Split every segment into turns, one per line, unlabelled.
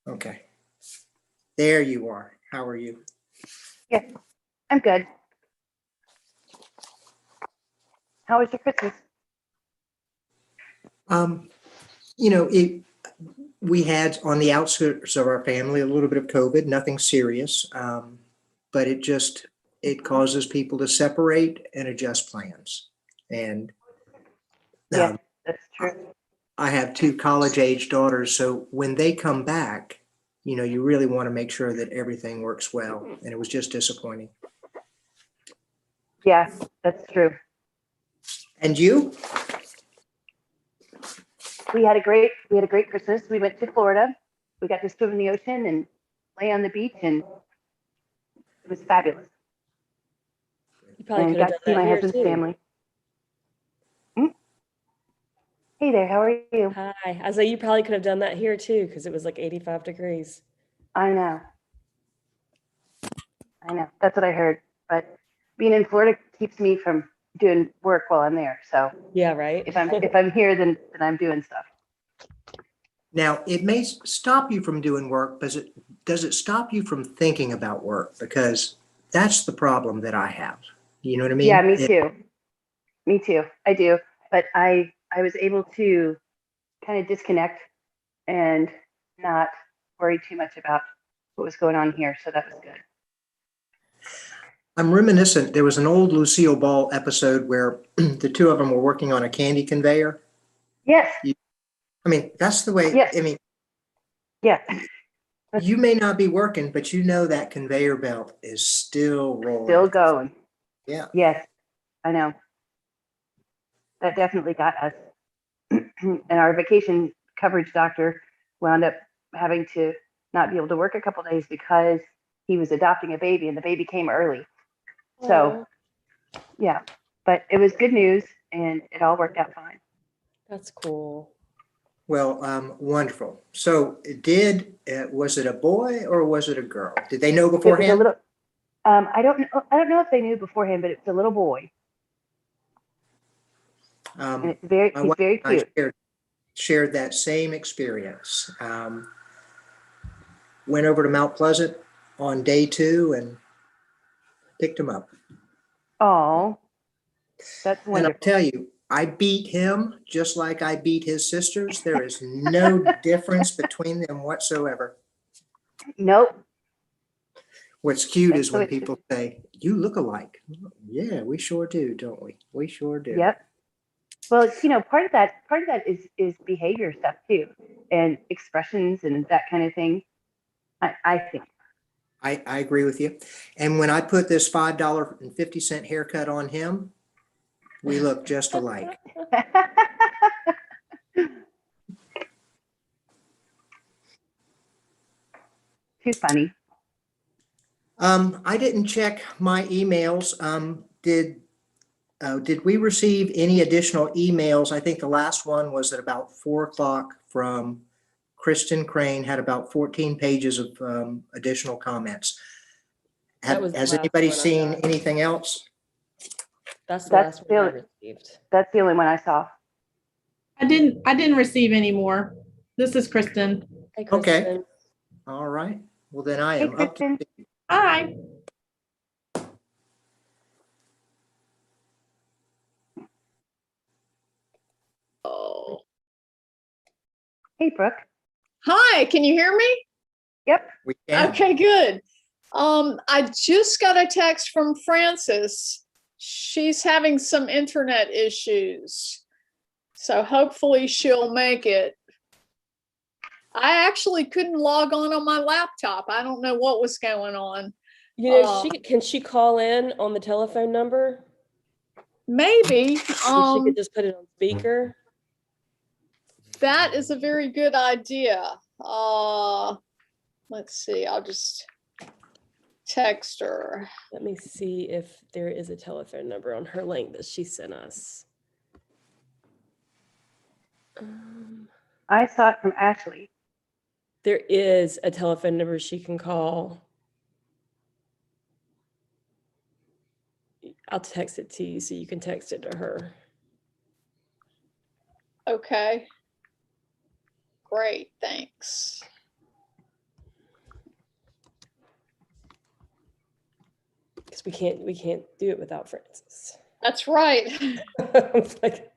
Okay. There you are. How are you?
Yeah, I'm good. How was your Christmas?
Um, you know, we had on the outskirts of our family a little bit of COVID, nothing serious. But it causes people to separate and adjust plans. And
Yes,
um,
that's true.
I have two college-age daughters, so when they come back, you really want to make sure that everything works well. And it was just disappointing.
Yeah, that's true.
And you?
We had a great Christmas. We went to Florida. We got to swim in the ocean and lay on the beach, and it was fabulous.
You probably
And
could have
got
done
to see
that
my
here
husband's
too.
family. Hey there, how are you?
Hi. I say you probably could have done that here too, because it was like 85 degrees.
I know. I know. That's what I heard. But being in Florida keeps me from doing work while I'm there. So
Yeah, right?
if I'm here, then I'm doing stuff.
Now, it may stop you from doing work, but does it stop you from thinking about work? Because that's the problem that I have. You know what I
Yeah,
mean?
me too. Me too. I do. But I was able to kind of disconnect and not worry too much about what was going on here. So that was good.
I'm reminiscent. There was an old Lucille Ball episode where the two of them were working on a candy conveyor.
Yes.
I mean, that's the way,
Yes.
I mean,
Yeah.
you may not be working, but you know that conveyor belt is still rolling.
Still going.
Yeah.
Yes. I know. That definitely got us. And our vacation coverage doctor wound up having to not be able to work a couple days because he was adopting a baby and the baby came early. So, yeah, but it was good news and it all worked out fine.
That's cool.
Well, wonderful. So was it a boy or was it a girl? Did they know
It was a
beforehand?
little, I don't know if they knew beforehand, but it's a little boy. And
My
he's
wife
very
and I
cute.
shared that same experience. Went over to Mount Pleasant on day 2 and picked him up.
Oh, that's
And I'll
wonderful.
tell you, I beat him just like I beat his sisters. There is no difference between them whatsoever.
Nope.
What's cute
That's
is
the
when
way.
people say, "You look alike." Yeah, we sure do, don't we? We sure do.
Yep. Well, part of that is behavior stuff too, and expressions and that kind of thing. I think.
I agree with you. And when I put this $5.50 haircut on him, we look just alike.
Too funny.
I didn't check my emails. Did we receive any additional emails? I think the last one was at about 4 o'clock from Kristen Crane, had about 14 pages of additional comments.
That was the
Has
last
anybody
one I
seen
got.
anything else?
That's the
That's
last
the
one I
only,
received.
that's the only one I saw.
I didn't receive any more. This is Kristen.
Hey,
Okay.
Kristen.
All right. Well, then I
Hey,
am up to
Kristen.
speed.
Hi. Oh.
Hey, Brooke.
Hi, can you hear me?
Yep.
We can.
Okay, good. I just got a text from Frances. She's having some internet issues. So hopefully she'll make it. I actually couldn't log on my laptop. I don't know what was going on.
You know, can she call in on the telephone number?
Maybe.
If she could just put it on speaker.
That is a very good idea. Let's see. I'll just text her.
Let me see if there is a telephone number on her link that she sent us.
I saw it from Ashley.
There is a telephone number she can call. I'll text it to you so you can text it to her.
Okay. Great, thanks.
because we can't do it without Francis.
That's right.
It's like,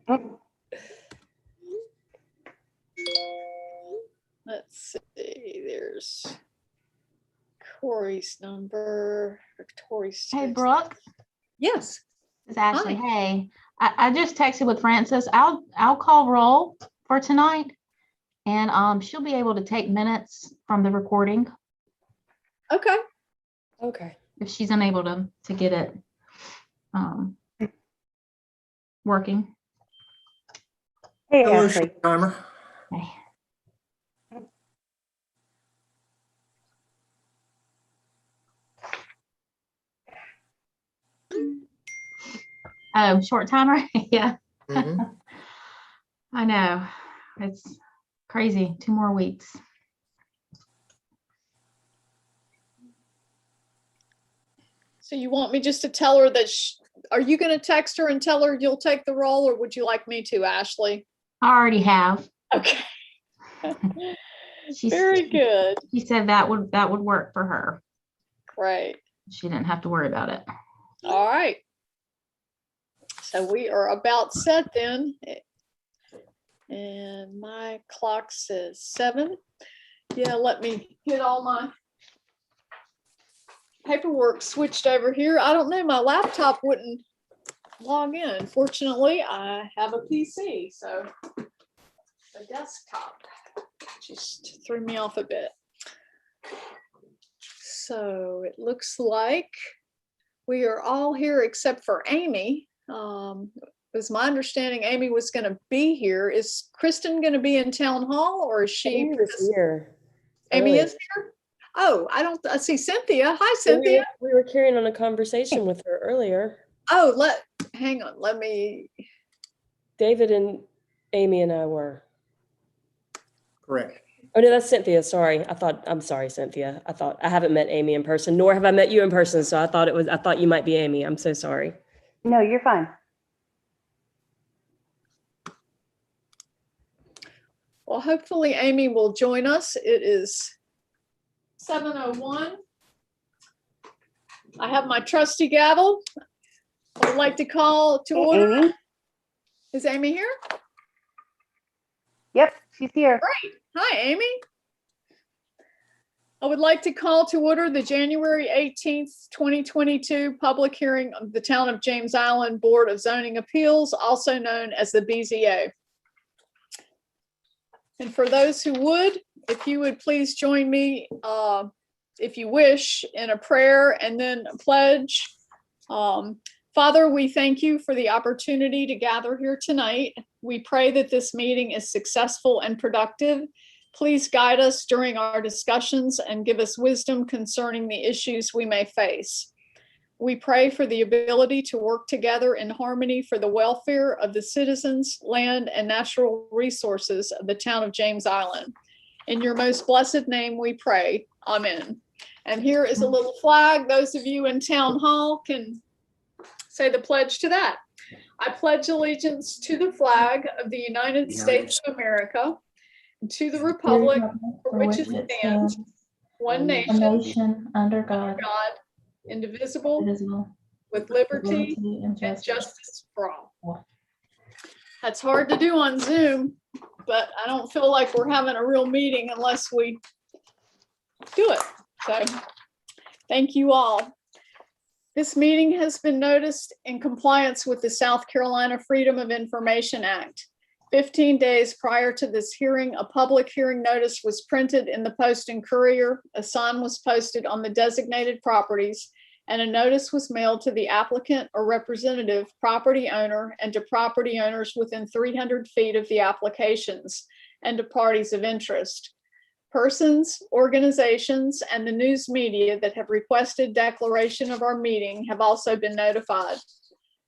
Let's see, there's Corey's number, or Tori's.
Hey,
text.
Brooke,
Yes.
it's Ashley.
Hi.
Hey, I just texted with Frances. I'll call roll for tonight, and she'll be able to take minutes from the recording
Okay.
okay.
if she's unable to get it working.
Hey,
Hello,
Ashley.
timer.
Okay. Oh, short timer? Yeah,
Mhm.
I know. It's crazy. 2 more weeks.
So you want me just to tell her that, are you going to text her and tell her you'll take the role, or would you like me to, Ashley?
I already have.
Okay.
She
Very good.
She said that would work for her.
Great.
She didn't have to worry about it.
All right. So we are about set then. And my clock says 7. Yeah, let me get all my paperwork switched over here. I don't know, my laptop wouldn't log in. Fortunately, I have a PC, so the desktop just threw me off a bit. So it looks like we are all here except for Amy. It was my understanding Amy was going to be here. Is Kristen going to be in town hall, or is she?
Amy was here.
Amy
earlier.
is here? Oh, I see Cynthia. Hi, Cynthia.
We were carrying on a conversation with her earlier.
Oh, hang on. Let me.
David and Amy and I were.
Correct.
Oh no, that's Cynthia. Sorry. I'm sorry, Cynthia. I haven't met Amy in person, nor have I met you in person. So I thought you might be Amy. I'm so sorry.
No, you're fine.
Well, hopefully Amy will join us. It is 7:01. I have my trusty gavel. I would like to call to
Hey,
order.
Amy.
Is Amy here?
Yep, she's here.
Hi, Amy. I would like to call to order the January 18th, 2022 public hearing of the Town of James Island Board of Zoning Appeals, also known as the BZA. And for those who would, if you would please join me, if you wish, in a prayer and then a pledge. Father, we thank you for the opportunity to gather here tonight. We pray that this meeting is successful and productive. Please guide us during our discussions and give us wisdom concerning the issues we may face. We pray for the ability to work together in harmony for the welfare of the citizens, land, and natural resources of the town of James Island. In your most blessed name we pray. Amen. And here is a little flag. Those of you in town hall can say the pledge to that. I pledge allegiance to the flag of the United States of America, and to the republic for which it stands, one
a
nation,
nation under God,
God, indivisible,
indivisible,
with
with
liberty
and
and
justice.
justice for all. That's hard to do on Zoom, but I don't feel like we're having a real meeting unless we do it. So thank you all. This meeting has been noticed in compliance with the South Carolina Freedom of Information Act. 15 days prior to this hearing, a public hearing notice was printed in the Post and Courier, a sign was posted on the designated properties, and a notice was mailed to the applicant or representative property owner and to property owners within 300 feet of the applications and to parties of interest. Persons, organizations, and the news media that have requested declaration of our meeting have also been notified.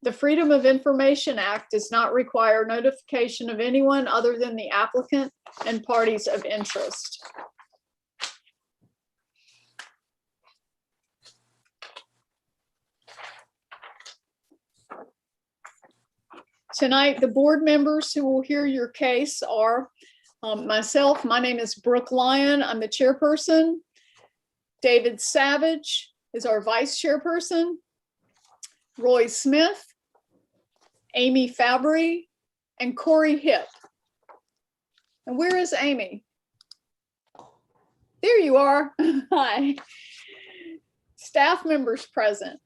The Freedom of Information Act does not require notification of anyone other than the applicant and parties of interest. Tonight, the board members who will hear your case are myself. My name is Brooke Lyon. I'm the chairperson. David Savage is our vice chairperson. Roy Smith, Amy Fabry, and Corey Hip. And where is Amy? There you are. Hi. Staff members present.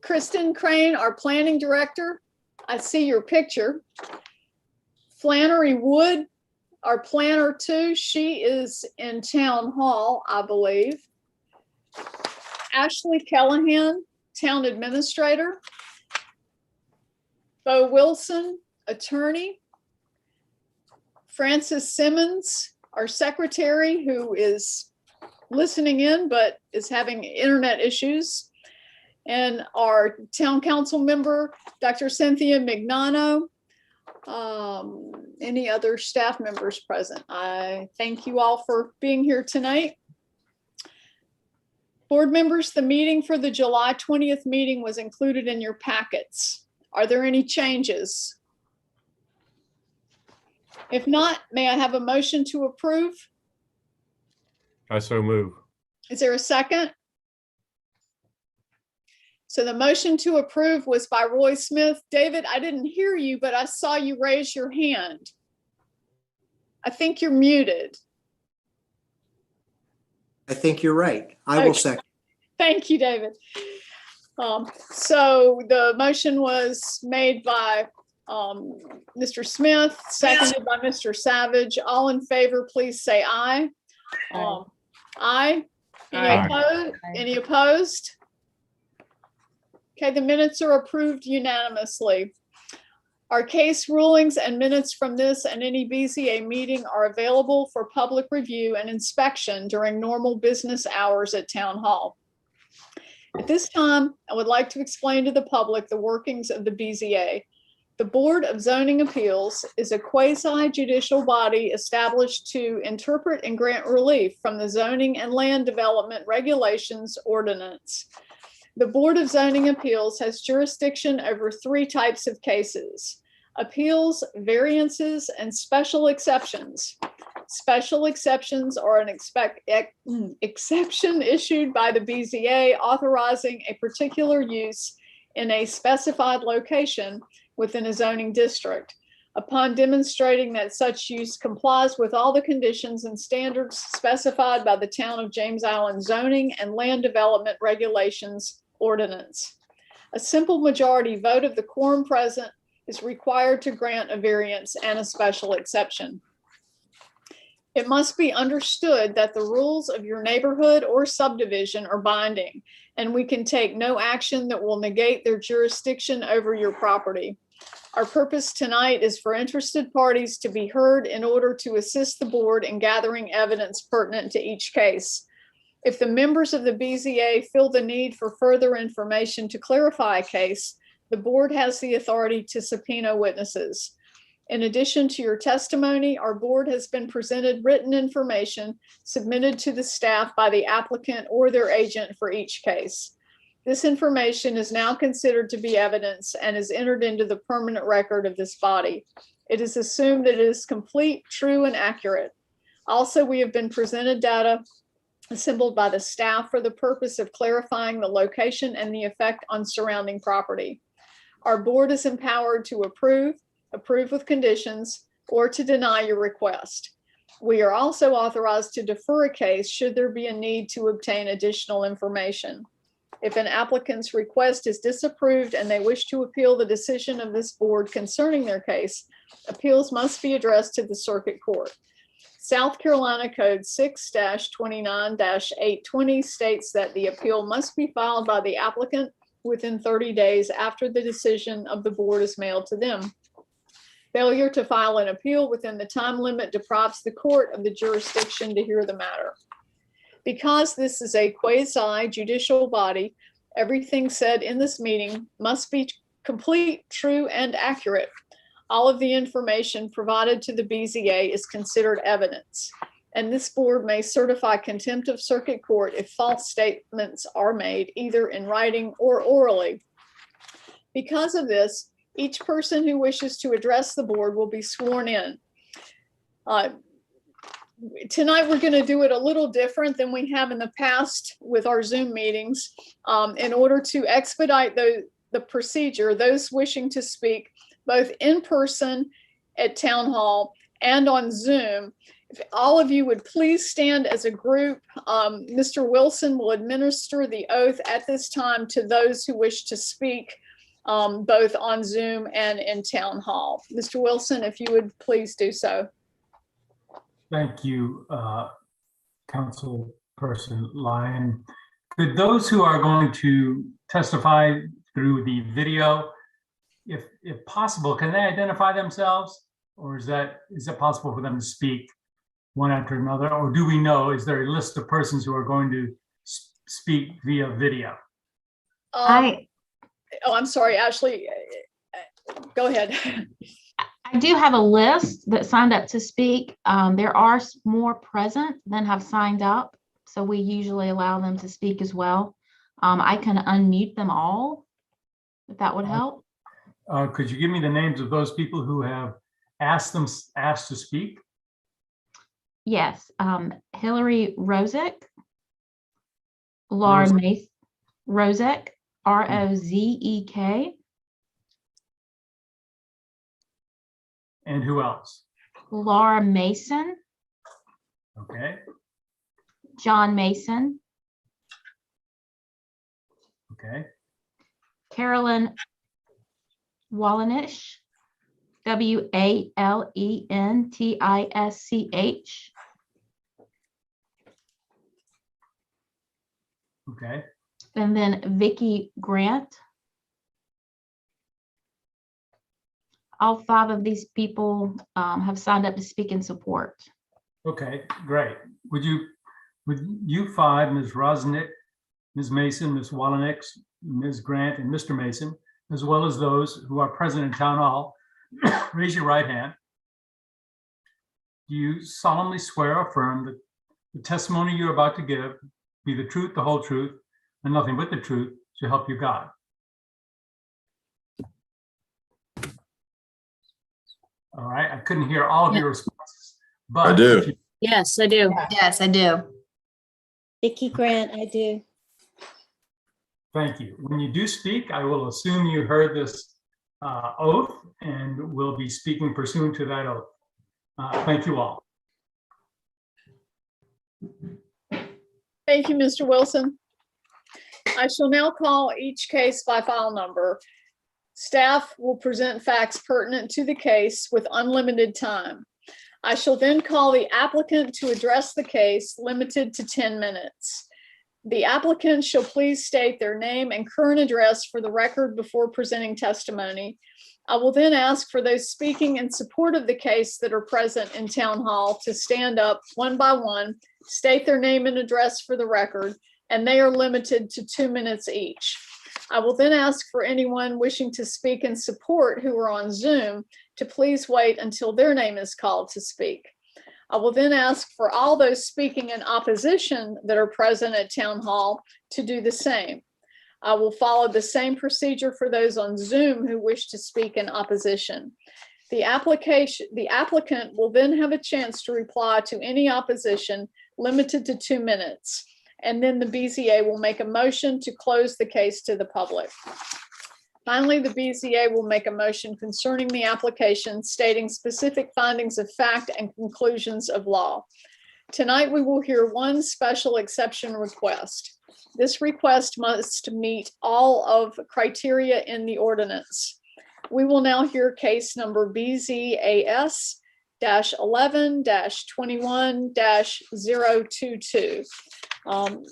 Kristen Crane, our planning director. I see your picture. Flannery Wood, our planner too. She is in town hall, I believe. Ashley Callahan, town administrator. Bo Wilson, attorney. Frances Simmons, our secretary, who is listening in but is having internet issues. And our town council member, Dr. Cynthia Mignano. Any other staff members present? I thank you all for being here tonight. Board members, the meeting for the July 20th meeting was included in your packets. Are there any changes? If not, may I have a motion to approve?
I so move.
Is there a second? So the motion to approve was by Roy Smith. David, I didn't hear you, but I saw you raise your hand. I think you're muted.
I think you're right. I will
Okay.
second.
Thank you, David. So the motion was made by Mr. Smith, seconded by Mr. Savage. All in favor, please say aye. Aye. Any
Aye.
opposed? Any opposed? Okay, the minutes are approved unanimously. Our case rulings and minutes from this and any BZA meeting are available for public review and inspection during normal business hours at Town Hall. At this time, I would like to explain to the public the workings of the BZA. The Board of Zoning Appeals is a quasi-judicial body established to interpret and grant relief from the Zoning and Land Development Regulations Ordinance. The Board of Zoning Appeals has jurisdiction over three types of cases: appeals, variances, and special exceptions. Special exceptions are an exception issued by the BZA authorizing a particular use in a specified location within a zoning district, upon demonstrating that such use complies with all the conditions and standards specified by the Town of James Island Zoning and Land Development Regulations Ordinance. A simple majority vote of the quorum present is required to grant a variance and a special exception. It must be understood that the rules of your neighborhood or subdivision are binding, and we can take no action that will negate their jurisdiction over your property. Our purpose tonight is for interested parties to be heard in order to assist the board in gathering evidence pertinent to each case. If the members of the BZA feel the need for further information to clarify a case, the board has the authority to subpoena witnesses. In addition to your testimony, our board has been presented written information submitted to the staff by the applicant or their agent for each case. This information is now considered to be evidence and is entered into the permanent record of this body. It is assumed that it is complete, true, and accurate. Also, we have been presented data assembled by the staff for the purpose of clarifying the location and the effect on surrounding property. Our board is empowered to approve with conditions, or to deny your request. We are also authorized to defer a case should there be a need to obtain additional information. If an applicant's request is disapproved and they wish to appeal the decision of this board concerning their case, appeals must be addressed to the circuit court. South Carolina Code 6-29-820 states that the appeal must be filed by the applicant within 30 days after the decision of the board is mailed to them. Failure to file an appeal within the time limit deprives the court of the jurisdiction to hear the matter. Because this is a quasi-judicial body, everything said in this meeting must be complete, true, and accurate. All of the information provided to the BZA is considered evidence, and this board may certify contempt of circuit court if false statements are made either in writing or orally. Because of this, each person who wishes to address the board will be sworn in. Tonight, we're going to do it a little different than we have in the past with our Zoom meetings. In order to expedite the procedure, those wishing to speak both in person at Town Hall and on Zoom, if all of you would please stand as a group. Mr. Wilson will administer the oath at this time to those who wish to speak both on Zoom and in Town Hall. Mr. Wilson, if you would please do so.
Thank you, Councilperson Lyon. Could those who are going to testify through the video, if possible, can they identify themselves? Or is it possible for them to speak one after another? Or do we know, is there a list of persons who are going to speak via video?
I'm sorry, Ashley. Go ahead.
I do have a list that signed up to speak. There are more present than have signed up, so we usually allow them to speak as well. I can unmute them all, if that would help.
Could you give me the names of those people who have asked to speak?
Yes, Hillary Rozek, Laura Mace, Rozek, Rozek,
And who else?
Laura Mason,
Okay,
John Mason,
okay,
Carolyn Walenish, Walentisch,
okay,
and then Vicky Grant. All 5 of these people have signed up to speak in support.
okay, great. Would you 5, Ms. Rosnick, Ms. Mason, Ms. Wallenix, Ms. Grant, and Mr. Mason, as well as those who are present in Town Hall, raise your right hand. Do you solemnly swear or affirm that the testimony you're about to give be the truth, the whole truth, and nothing but the truth, so help you God? All right, I couldn't hear all of your responses, but
I do.
if you-
Yes, I do.
Yes, I do.
Vicky Grant, I do.
Thank you. When you do speak, I will assume you heard this oath and will be speaking pursuant to that oath. Thank you all.
Thank you, Mr. Wilson. I shall now call each case by file number. Staff will present facts pertinent to the case with unlimited time. I shall then call the applicant to address the case, limited to 10 minutes. The applicant shall please state their name and current address for the record before presenting testimony. I will then ask for those speaking in support of the case that are present in Town Hall to stand up one by one, state their name and address for the record, and they are limited to 2 minutes each. I will then ask for anyone wishing to speak in support who are on Zoom to please wait until their name is called to speak. I will then ask for all those speaking in opposition that are present at Town Hall to do the same. I will follow the same procedure for those on Zoom who wish to speak in opposition. The applicant will then have a chance to reply to any opposition, limited to 2 minutes. And then the BZA will make a motion to close the case to the public. Finally, the BZA will make a motion concerning the application, stating specific findings of fact and conclusions of law. Tonight, we will hear one special exception request. This request must meet all of the criteria in the ordinance. We will now hear case number BZAS-11-21-022.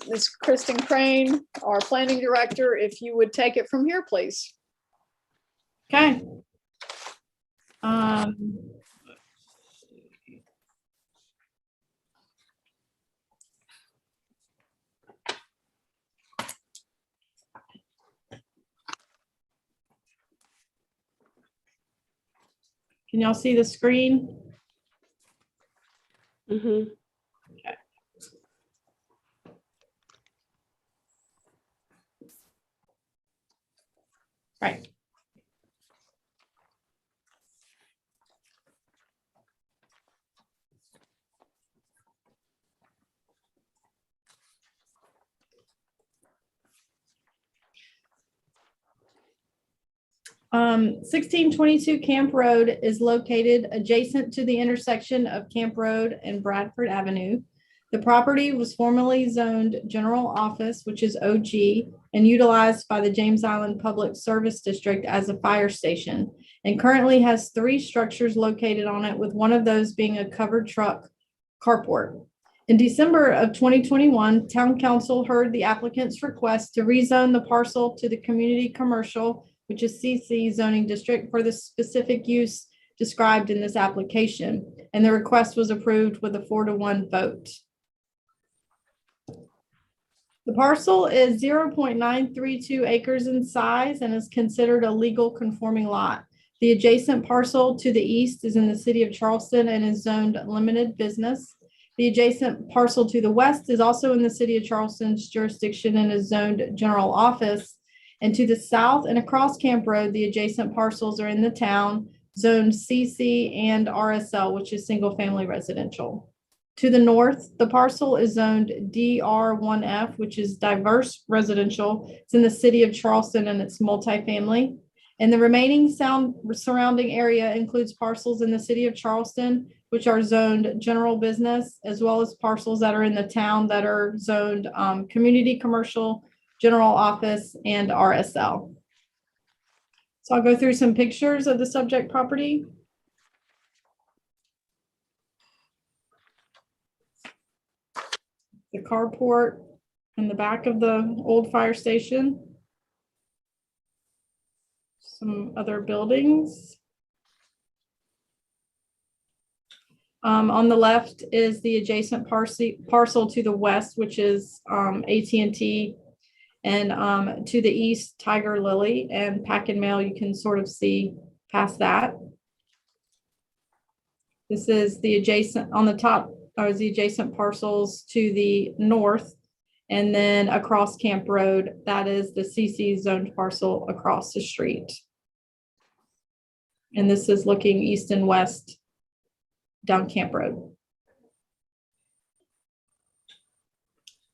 Ms. Kristen Crane, our planning director, if you would take it from here, please.
Okay. Can y'all see the screen?
Mm-hmm.
Right. 1622 Camp Road is located adjacent to the intersection of Camp Road and Bradford Avenue. The property was formerly zoned General Office, which is OG, and utilized by the James Island Public Service District as a fire station, and currently has 3 structures located on it, with one of those being a covered truck carport. In December of 2021, Town Council heard the applicant's request to rezone the parcel to the Community Commercial, which is CC zoning district, for the specific use described in this application, and the request was approved with a 4-to-1 vote. The parcel is 0.932 acres in size and is considered a legal conforming lot. The adjacent parcel to the east is in the city of Charleston and is zoned limited business. The adjacent parcel to the west is also in the city of Charleston's jurisdiction and is zoned general office. And to the south and across Camp Road, the adjacent parcels are in the town, zoned CC and RSL, which is single family residential. To the north, the parcel is zoned DR1F, which is diverse residential. It's in the city of Charleston and it's multifamily. And the remaining surrounding area includes parcels in the city of Charleston, which are zoned general business, as well as parcels that are in the town that are zoned community commercial, general office, and RSL. So I'll go through some pictures of the subject property. The carport in the back of the old fire station. Some other buildings. On the left is the adjacent parcel to the west, which is AT&T, and to the east, Tiger Lily and Pack and Mail. You can sort of see past that. This is the adjacent, on the top are the adjacent parcels to the north, and then across Camp Road, that is the CC zoned parcel across the street. And this is looking east and west down Camp Road.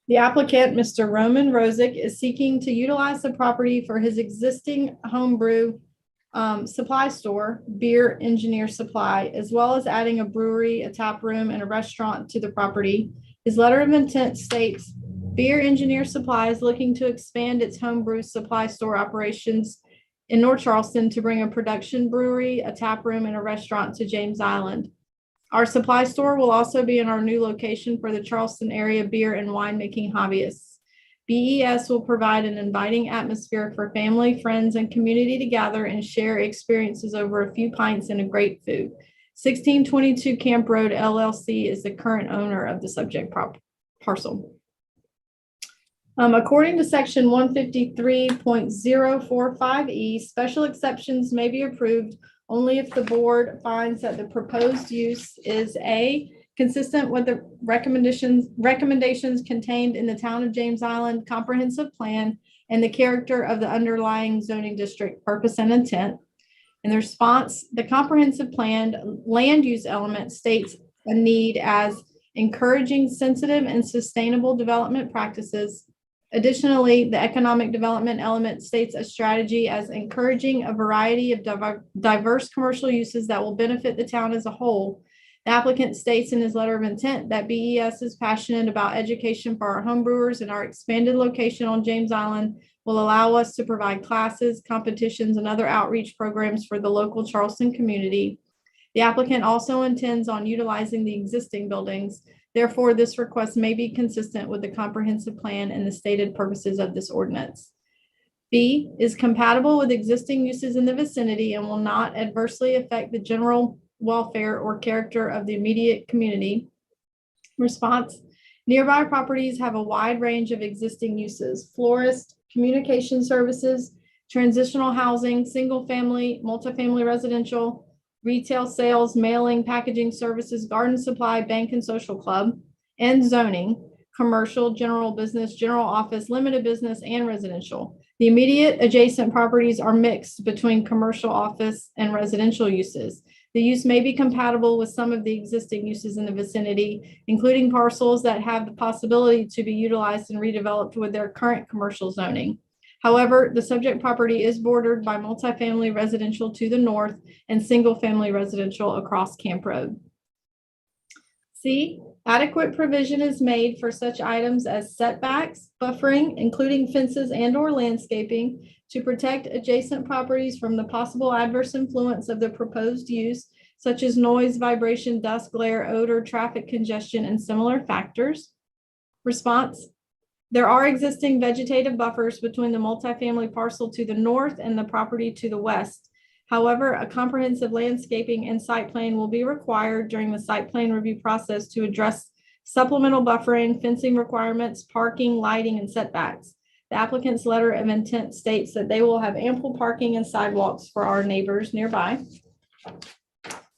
The applicant, Mr. Roman Rosick, is seeking to utilize the property for his existing homebrew supply store, Beer Engineer Supply, as well as adding a brewery, a tap room, and a restaurant to the property. His letter of intent states, Beer Engineer Supply is looking to expand its homebrew supply store operations in North Charleston to bring a production brewery, a tap room, and a restaurant to James Island. Our supply store will also be in our new location for the Charleston area beer and winemaking hobbyists. BES will provide an inviting atmosphere for family, friends, and community to gather and share experiences over a few pints and a great food. 1622 Camp Road LLC is the current owner of the subject parcel. According to section 153.045E, special exceptions may be approved only if the board finds that the proposed use is A, consistent with the recommendations contained in the Town of James Island Comprehensive Plan and the character of the underlying zoning district purpose and intent. In the response, the comprehensive plan land use element states a need as encouraging sensitive and sustainable development practices. Additionally, the economic development element states a strategy as encouraging a variety of diverse commercial uses that will benefit the town as a whole. The applicant states in his letter of intent that BES is passionate about education for our homebrewers, and our expanded location on James Island will allow us to provide classes, competitions, and other outreach programs for the local Charleston community. The applicant also intends on utilizing the existing buildings. Therefore, this request may be consistent with the comprehensive plan and the stated purposes of this ordinance. B, is compatible with existing uses in the vicinity and will not adversely affect the general welfare or character of the immediate community. Response, nearby properties have a wide range of existing uses: florist, communication services, transitional housing, single family, multifamily residential, retail sales, mailing, packaging services, garden supply, bank and social club, and zoning, commercial, general business, general office, limited business, and residential. The immediate adjacent properties are mixed between commercial, office, and residential uses. The use may be compatible with some of the existing uses in the vicinity, including parcels that have the possibility to be utilized and redeveloped with their current commercial zoning. However, the subject property is bordered by multifamily residential to the north and single-family residential across Camp Road. C, adequate provision is made for such items as setbacks, buffering, including fences and/or landscaping, to protect adjacent properties from the possible adverse influence of the proposed use, such as noise, vibration, dust, glare, odor, traffic congestion, and similar factors. Response: there are existing vegetative buffers between the multifamily parcel to the north and the property to the west. However, a comprehensive landscaping and site plan will be required during the site plan review process to address supplemental buffering, fencing requirements, parking, lighting, and setbacks. The applicant's letter of intent states that they will have ample parking and sidewalks for our neighbors nearby.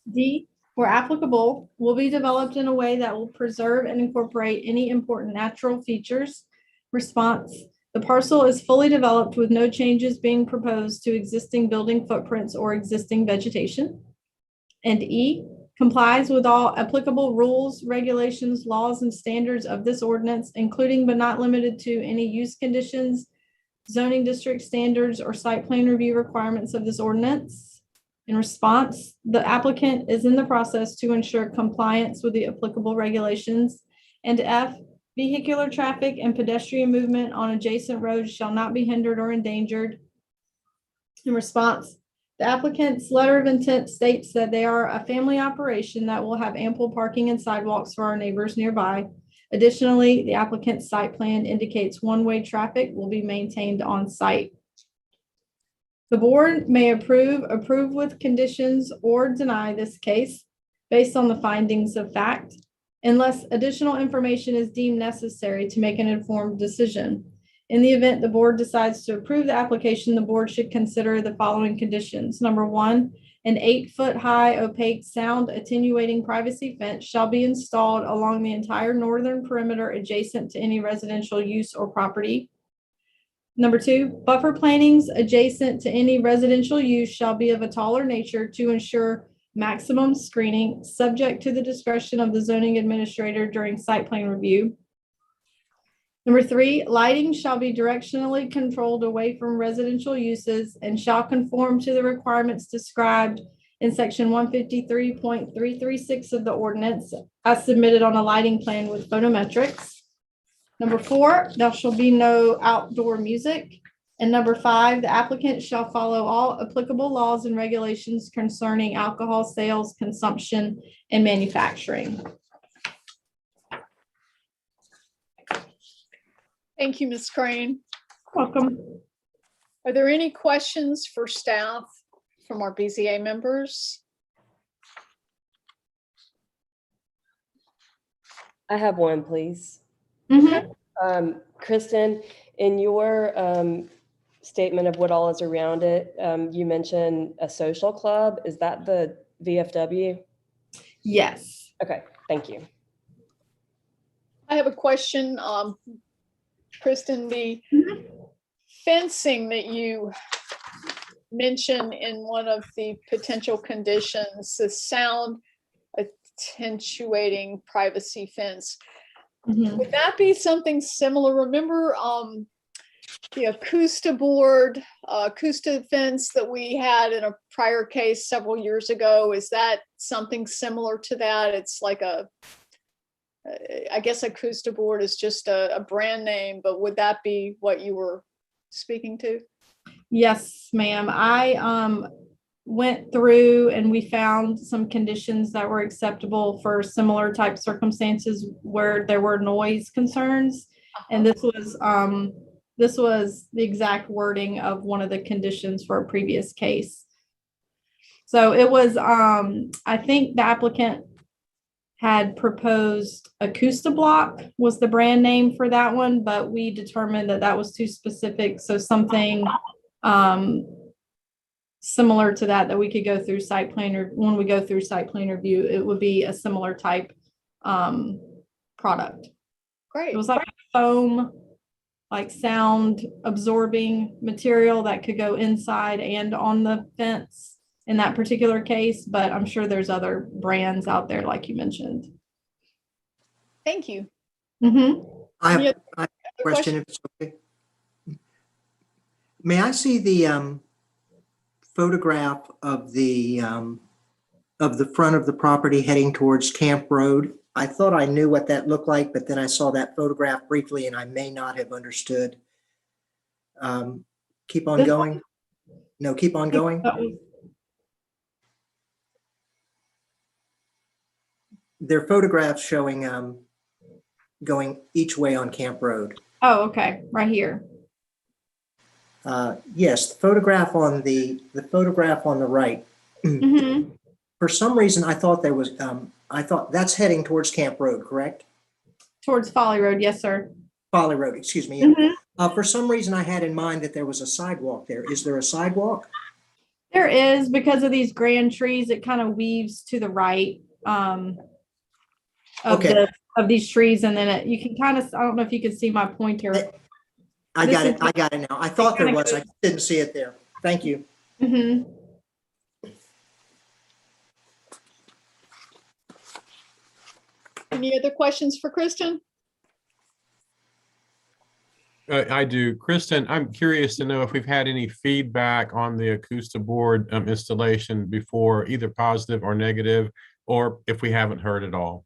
D, where applicable, will be developed in a way that will preserve and incorporate any important natural features. Response: the parcel is fully developed with no changes being proposed to existing building footprints or existing vegetation. And E, complies with all applicable rules, regulations, laws, and standards of this ordinance, including but not limited to any use conditions, zoning district standards, or site plan review requirements of this ordinance. In response, the applicant is in the process to ensure compliance with the applicable regulations. And F, vehicular traffic and pedestrian movement on adjacent roads shall not be hindered or endangered. In response, the applicant's letter of intent states that they are a family operation that will have ample parking and sidewalks for our neighbors nearby. Additionally, the applicant's site plan indicates one-way traffic will be maintained on site. The board may approve with conditions, or deny this case based on the findings of fact, unless additional information is deemed necessary to make an informed decision. In the event the board decides to approve the application, the board should consider the following conditions. Number one, an 8-foot high opaque sound attenuating privacy fence shall be installed along the entire northern perimeter adjacent to any residential use or property. Number two, buffer plantings adjacent to any residential use shall be of a taller nature to ensure maximum screening, subject to the discretion of the zoning administrator during site plan review. Number three, lighting shall be directionally controlled away from residential uses and shall conform to the requirements described in section 153.336 of the ordinance as submitted on a lighting plan with photometrics. Number four, there shall be no outdoor music. And number five, the applicant shall follow all applicable laws and regulations concerning alcohol sales, consumption, and manufacturing.
Thank you, Ms. Crane.
Welcome.
Are there any questions for staff from our BZA members?
I have one, please. Kristen, in your statement of what all is around it, you mentioned a social club. Is that the VFW?
Yes.
Okay, thank you.
I have a question. Kristen, the fencing that you mentioned in one of the potential conditions, the sound attenuating privacy fence, would that be something similar? Remember the Acosta board, Acosta fence that we had in a prior case several years ago? Is that something similar to that? It's like I guess Acosta board is just a brand name, but would that be what you were speaking to?
Yes, ma'am. I went through and we found some conditions that were acceptable for similar type circumstances where there were noise concerns. And this was the exact wording of one of the conditions for a previous case. So it was, I think the applicant had proposed Acosta Block was the brand name for that one, but we determined that that was too specific. So something similar to that we could go through site plan, or when we go through site plan review, it would be a similar type product.
Great.
It was like a foam, like sound absorbing material that could go inside and on the fence in that particular case, but I'm sure there's other brands out there like you mentioned.
Thank you.
Mm-hmm.
I have
Yeah.
a question if it's okay. May I see the photograph of the front of the property heading towards Camp Road? I thought I knew what that looked like, but then I saw that photograph briefly and I may not have understood. Keep on
This
going. No, keep on going. There are photographs showing going each way on Camp Road.
Oh, okay, right here.
Yes, the photograph on the right.
Mhm.
For some reason, I thought there was, I thought that's heading towards Camp Road, correct?
Towards Folly Road, yes, sir.
Folly Road, excuse me. Yeah.
Mhm.
For some reason, I had in mind that there was a sidewalk there. Is there a sidewalk?
There is, because of these grand trees, it kind of weaves to the right
Okay.
of these trees, and then you can kind of, I don't know if you can see my pointer.
I
This
got
is-
it. I got it now. I thought there
kinda
was. I didn't see it there. Thank you.
Mhm.
Any other questions for Kristen?
I do. Kristen, I'm curious to know if we've had any feedback on the Acoustiboard installation before, either positive or negative, or if we haven't heard at all.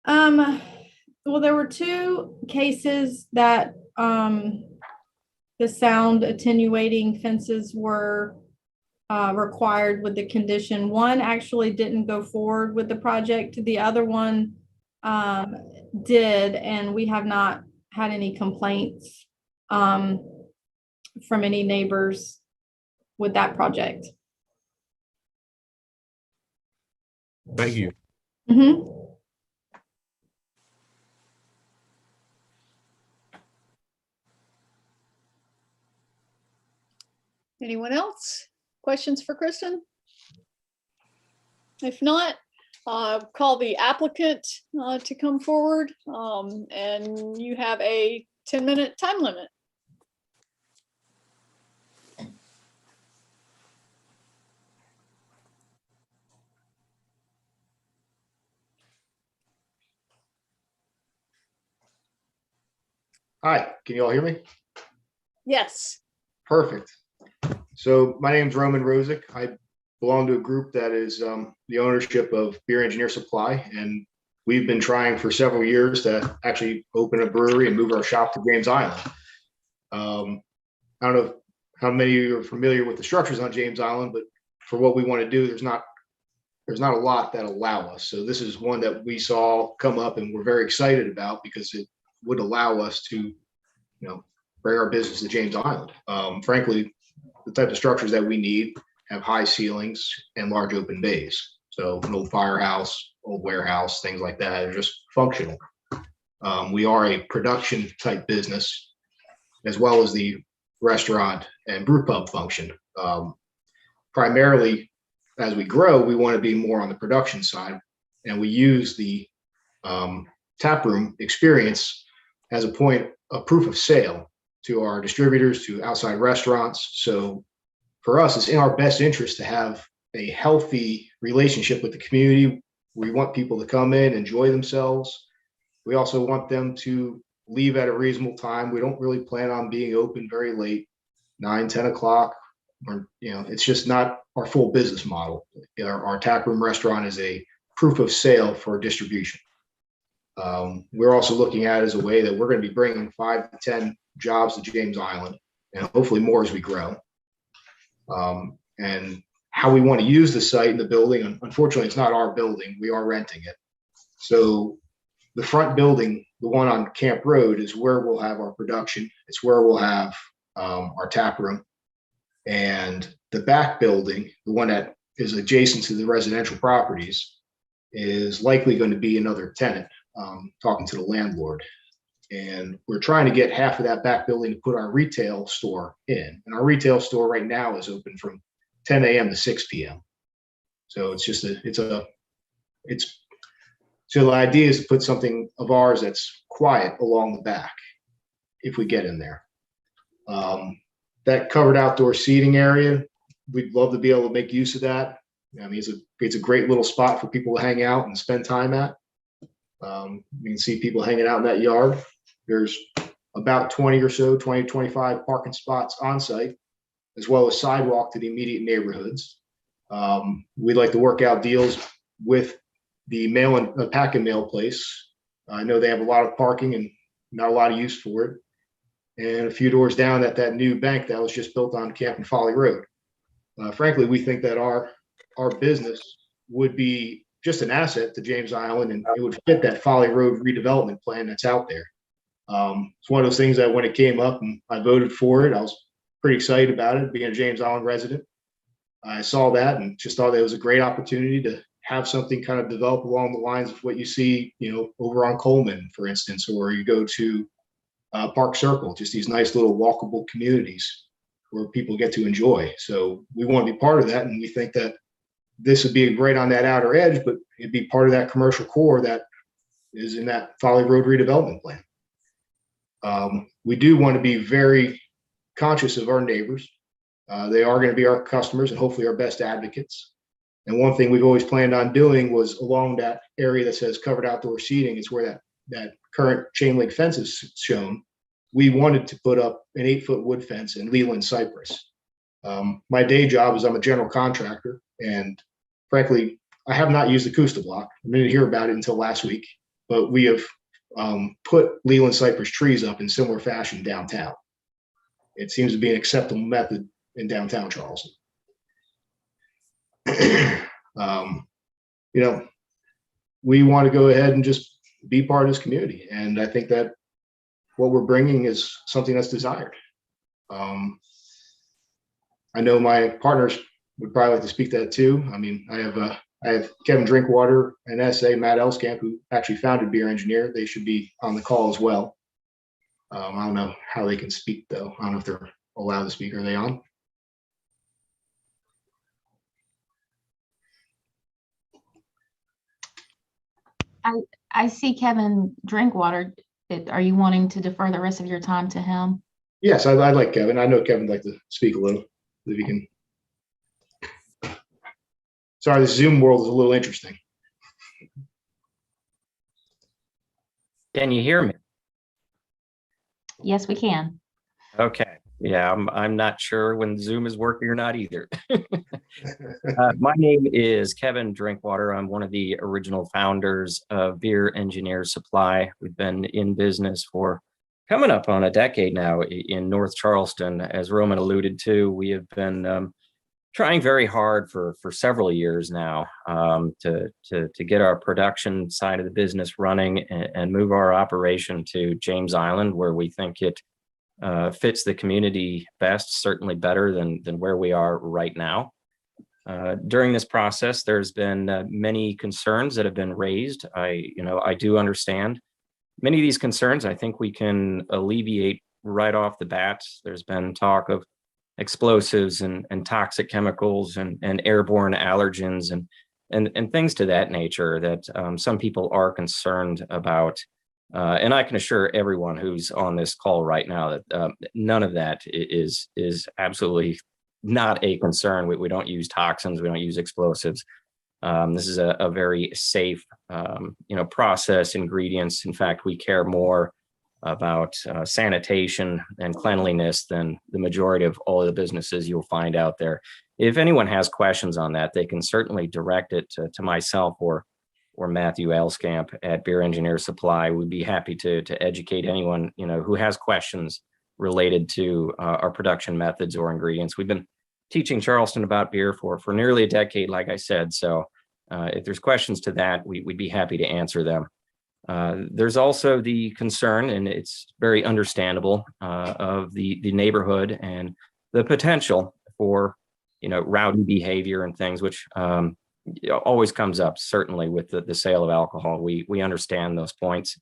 Well, there were two cases that the sound attenuating fences were required with the condition. One actually didn't go forward with the project. The other one did, and we have not had any complaints from any neighbors with that project.
Thank you.
Mhm.
Anyone else? Questions for Kristen? If not, call the applicant to come forward, and you have a 10-minute time limit.
Hi, can you all hear me?
Yes.
Perfect. So my name's Roman Rosick. I belong to a group that is the ownership of Beer Engineer Supply, and we've been trying for several years to actually open a brewery and move our shop to James Island. I don't know how many of you are familiar with the structures on James Island, but for what we want to do, there's not a lot that allow us. So this is one that we saw come up and we're very excited about because it would allow us to, bring our business to James Island. Frankly, the type of structures that we need have high ceilings and large open bays. So an old firehouse, old warehouse, things like that are just functional. We are a production type business as well as the restaurant and brew pub function. Primarily, as we grow, we want to be more on the production side, and we use the tap room experience as a point of proof of sale to our distributors, to outside restaurants. So for us, it's in our best interest to have a healthy relationship with the community. We want people to come in, enjoy themselves. We also want them to leave at a reasonable time. We don't really plan on being open very late, 9, 10 o'clock. Or, it's just not our full business model. Our taproom restaurant is a proof of sale for distribution. We're also looking at it as a way that we're going to be bringing 5 to 10 jobs to James Island, and hopefully more as we grow. And how we want to use the site and the building, unfortunately, it's not our building. We are renting it. So the front building, the one on Camp Road, is where we'll have our production. It's where we'll have our tap room. And the back building, the one that is adjacent to the residential properties, is likely going to be another tenant, talking to the landlord. And we're trying to get half of that back building to put our retail store in. And our retail store right now is open from 10 a.m. to 6 p.m. So it's just so the idea is to put something of ours that's quiet along the back if we get in there. That covered outdoor seating area, we'd love to be able to make use of that. I mean, it's a great little spot for people to hang out and spend time at. You can see people hanging out in that yard. There's about 20 or so, 20, 25 parking spots on site, as well as sidewalk to the immediate neighborhoods. We'd like to work out deals with the mail and pack and mail place. I know they have a lot of parking and not a lot of use for it. And a few doors down at that new bank that was just built on Camp and Folly Road. Frankly, we think that our business would be just an asset to James Island, and it would fit that Folly Road redevelopment plan that's out there. It's one of those things that when it came up and I voted for it, I was pretty excited about it, being a James Island resident. I saw that and just thought that it was a great opportunity to have something kind of develop along the lines of what you see, over on Coleman, for instance, or you go to Park Circle, just these nice little walkable communities where people get to enjoy. So we want to be part of that. And we think that this would be right on that outer edge, but it'd be part of that commercial core that is in that Folly Road redevelopment plan. We do want to be very conscious of our neighbors. They are going to be our customers and hopefully our best advocates. And one thing we've always planned on doing was along that area that says covered outdoor seating is where that current chain link fence is shown. We wanted to put up an 8-foot wood fence in Leland cypress. My day job is I'm a general contractor, and frankly, I have not used Acousta Block. I didn't hear about it until last week, but we have put Leland cypress trees up in similar fashion downtown. It seems to be an acceptable method in downtown Charleston. We want to go ahead and just be part of this community. And I think that what we're bringing is something that's desired. I know my partners would probably like to speak to that too. I mean, I have Kevin Drinkwater and SA, Matt Elskamp, who actually founded Beer Engineer. They should be on the call as well. I don't know how they can speak though. I don't know if they're allowed to speak. Are they on?
I see Kevin Drinkwater. Are you wanting to defer the rest of your time to him?
Yes, I'd like Kevin. I know Kevin would like to speak a little, if he can. Sorry, the Zoom world is a little interesting.
Can you hear me?
Yes, we can.
Okay. Yeah, I'm not sure when Zoom is working or not either. My name is Kevin Drinkwater. I'm one of the original founders of Beer Engineer Supply. We've been in business for coming up on a decade now in North Charleston. As Roman alluded to, we have been trying very hard for several years now to get our production side of the business running and move our operation to James Island, where we think it fits the community best, certainly better than where we are right now. During this process, there's been many concerns that have been raised. I do understand many of these concerns. I think we can alleviate right off the bat. There's been talk of explosives and toxic chemicals and airborne allergens and things to that nature that some people are concerned about. And I can assure everyone who's on this call right now that none of that is absolutely not a concern. We don't use toxins. We don't use explosives. This is a very safe, process, ingredients. In fact, we care more about sanitation and cleanliness than the majority of all of the businesses you'll find out there. If anyone has questions on that, they can certainly direct it to myself or Matthew Elskamp at Beer Engineer Supply. We'd be happy to educate anyone who has questions related to our production methods or ingredients. We've been teaching Charleston about beer for nearly a decade, like I said. So if there's questions to that, we'd be happy to answer them. There's also the concern, and it's very understandable, of the neighborhood and the potential for rowdy behavior and things, which always comes up, certainly with the sale of alcohol. We understand those points,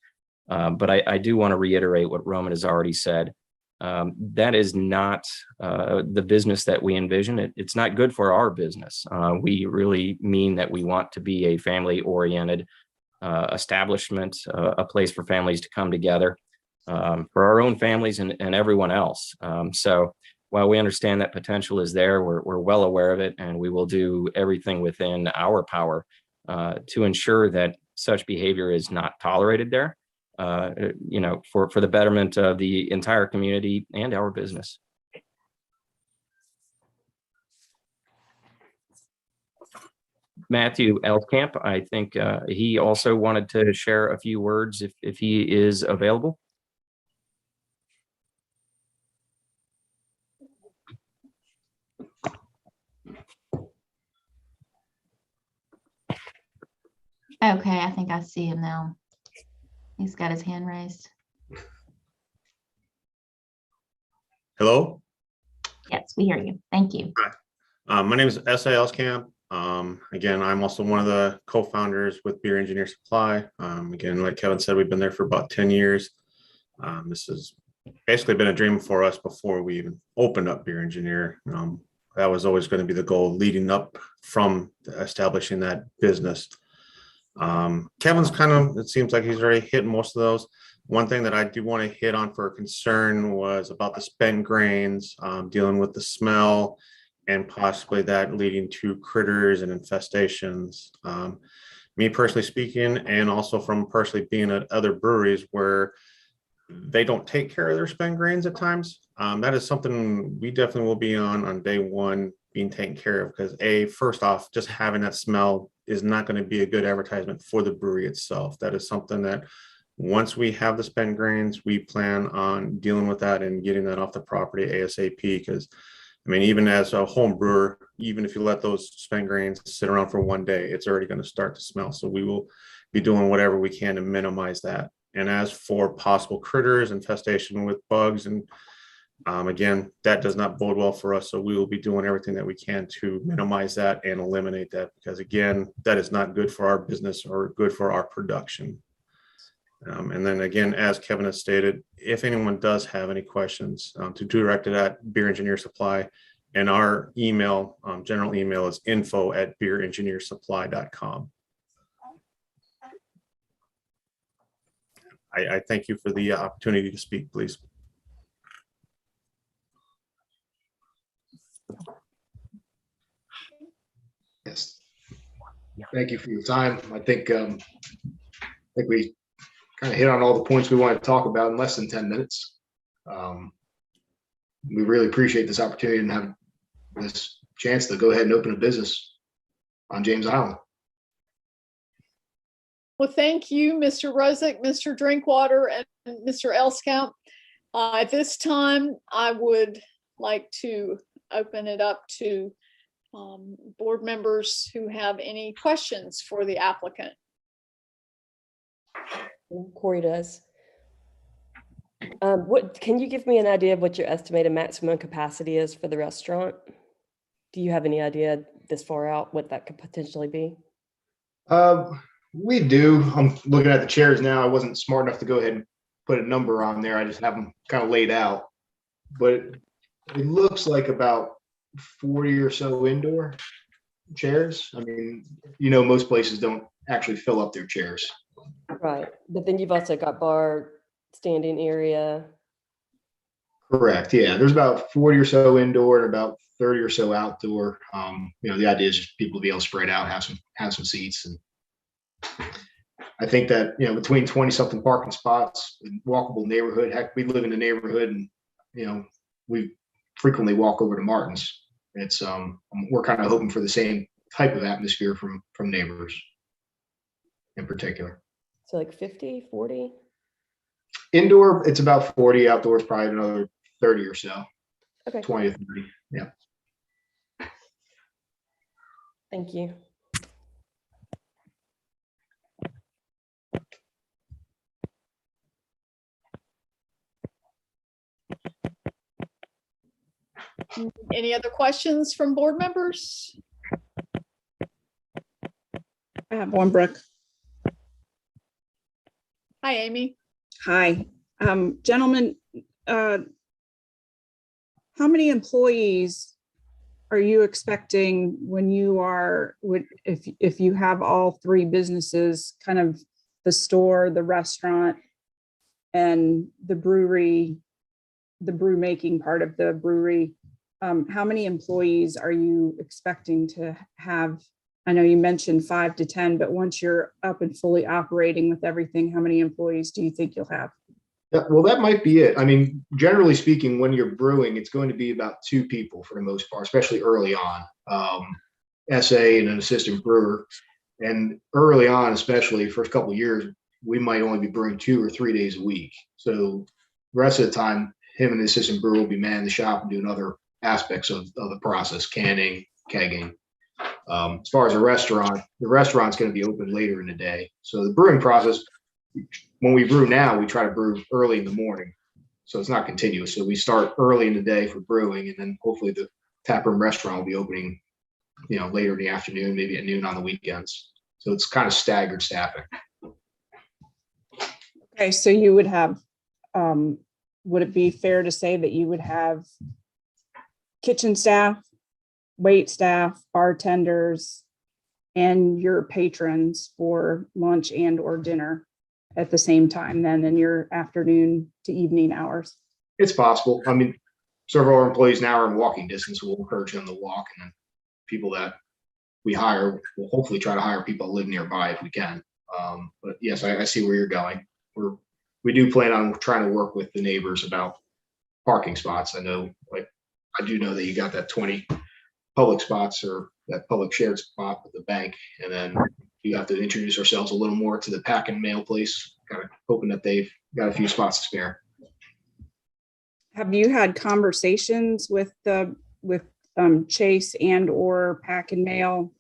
but I do want to reiterate what Roman has already said. That is not the business that we envision. It's not good for our business. We really mean that we want to be a family-oriented establishment, a place for families to come together, for our own families and everyone else. So while we understand that potential is there, we're well aware of it, and we will do everything within our power to ensure that such behavior is not tolerated there. for the betterment of the entire community and our business. Matthew Elskamp, I think he also wanted to share a few words if he is available.
Okay, I think I see him now. He's got his hand raised.
Hello,
Yes, we hear you. Thank you.
my name is S.A. Elskamp. Again, I'm also one of the co-founders with Beer Engineer Supply. Again, like Kevin said, we've been there for about 10 years. This has basically been a dream for us before we even opened up Beer Engineer. That was always going to be the goal leading up from establishing that business. Kevin's it seems like he's already hit most of those. One thing that I do want to hit on for a concern was about the spent grains, dealing with the smell and possibly that leading to critters and infestations. Me personally speaking, and also from personally being at other breweries where they don't take care of their spent grains at times. That is something we definitely will be on day one being taken care of, because first off, just having that smell is not going to be a good advertisement for the brewery itself. That is something that once we have the spent grains, we plan on dealing with that and getting that off the property ASAP. Because I mean, even as a home brewer, even if you let those spent grains sit around for one day, it's already going to start to smell. So we will be doing whatever we can to minimize that. And as for possible critters, infestation with bugs, and again, that does not bode well for us. So we will be doing everything that we can to minimize that and eliminate that, because again, that is not good for our business or good for our production. And then again, as Kevin has stated, if anyone does have any questions, to direct it at Beer Engineer Supply, and our email, general email is info@beerengineersupply.com. I thank you for the opportunity to speak, please.
Yes. Thank you for your time. I think we kind of hit on all the points we want to talk about in less than 10 minutes. We really appreciate this opportunity and have this chance to go ahead and open a business on James Island.
Well, thank you, Mr. Rosick, Mr. Drinkwater, and Mr. Elskamp. At this time, I would like to open it up to board members who have any questions for the applicant.
Corey does. Can you give me an idea of what your estimated maximum capacity is for the restaurant? Do you have any idea this far out what that could potentially be?
We do. I'm looking at the chairs now. I wasn't smart enough to go ahead and put a number on there. I just have them kind of laid out. But it looks like about 40 or so indoor chairs. I mean, most places don't actually fill up their chairs.
Right, but then you've also got bar standing area.
Correct. Yeah, there's about 40 or so indoor and about 30 or so outdoor. The idea is just people to be able to spread out, have some seats, and I think that between 20 something parking spots, walkable neighborhood. Heck, we live in the neighborhood, and we frequently walk over to Martin's. It's we're kind of hoping for the same type of atmosphere from neighbors in particular.
So like 50, 40?
Indoor, it's about 40. Outdoors, probably another 30 or so.
Okay.
20 to 30. Yeah.
Thank you.
Any other questions from board members?
I have one, Brooke.
Hi, Amy.
Hi, gentlemen. How many employees are you expecting when you are, if you have all three businesses, kind of the store, the restaurant, and the brewery, the brew making part of the brewery? How many employees are you expecting to have I know you mentioned 5 to 10, but once you're up and fully operating with everything, how many employees do you think you'll have?
Yeah, well, that might be it. I mean, generally speaking, when you're brewing, it's going to be about 2 people for the most part, especially early on. SA and an assistant brewer. And early on, especially first couple of years, we might only be brewing 2 or 3 days a week. So the rest of the time, him and the assistant brewer will be manning the shop and doing other aspects of the process, canning, kegging. As far as the restaurant's going to be open later in the day. So the brewing process, when we brew now, we try to brew early in the morning. So it's not continuous. So we start early in the day for brewing, and then hopefully the taproom restaurant will be opening, later in the afternoon, maybe at noon on the weekends. So it's kind of staggered staffing.
Okay, so you would have, would it be fair to say that you would have kitchen staff, wait staff, bartenders, and your patrons for lunch and or dinner at the same time then in your afternoon to evening hours?
It's possible. I mean, several of our employees now are in walking distance, so we'll encourage them to walk, and then people that we hire, we'll hopefully try to hire people that live nearby if we can. But yes, I see where you're going. We do plan on trying to work with the neighbors about parking spots. I do know that you got that 20 public spots or that public shared spot with the bank, and then you have to introduce ourselves a little more to the pack and mail place, kind of hoping that they've got a few spots to spare.
Have you had conversations with Chase and or Pack and Mail,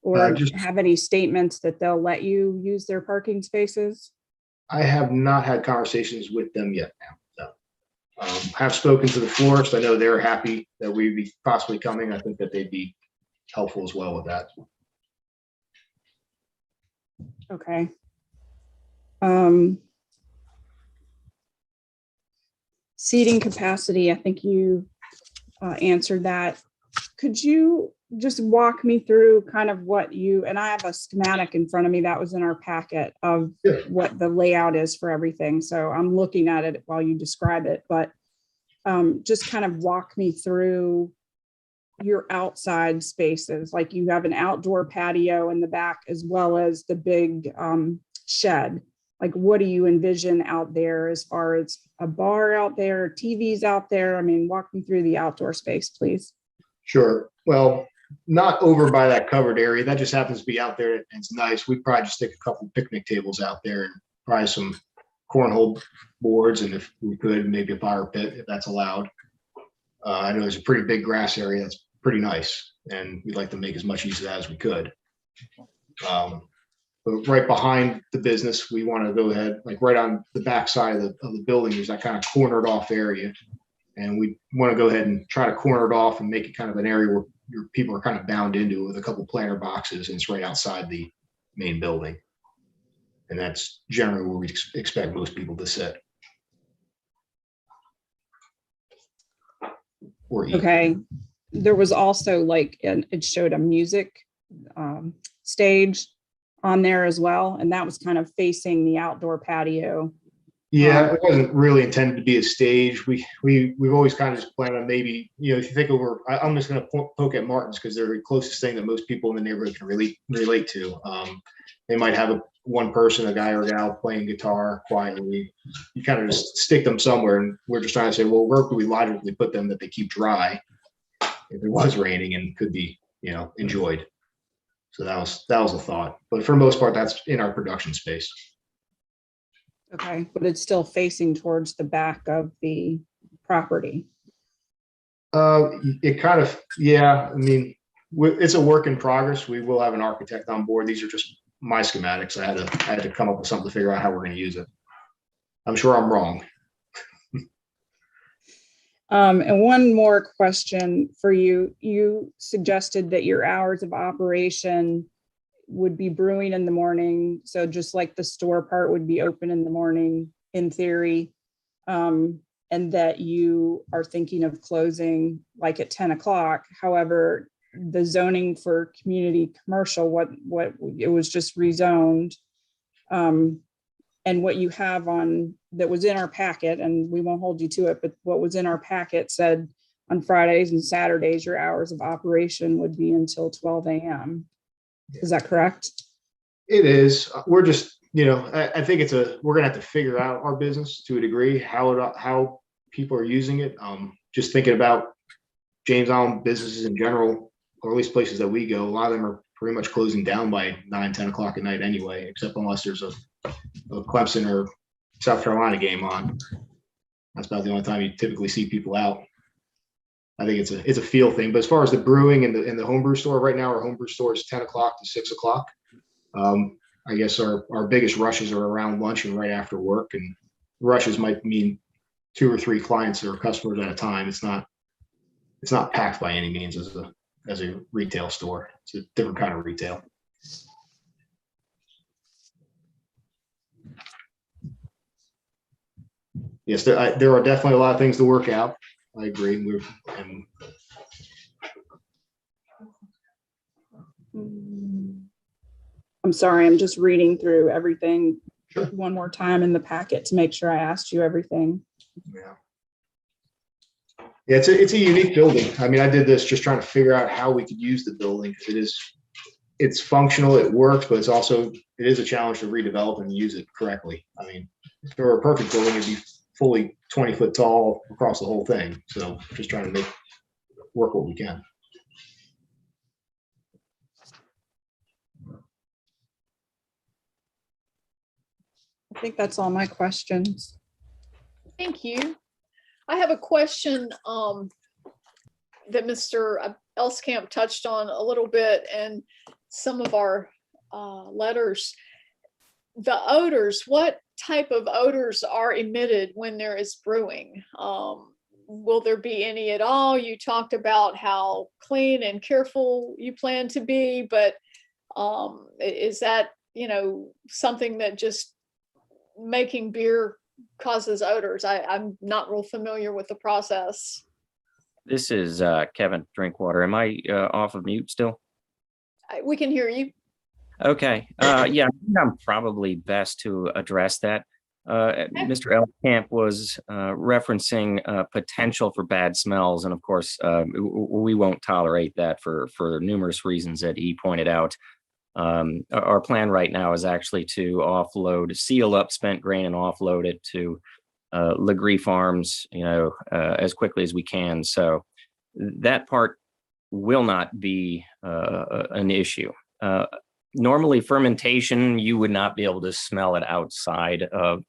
or have any statements that they'll let you use their parking spaces?
I have not had conversations with them yet now. No. Have spoken to the florist. I know they're happy that we'd be possibly coming. I think that they'd be helpful as well with that.
Okay. Seating capacity, I think you answered that. Could you just walk me through kind of what and I have a schematic in front of me that was in our packet of what the layout is for everything. So I'm looking at it while you describe it, but just kind of walk me through your outside spaces. Like you have an outdoor patio in the back as well as the big shed. Like what do you envision out there as far as a bar out there, TVs out there? I mean, walk me through the outdoor space, please.
Sure. Well, not over by that covered area. That just happens to be out there and it's nice. We'd probably just stick a couple picnic tables out there and probably some cornhole boards. And if we could, maybe a fire pit if that's allowed. I know there's a pretty big grass area that's pretty nice, and we'd like to make as much use of that as we could. But right behind the business, we want to go ahead, like right on the back side of the building, there's that kind of cornered off area. And we want to go ahead and try to corner it off and make it kind of an area where your people are kind of bound into it with a couple planter boxes, and it's right outside the main building. And that's generally where we expect most people to sit. Or eat.
Okay. There was also it showed a music stage on there as well. And that was kind of facing the outdoor patio.
Yeah, it wasn't really intended to be a stage. We've always kind of just planned on maybe, if you think over, I'm just going to poke at Martin's because they're the closest thing that most people in the neighborhood can relate to. They might have one person, a guy or a gal playing guitar quietly. You kind of just stick them somewhere, and we're just trying to say, well, where could we logically put them that they keep dry if it was raining and could be, enjoyed. So that was the thought. But for the most part, that's in our production space.
Okay, but it's still facing towards the back of the property.
It kind of, yeah. I mean, it's a work in progress. We will have an architect on board. These are just my schematics. I had to come up with something to figure out how we're going to use it. I'm sure I'm wrong.
And one more question for you. You suggested that your hours of operation would be brewing in the morning. So just like the store part would be open in the morning in theory. And that you are thinking of closing like at 10 o'clock. However, the zoning for community commercial, what it was just rezoned. And what you have on that was in our packet, and we won't hold you to it, but what was in our packet said on Fridays and Saturdays, your hours of operation would be until 12 a.m. Is that correct?
It is. We're just, I think we're gonna have to figure out our business to a degree, how people are using it. Just thinking about James Island businesses in general, or at least places that we go, a lot of them are pretty much closing down by 9, 10 o'clock at night anyway, except unless there's a Clemson or South Carolina game on. That's about the only time you typically see people out. I think it's a feel thing. But as far as the brewing and the homebrew store, right now our homebrew store is 10 o'clock to 6 o'clock. I guess our biggest rushes are around lunch and right after work, and rushes might mean 2 or 3 clients or customers at a time. It's not packed by any means as a retail store. It's a different kind of retail. Yes, there are definitely a lot of things to work out. I agree.
I'm sorry, I'm just reading through everything one more time in the packet to make sure I asked you everything.
Yeah. Yeah, it's a unique building. I mean, I did this just trying to figure out how we could use the building. It's functional, it works, but it is a challenge to redevelop and use it correctly. I mean, if it were a perfect building, it'd be fully 20 foot tall across the whole thing. So just trying to make work what we can.
I think that's all my questions.
Thank you. I have a question that Mr. Elskamp touched on a little bit in some of our letters. The odors, what type of odors are emitted when there is brewing? Will there be any at all? You talked about how clean and careful you plan to be, but is that, something that just making beer causes odors? I'm not real familiar with the process.
This is Kevin Drinkwater. Am I off of mute still?
We can hear you.
Okay. Yeah, I think I'm probably best to address that. Mr. Elskamp was referencing potential for bad smells. And of course, we won't tolerate that for numerous reasons that he pointed out. Our plan right now is actually to seal up spent grain and offload it to Legree Farms, as quickly as we can. So that part will not be an issue. Normally fermentation, you would not be able to smell it outside of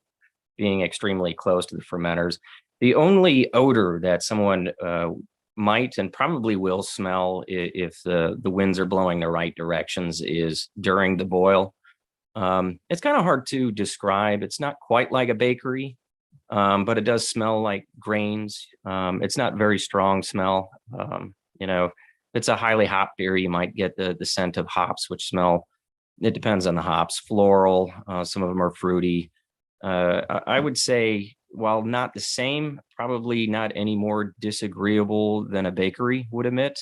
being extremely close to the fermenters. The only odor that someone might and probably will smell if the winds are blowing the right directions is during the boil. It's kind of hard to describe. It's not quite like a bakery, but it does smell like grains. It's not very strong smell. It's a highly hopped beer. You might get the scent of hops, which smell, it depends on the hops, floral. Some of them are fruity. I would say, while not the same, probably not any more disagreeable than a bakery would emit.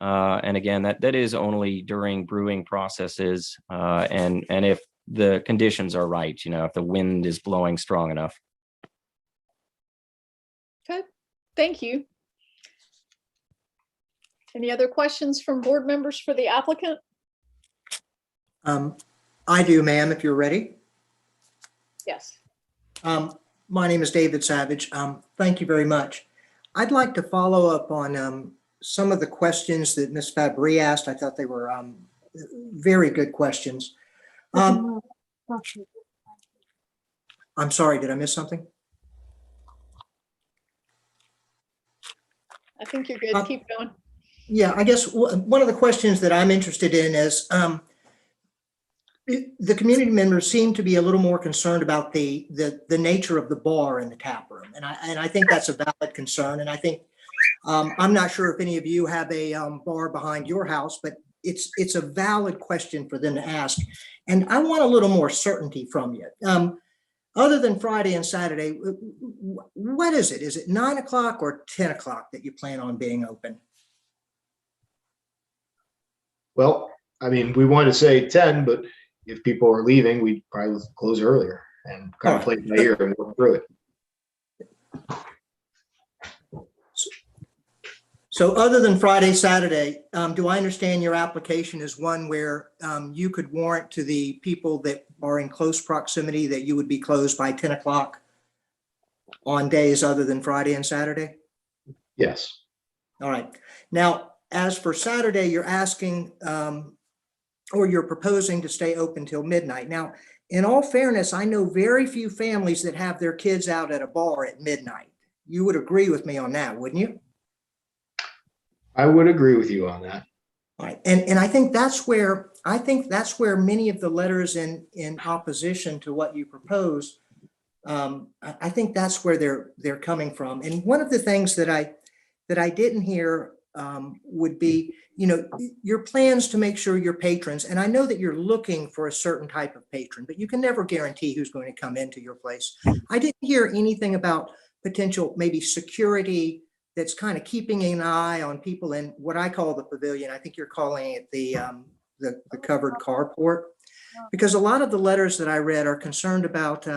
And again, that is only during brewing processes and if the conditions are right, if the wind is blowing strong enough.
Okay, thank you. Any other questions from board members for the applicant?
I do, ma'am, if you're ready.
Yes.
My name is David Savage. Thank you very much. I'd like to follow up on some of the questions that Ms. Fabry asked. I thought they were very good questions. I'm sorry, did I miss something?
I think you're good. Keep going.
Yeah, I guess one of the questions that I'm interested in is the community members seem to be a little more concerned about the nature of the bar in the tap room, and I think that's a valid concern. And I think I'm not sure if any of you have a bar behind your house, but it's a valid question for them to ask. And I want a little more certainty from you. Other than Friday and Saturday, what is it? Is it 9 o'clock or 10 o'clock that you plan on being open?
Well, I mean, we wanted to say 10, but if people are leaving, we'd probably close earlier and kind of play it by ear and work through it.
So other than Friday, Saturday, do I understand your application is one where you could warrant to the people that are in close proximity that you would be closed by 10 o'clock on days other than Friday and Saturday?
Yes.
All right. Now, as for Saturday, you're asking or you're proposing to stay open till midnight. Now, in all fairness, I know very few families that have their kids out at a bar at midnight. You would agree with me on that, wouldn't you?
I would agree with you on that.
All right. And I think that's where many of the letters in opposition to what you propose, I think that's where they're coming from. And one of the things that I didn't hear would be, your plans to make sure your patrons, and I know that you're looking for a certain type of patron, but you can never guarantee who's going to come into your place. I didn't hear anything about potential, maybe security that's kind of keeping an eye on people in what I call the pavilion. I think you're calling it the covered carport, because a lot of the letters that I read are concerned about,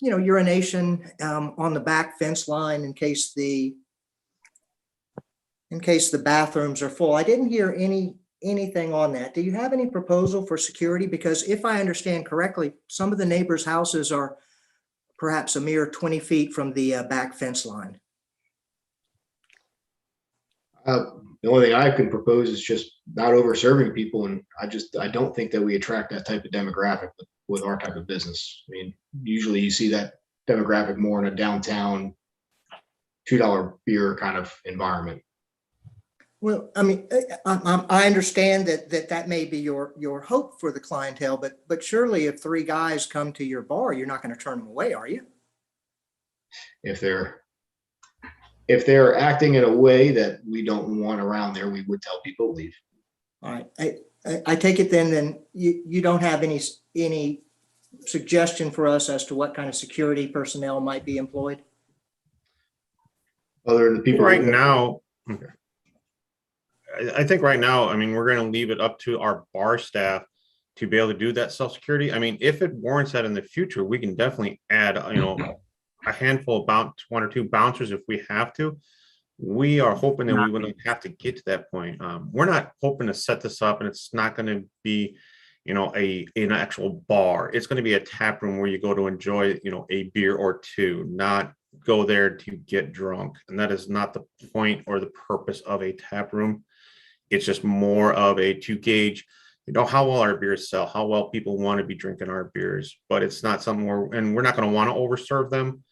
urination on the back fence line in case the bathrooms are full. I didn't hear anything on that. Do you have any proposal for security? Because if I understand correctly, some of the neighbors' houses are perhaps a mere 20 feet from the back fence line.
The only thing I can propose is just not over serving people. And I don't think that we attract that type of demographic with our type of business. I mean, usually you see that demographic more in a downtown $2 beer kind of environment.
Well, I mean, I understand that may be your hope for the clientele, but surely if three guys come to your bar, you're not going to turn them away, are you?
If they're acting in a way that we don't want around there, we would tell people to leave.
All right. I take it then you don't have any suggestion for us as to what kind of security personnel might be employed?
Other than the people
Right now, okay. I think right now, I mean, we're going to leave it up to our bar staff to be able to do that self-security. I mean, if it warrants that in the future, we can definitely add, a handful about 1 or 2 bouncers if we have to. We are hoping that we wouldn't have to get to that point. We're not hoping to set this up and it's not going to be, an actual bar. It's going to be a tap room where you go to enjoy, a beer or two, not go there to get drunk. And that is not the point or the purpose of a tap room. It's just more of to gauge, how well our beers sell, how well people want to be drinking our beers, but it's not something we're not going to want to overserve them.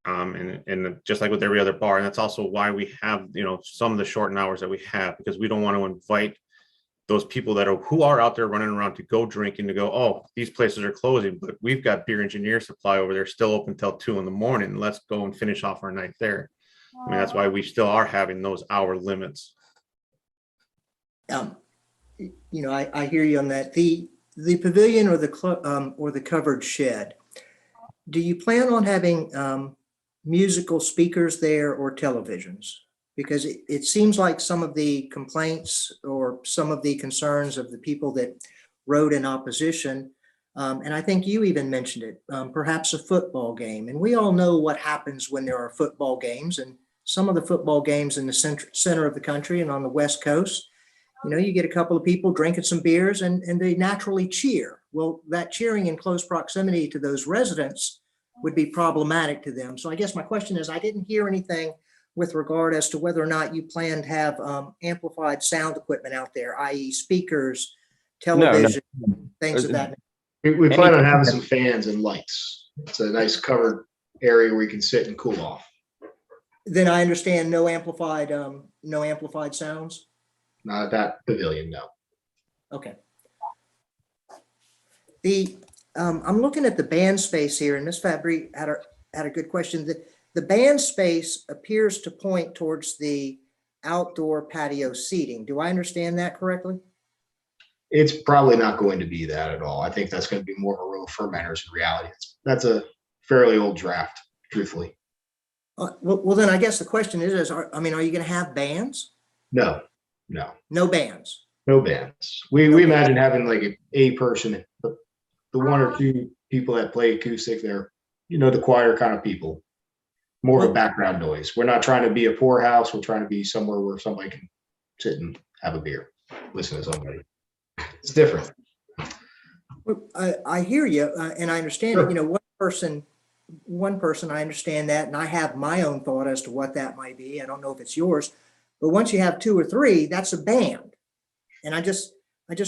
And just like with every other bar. And that's also why we have, some of the shortened hours that we have, because we don't want to invite those people who are out there running around to go drink and to go, oh, these places are closing, but we've got Beer Engineer Supply over there still open till 2 in.the morning. Let's go and finish off our night there. I mean, that's why we still are having those hour limits.
I hear you on that. The pavilion or the covered shed, do you plan on having musical speakers there or televisions? Because it seems like some of the complaints or some of the concerns of the people that wrote in opposition, and I think you even mentioned it, perhaps a football game. And we all know what happens when there are football games, and some of the football games in the center of the country and on the West Coast, you get a couple of people drinking some beers and they naturally cheer. Well, that cheering in close proximity to those residents would be problematic to them. So I guess my question is, I didn't hear anything with regard as to whether or not you plan to have amplified sound equipment out there, i.e. speakers, television, things of that nature.
We plan on having some fans and lights. It's a nice covered area where you can sit and cool off.
Then I understand no amplified sounds?
Not at that pavilion, no.
Okay. I'm looking at the band space here, and Ms. Fabry had a good question. The band space appears to point towards the outdoor patio seating. Do I understand that correctly?
It's probably not going to be that at all. I think that's going to be more of a room for fermenters in reality. That's a fairly old draft, truthfully.
Well, then I guess the question is, are you going to have bands?
No.
No bands.
No bands. We imagine having like a person, but the 1 or 2 people that play acoustic, they're, the choir kind of people. more of a background noise. We're not trying to be a poorhouse. We're trying to be somewhere where somebody can sit and have a beer, listen to somebody. It's different.
Well, I hear you, and I understand it.
Sure.
You know, one person, I understand that, and I have my own thought as to what that might be. I don't know if it's yours, but once you have 2 or 3, that's a band. And I just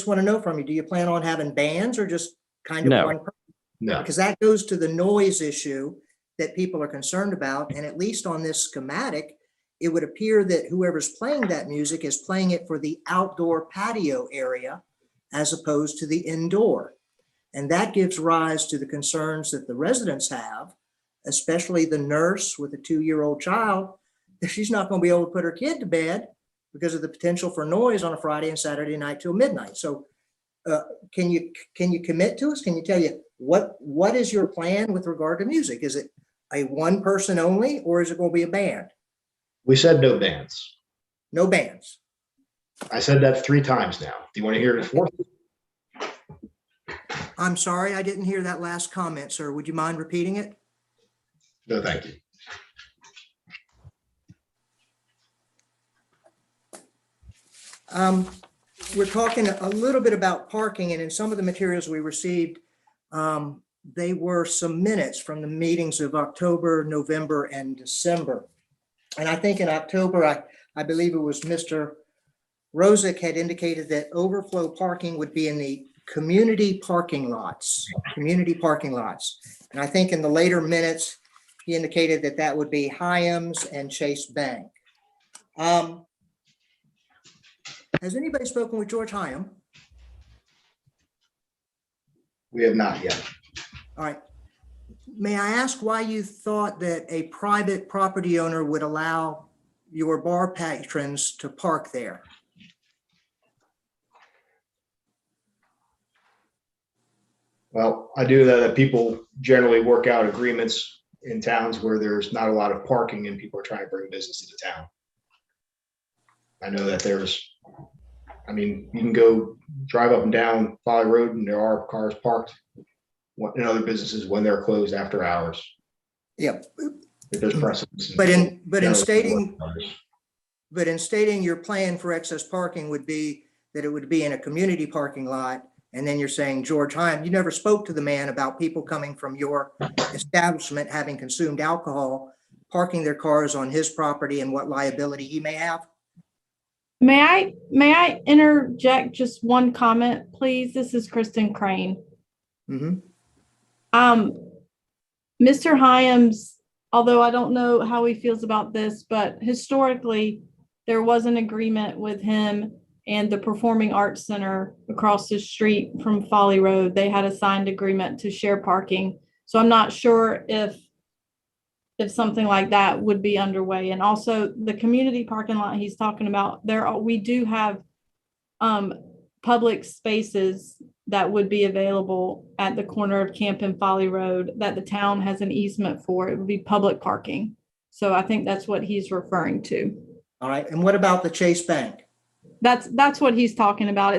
want to know from you, do you plan on having bands or just kind of
No.
one person?
No.
Because that goes to the noise issue that people are concerned about. And at least on this schematic, it would appear that whoever's playing that music is playing it for the outdoor patio area as opposed to the indoor. And that gives rise to the concerns that the residents have, especially the nurse with a 2-year-old child. She's not going to be able to put her kid to bed because of the potential for noise on a Friday and Saturday night till midnight. So can you commit to us? Can you tell you what is your plan with regard to music? Is it a one person only, or is it going to be a band?
We said no bands.
No bands.
I said that 3 times now. Do you want to hear it a 4th?
I'm sorry, I didn't hear that last comment, sir. Would you mind repeating it?
No, thank you.
We're talking a little bit about parking, and in some of the materials we received, they were some minutes from the meetings of October, November, and December. And I think in October, I believe it was Mr. Rosick had indicated that overflow parking would be in the community parking lots. And I think in the later minutes, he indicated that that would be Hyams and Chase Bank. Has anybody spoken with George Hyam?
We have not yet.
All right. May I ask why you thought that a private property owner would allow your bar patrons to park there?
Well, I do that people generally work out agreements in towns where there's not a lot of parking and people are trying to bring business to the town. I know that you can go drive up and down Folly Road and there are cars parked in other businesses when they're closed after hours.
Yeah.
If there's precedence.
But in stating your plan for excess parking would be that it would be in a community parking lot. And then you're saying, George Hyam, you never spoke to the man about people coming from your establishment having consumed alcohol, parking their cars on his property and what liability he may have?
May I interject just one comment, please? This is Kristen Crane.
Mm-hmm.
Mr. Hyams, although I don't know how he feels about this, but historically, there was an agreement with him and the Performing Arts Center across the street from Folly Road. They had a signed agreement to share parking. So I'm not sure if something like that would be underway. And also the community parking lot he's talking about, we do have public spaces that would be available at the corner of Camp and Folly Road that the town has an easement for. It would be public parking. So I think that's what he's referring to.
All right. And what about the Chase Bank?
That's what he's talking about.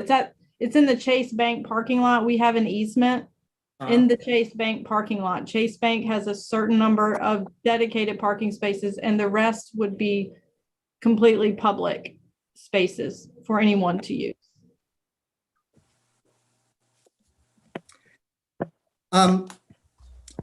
It's in the Chase Bank parking lot. We have an easement in the Chase Bank parking lot. Chase Bank has a certain number of dedicated parking spaces and the rest would be completely public spaces for anyone to use.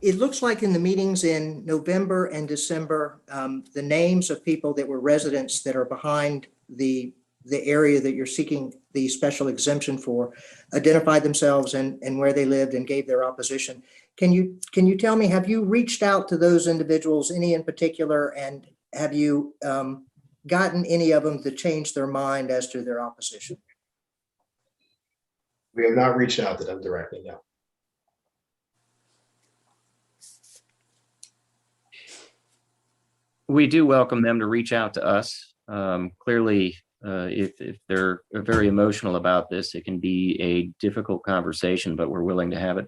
It looks like in the meetings in November and December, the names of people that were residents that are behind the area that you're seeking the special exemption for identified themselves and where they lived and gave their opposition. Can you tell me, have you reached out to those individuals, any in particular, and have you gotten any of them to change their mind as to their opposition?
We have not reached out to them directly, no.
We do welcome them to reach out to us. Clearly, if they're very emotional about this, it can be a difficult conversation, but we're willing to have it.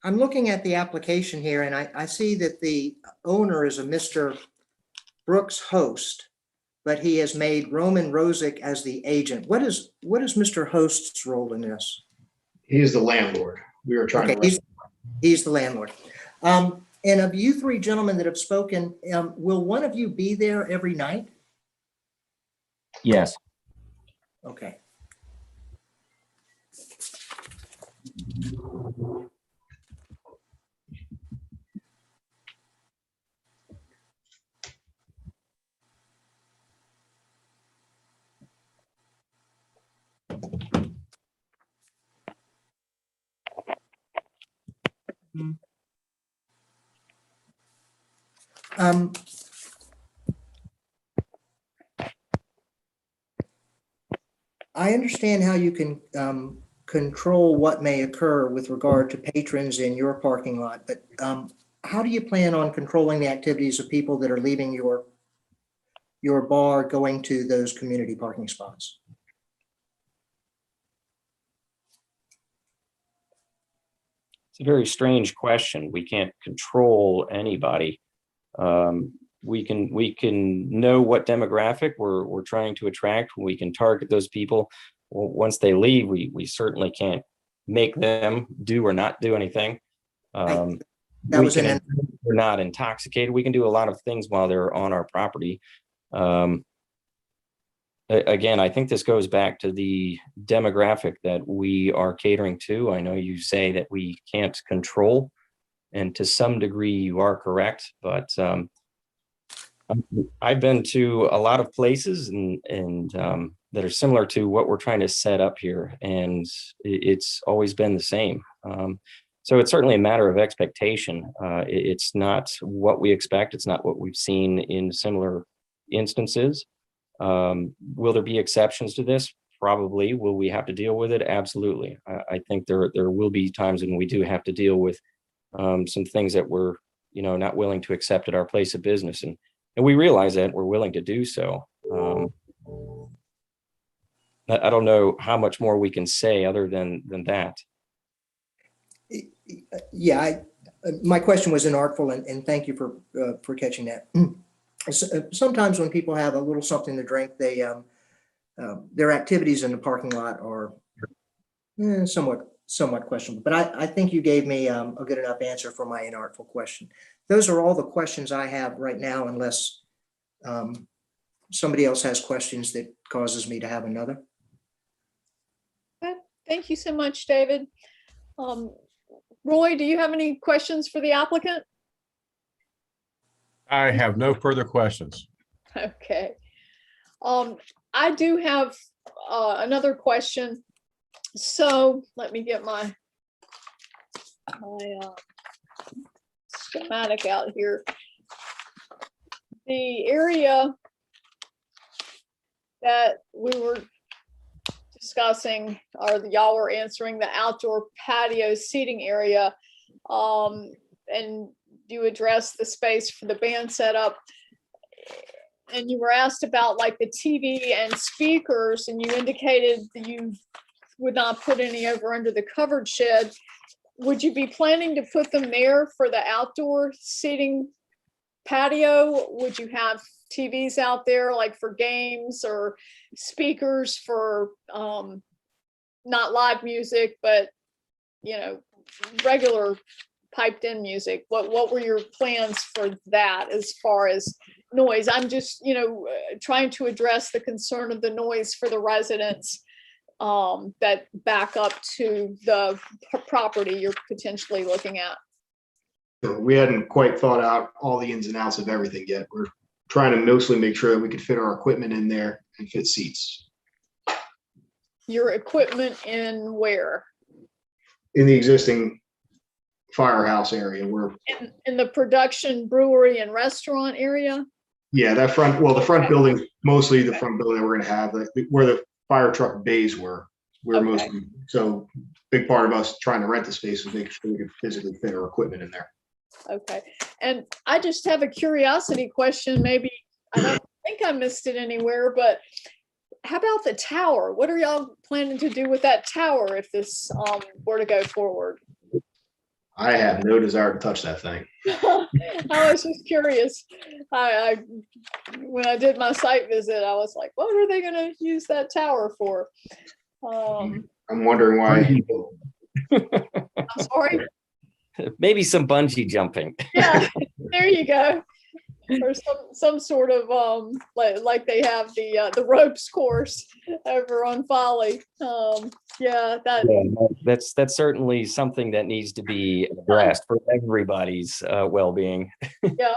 I'm looking at the application here and I see that the owner is a Mr. Brooks host, but he has made Roman Rosick as the agent. What is Mr. Host's role in this?
He is the landlord. We are trying
Okay,
to.
he's the landlord. And of you three gentlemen that have spoken, will one of you be there every night?
Yes.
Okay. I understand how you can control what may occur with regard to patrons in your parking lot, but how do you plan on controlling the activities of people that are leaving your bar going to those community parking spots?
It's a very strange question. We can't control anybody. We can know what demographic we're trying to attract. We can target those people. Once they leave, we certainly can't make them do or not do anything.
That
We
was
can
an
ensure they're not intoxicated. We can do a lot of things while they're on our property. Again, I think this goes back to the demographic that we are catering to. I know you say that we can't control, and to some degree you are correct, but I've been to a lot of places and that are similar to what we're trying to set up here, and it's always been the same. So it's certainly a matter of expectation. It's not what we expect. It's not what we've seen in similar instances. Will there be exceptions to this? Probably. Will we have to deal with it? Absolutely. I think there will be times when we do have to deal with some things that we're, not willing to accept at our place of business. And we realize that we're willing to do so. I don't know how much more we can say other than that.
Yeah, my question was inartful, and thank you for catching that. Sometimes when people have a little something to drink, they their activities in the parking lot are somewhat questionable. But I think you gave me a good enough answer for my inartful question. Those are all the questions I have right now, unless somebody else has questions that causes me to have another.
Okay, thank you so much, David. Roy, do you have any questions for the applicant?
I have no further questions.
Okay. I do have another question. So let me get my schematic out here. The area that we were discussing, or y'all were answering, the outdoor patio seating area, and you addressed the space for the band setup, and you were asked about like the TV and speakers, and you indicated that you would not put any over under the covered shed. Would you be planning to put them there for the outdoor seating patio? Would you have TVs out there like for games, or speakers for not live music, but regular piped in music? What were your plans for that as far as noise? I'm just trying to address the concern of the noise for the residents that back up to the property you're potentially looking at.
So we hadn't quite thought out all the ins and outs of everything yet. We're trying to mostly make sure that we could fit our equipment in there and fit seats.
Your equipment in where?
In the existing firehouse area,
In the production brewery and restaurant area?
yeah, the front building, mostly the front building that we're gonna have, where the fire truck bays were. We're
Okay.
mostly, so big part of us trying to rent the space was making sure we could physically fit our equipment in there.
Okay, and I just have a curiosity question, maybe, I don't think I missed it anywhere, but how about the tower? What are y'all planning to do with that tower if this were to go forward?
I have no desire to touch that thing.
I was just curious. When I did my site visit, I was like, what are they going to use that tower for?
I'm wondering why.
I'm sorry.
Maybe some bungee jumping.
Yeah, there you go. Or some sort of like they have the ropes course over on Folly. Yeah, that.
Yeah, that's certainly something that needs to be addressed for everybody's well-being.
Yeah.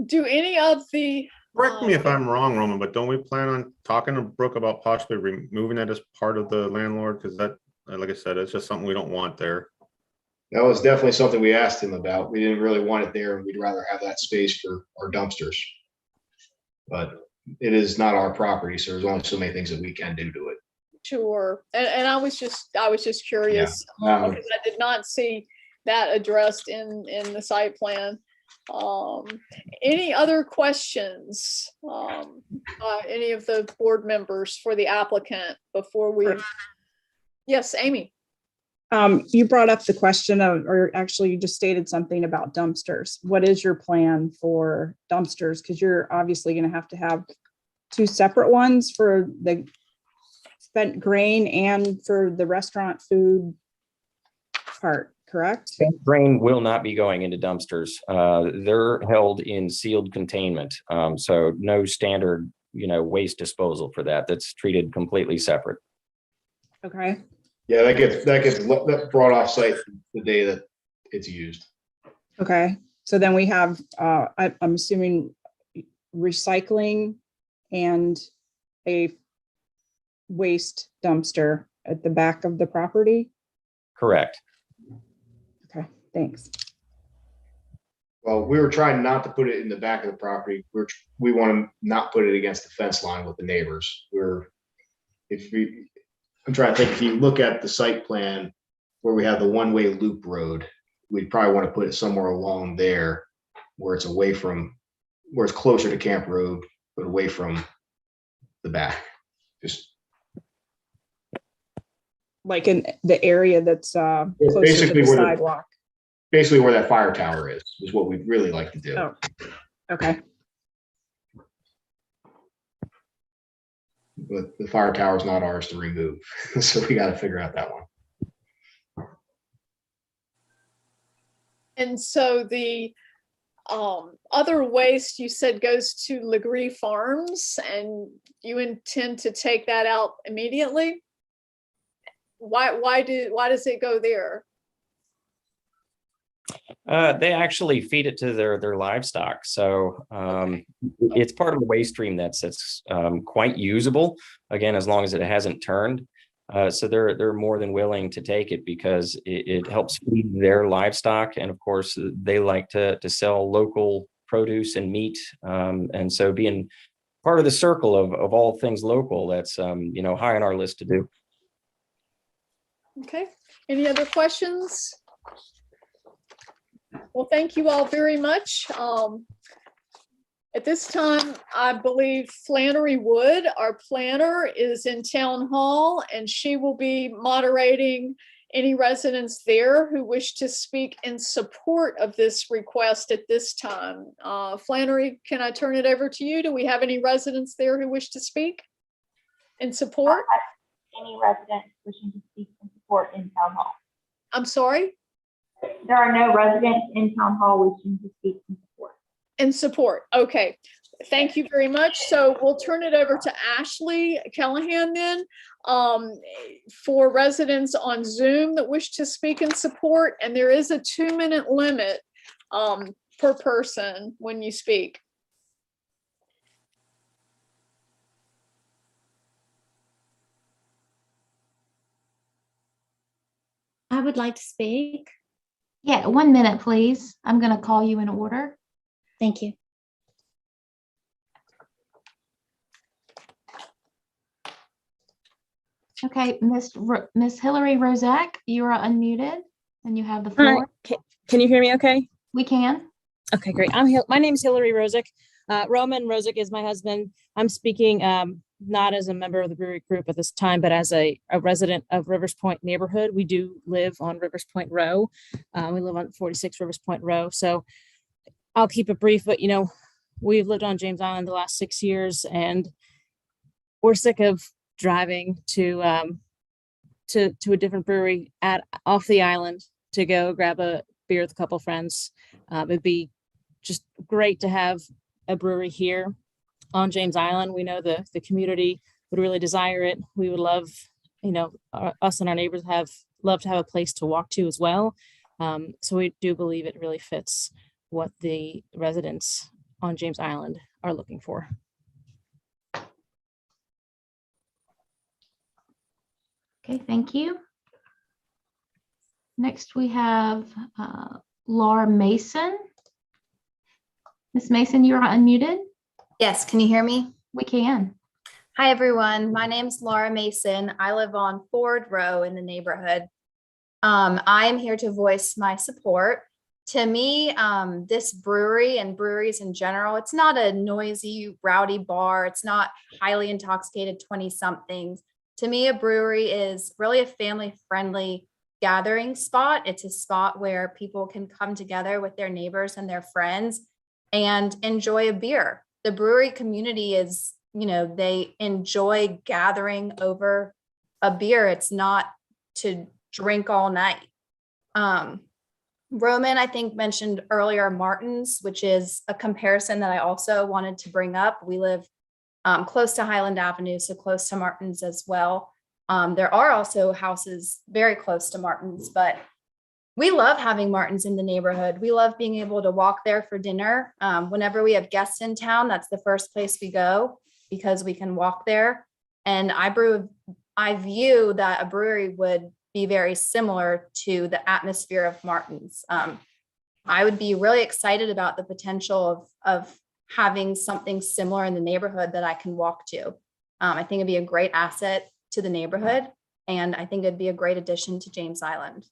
Do any of the
Correct me if I'm wrong, Roman, but don't we plan on talking to Brooke about possibly removing that as part of the landlord? Because that, like I said, it's just something we don't want there.
That was definitely something we asked him about. We didn't really want it there, and we'd rather have that space for our dumpsters. But it is not our property, so there's only so many things that we can do to it.
Sure, and I was just curious
Yeah.
because I did not see that addressed in the site plan. Any other questions? Any of the board members for the applicant before we? Yes, Amy.
You brought up the question of, or actually you just stated something about dumpsters. What is your plan for dumpsters? Because you're obviously going to have 2 separate ones for the spent grain and for the restaurant food part, correct?
Spent grain will not be going into dumpsters. They're held in sealed containment. So no standard, waste disposal for that. That's treated completely separate.
Okay.
Yeah, that gets brought off site the day that it's used.
Okay. So then we have, I'm assuming recycling and a waste dumpster at the back of the property.
Correct.
Okay, thanks.
Well, we were trying not to put it in the back of the property. We want to not put it against the fence line with the neighbors. I'm trying to think, if you look at the site plan where we have the one-way loop road, we'd probably want to put it somewhere along there where it's closer to Camp Road, but away from the back. Just
Like in the area that's closer to
basically
the
where
sidewalk.
basically where that fire tower is what we'd really like to do.
Oh, okay.
But the fire tower is not ours to remove. So we got to figure out that one.
And so the other waste you said goes to Legree Farms, and you intend to take that out immediately? Why does it go there?
They actually feed it to their livestock. So it's part of a waste stream that's quite usable, again, as long as it hasn't turned. So they're more than willing to take it because it helps feed their livestock. And of course, they like to sell local produce and meat. And so being part of the circle of all things local, that's high on our list to do.
Okay, any other questions? Well, thank you all very much. At this time, I believe Flannery Wood, our planner, is in Town Hall, and she will be moderating any residents there who wish to speak in support of this request at this time. Flannery, can I turn it over to you? Do we have any residents there who wish to speak in support?
Any residents wishing to speak in support in Town Hall?
I'm sorry?
There are no residents in Town Hall wishing to speak in support.
In support. Okay. Thank you very much. So we'll turn it over to Ashley Callahan then for residents on Zoom that wish to speak in support. And there is a 2-minute limit per person when you speak.
I would like to speak.
Yeah, 1 minute, please. I'm going to call you in order.
Thank you.
Okay, Miss Hillary Rozak, you are unmuted and you have the floor.
Can you hear me okay?
We can.
Okay, great. My name is Hillary Rozak. Roman Rozak is my husband. I'm speaking not as a member of the brewery group at this time, but as a resident of Rivers Point neighborhood. We do live on Rivers Point Row. We live on 46 Rivers Point Row. So I'll keep it brief, but we've lived on James Island the last 6 years, and we're sick of driving to a different brewery off the island to go grab a beer with a couple friends. It'd be just great to have a brewery here on James Island. We know the community would really desire it. We would love, us and our neighbors love to have a place to walk to as well. So we do believe it really fits what the residents on James Island are looking for.
Okay, thank you. Next, we have Laura Mason. Ms. Mason, you're unmuted.
Yes, can you hear me?
We can.
Hi, everyone. My name's Laura Mason. I live on Ford Row in the neighborhood. I am here to voice my support. To me, this brewery and breweries in general, it's not a noisy, rowdy bar. It's not highly intoxicated 20-somethings. To me, a brewery is really a family-friendly gathering spot. It's a spot where people can come together with their neighbors and their friends and enjoy a beer. The brewery community is, they enjoy gathering over a beer. It's not to drink all night. Roman, I think, mentioned earlier Martin's, which is a comparison that I also wanted to bring up. We live close to Highland Avenue, so close to Martin's as well. There are also houses very close to Martin's, but we love having Martin's in the neighborhood. We love being able to walk there for dinner. Whenever we have guests in town, that's the first place we go because we can walk there. And I view that a brewery would be very similar to the atmosphere of Martin's. I would be really excited about the potential of having something similar in the neighborhood that I can walk to. I think it'd be a great asset to the neighborhood, and I think it'd be a great addition to James Island.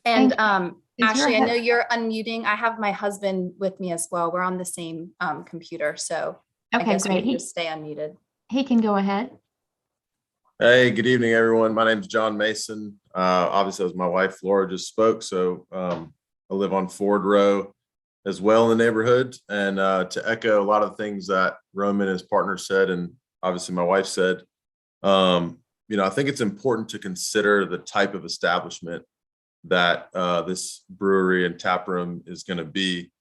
And Ashley, I know you're unmuting. I have my husband with me as well. We're on the same computer, so I guess we can just stay unmuted.
He can go ahead.
Hey, good evening, everyone. My name is John Mason. Obviously, as my wife Laura just spoke, so I live on Ford Row as well in the neighborhood. And to echo a lot of the things that Roman and his partner said, and obviously my wife said, I think it's important to consider the type of establishment that this brewery and tap room is going to be.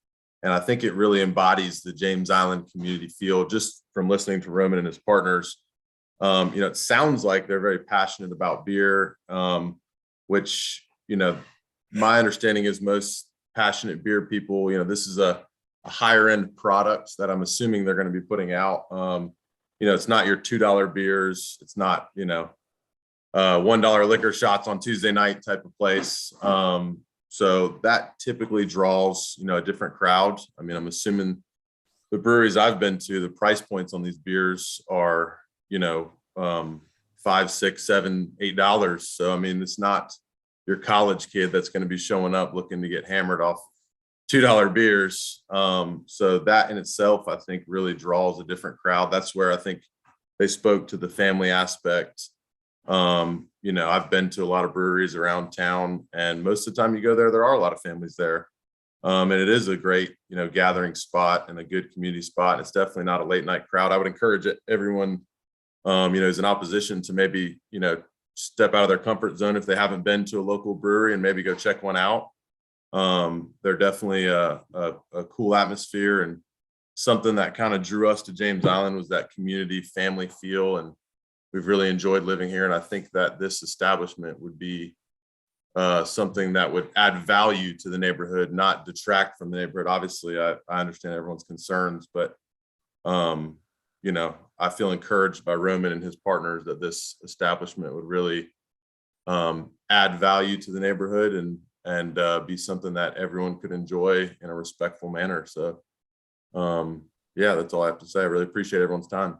And I think it really embodies the James Island community feel just from listening to Roman and his partners. It sounds like they're very passionate about beer, which, my understanding is most passionate beer people, this is a higher end products that I'm assuming they're going to be putting out. It's not your $2 beers. It's not, $1 liquor shots on Tuesday night type of place. So that typically draws, a different crowd. I mean, I'm assuming the breweries I've been to, the price points on these beers are, $5, $6, $7, $8. So, I mean, it's not your college kid that's going to be showing up looking to get hammered off $2 beers. So that in itself, I think really draws a different crowd. That's where I think they spoke to the family aspect. I've been to a lot of breweries around town, and most of the time you go there are a lot of families there. And it is a great, gathering spot and a good community spot. It's definitely not a late night crowd. I would encourage everyone, who's in opposition to maybe, step out of their comfort zone if they haven't been to a local brewery and maybe go check one out. They're definitely a cool atmosphere, and something that kind of drew us to James Island was that community family feel. And we've really enjoyed living here. And I think that this establishment would be something that would add value to the neighborhood, not detract from the neighborhood. Obviously, I understand everyone's concerns, but I feel encouraged by Roman and his partners that this establishment would really add value to the neighborhood and be something that everyone could enjoy in a respectful manner. So that's all I have to say. I really appreciate everyone's time.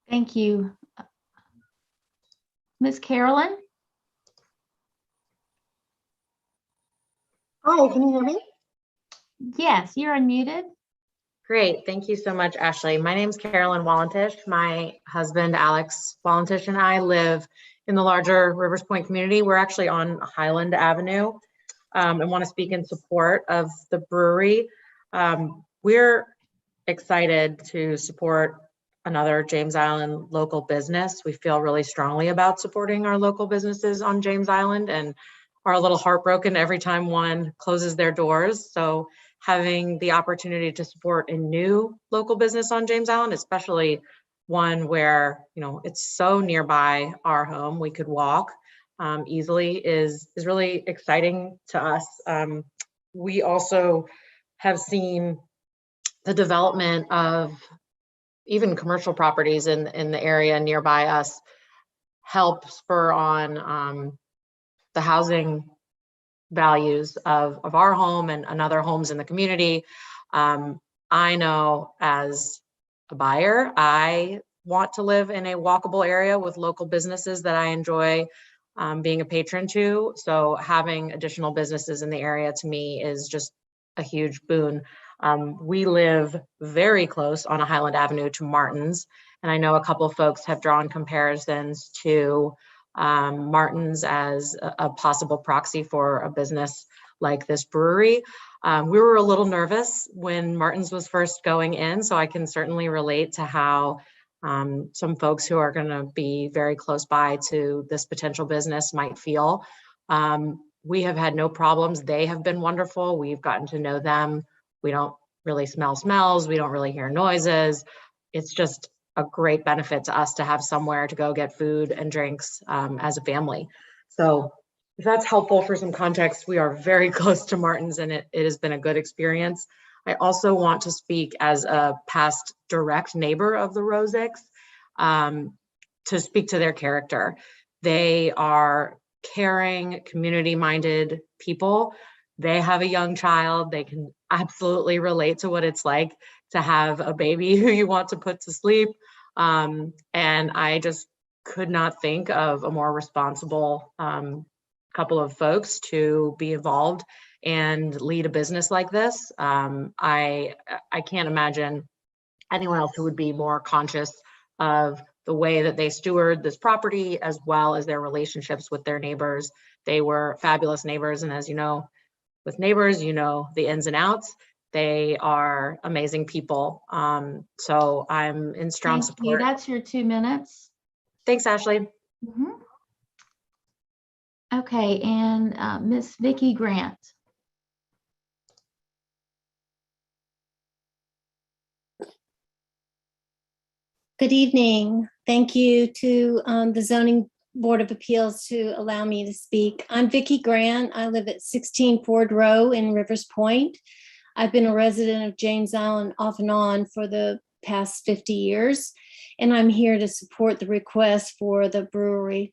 Thank you. Ms. Carolyn?
Hi, can you hear me?
Yes, you're unmuted.
Great. Thank you so much, Ashley. My name is Carolyn Wallentish. My husband, Alex Wallentish, and I live in the larger Rivers Point community. We're actually on Highland Avenue and want to speak in support of the brewery. We're excited to support another James Island local business. We feel really strongly about supporting our local businesses on James Island and are a little heartbroken every time one closes their doors. So having the opportunity to support a new local business on James Island, especially one where, you know, it's so nearby our home, we could walk easily, is really exciting to us. We also have seen the development of even commercial properties in the area nearby us help spur on the housing values of our home and other homes in the community. I know as a buyer, I want to live in a walkable area with local businesses that I enjoy being a patron to. So having additional businesses in the area to me is just a huge boon. We live very close on a Highland Avenue to Martin's, and I know a couple of folks have drawn comparisons to Martin's as a possible proxy for a business like this brewery. We were a little nervous when Martin's was first going in, so I can certainly relate to how some folks who are going to be very close by to this potential business might feel. We have had no problems. They have been wonderful. We've gotten to know them. We don't really smell smells. We don't really hear noises. It's just a great benefit to us to have somewhere to go get food and drinks as a family. So if that's helpful for some context, we are very close to Martin's and it has been a good experience. I also want to speak as a past direct neighbor of the Rosicks to speak to their character. They are caring, community-minded people. They have a young child. They can absolutely relate to what it's like to have a baby who you want to put to sleep. And I just could not think of a more responsible couple of folks to be involved and lead a business like this. I can't imagine anyone else who would be more conscious of the way that they steward this property as well as their relationships with their neighbors. They were fabulous neighbors, and as you know, with neighbors, you know the ins and outs. They are amazing people. So I'm in strong
Thank you.
support.
That's your 2 minutes.
Thanks, Ashley.
Mhm. Okay, and Miss Vicki Grant.
Good evening. Thank you to the Zoning Board of Appeals to allow me to speak. I'm Vicki Grant. I live at 16 Ford Row in Rivers Point. I've been a resident of James Island off and on for the past 50 years, and I'm here to support the request for the brewery.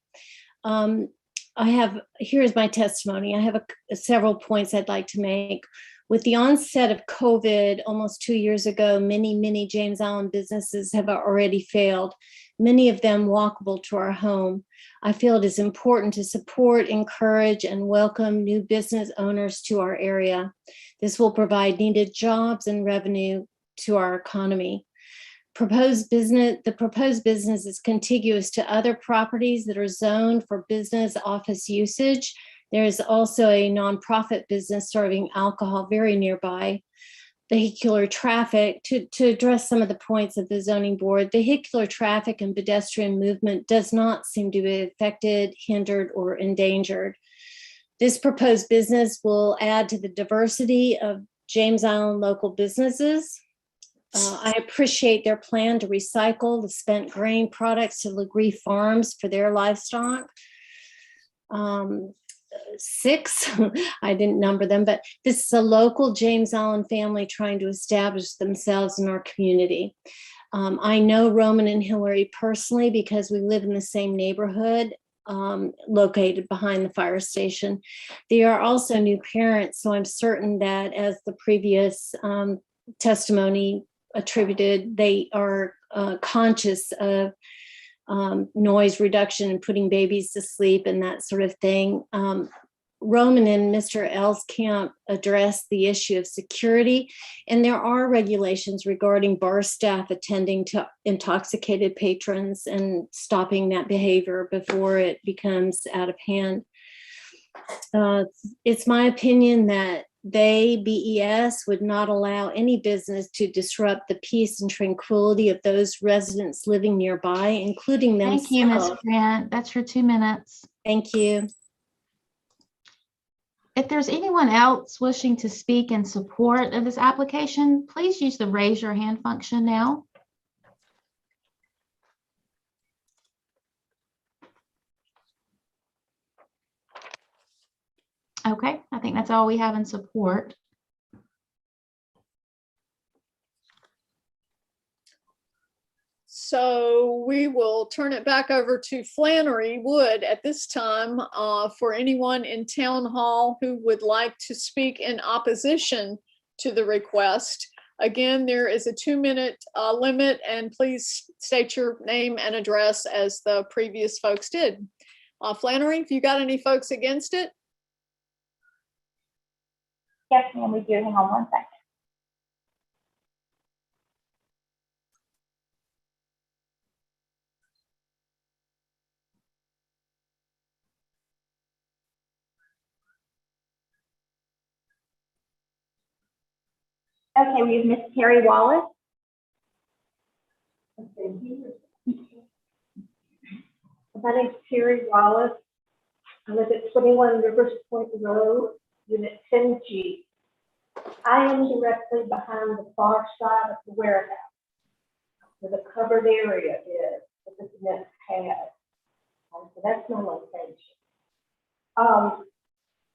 Here's my testimony. I have several points I'd like to make. With the onset of COVID almost 2 years ago, many James Island businesses have already failed, many of them walkable to our home. I feel it is important to support, encourage, and welcome new business owners to our area. This will provide needed jobs and revenue to our economy. The proposed business is contiguous to other properties that are zoned for business office usage. There is also a nonprofit business serving alcohol very nearby. Vehicular traffic, to address some of the points of the zoning board, vehicular traffic and pedestrian movement does not seem to be affected, hindered, or endangered. This proposed business will add to the diversity of James Island local businesses. I appreciate their plan to recycle the spent grain products to Legree Farms for their livestock. 6, I didn't number them, but this is a local James Island family trying to establish themselves in our community. I know Roman and Hillary personally because we live in the same neighborhood located behind the fire station. They are also new parents, so I'm certain that as the previous testimony attributed, they are conscious of noise reduction and putting babies to sleep and that sort of thing. Roman and Mr. Elskamp addressed the issue of security, and there are regulations regarding bar staff attending to intoxicated patrons and stopping that behavior before it becomes out of hand. It's my opinion that BES, would not allow any business to disrupt the peace and tranquility of those residents living nearby, including themselves.
Thank you, Ms. Grant. That's your 2 minutes.
Thank you.
If there's anyone else wishing to speak in support of this application, please use the raise your hand function now. Okay, I think that's all we have in support.
So we will turn it back over to Flannery Wood at this time for anyone in town hall who would like to speak in opposition to the request. Again, there is a 2-minute limit, and please state your name and address as the previous folks did. Flannery, if you got any folks against it?
Yes, ma'am, we do. Hang on one second. Okay, we have Miss Terry Wallace.
My name's Terry Wallace. I live at 21 Rivers Point Road, Unit 10G. I am directly behind the far side of the warehouse, where the covered area is, with the cement pad. So that's my location.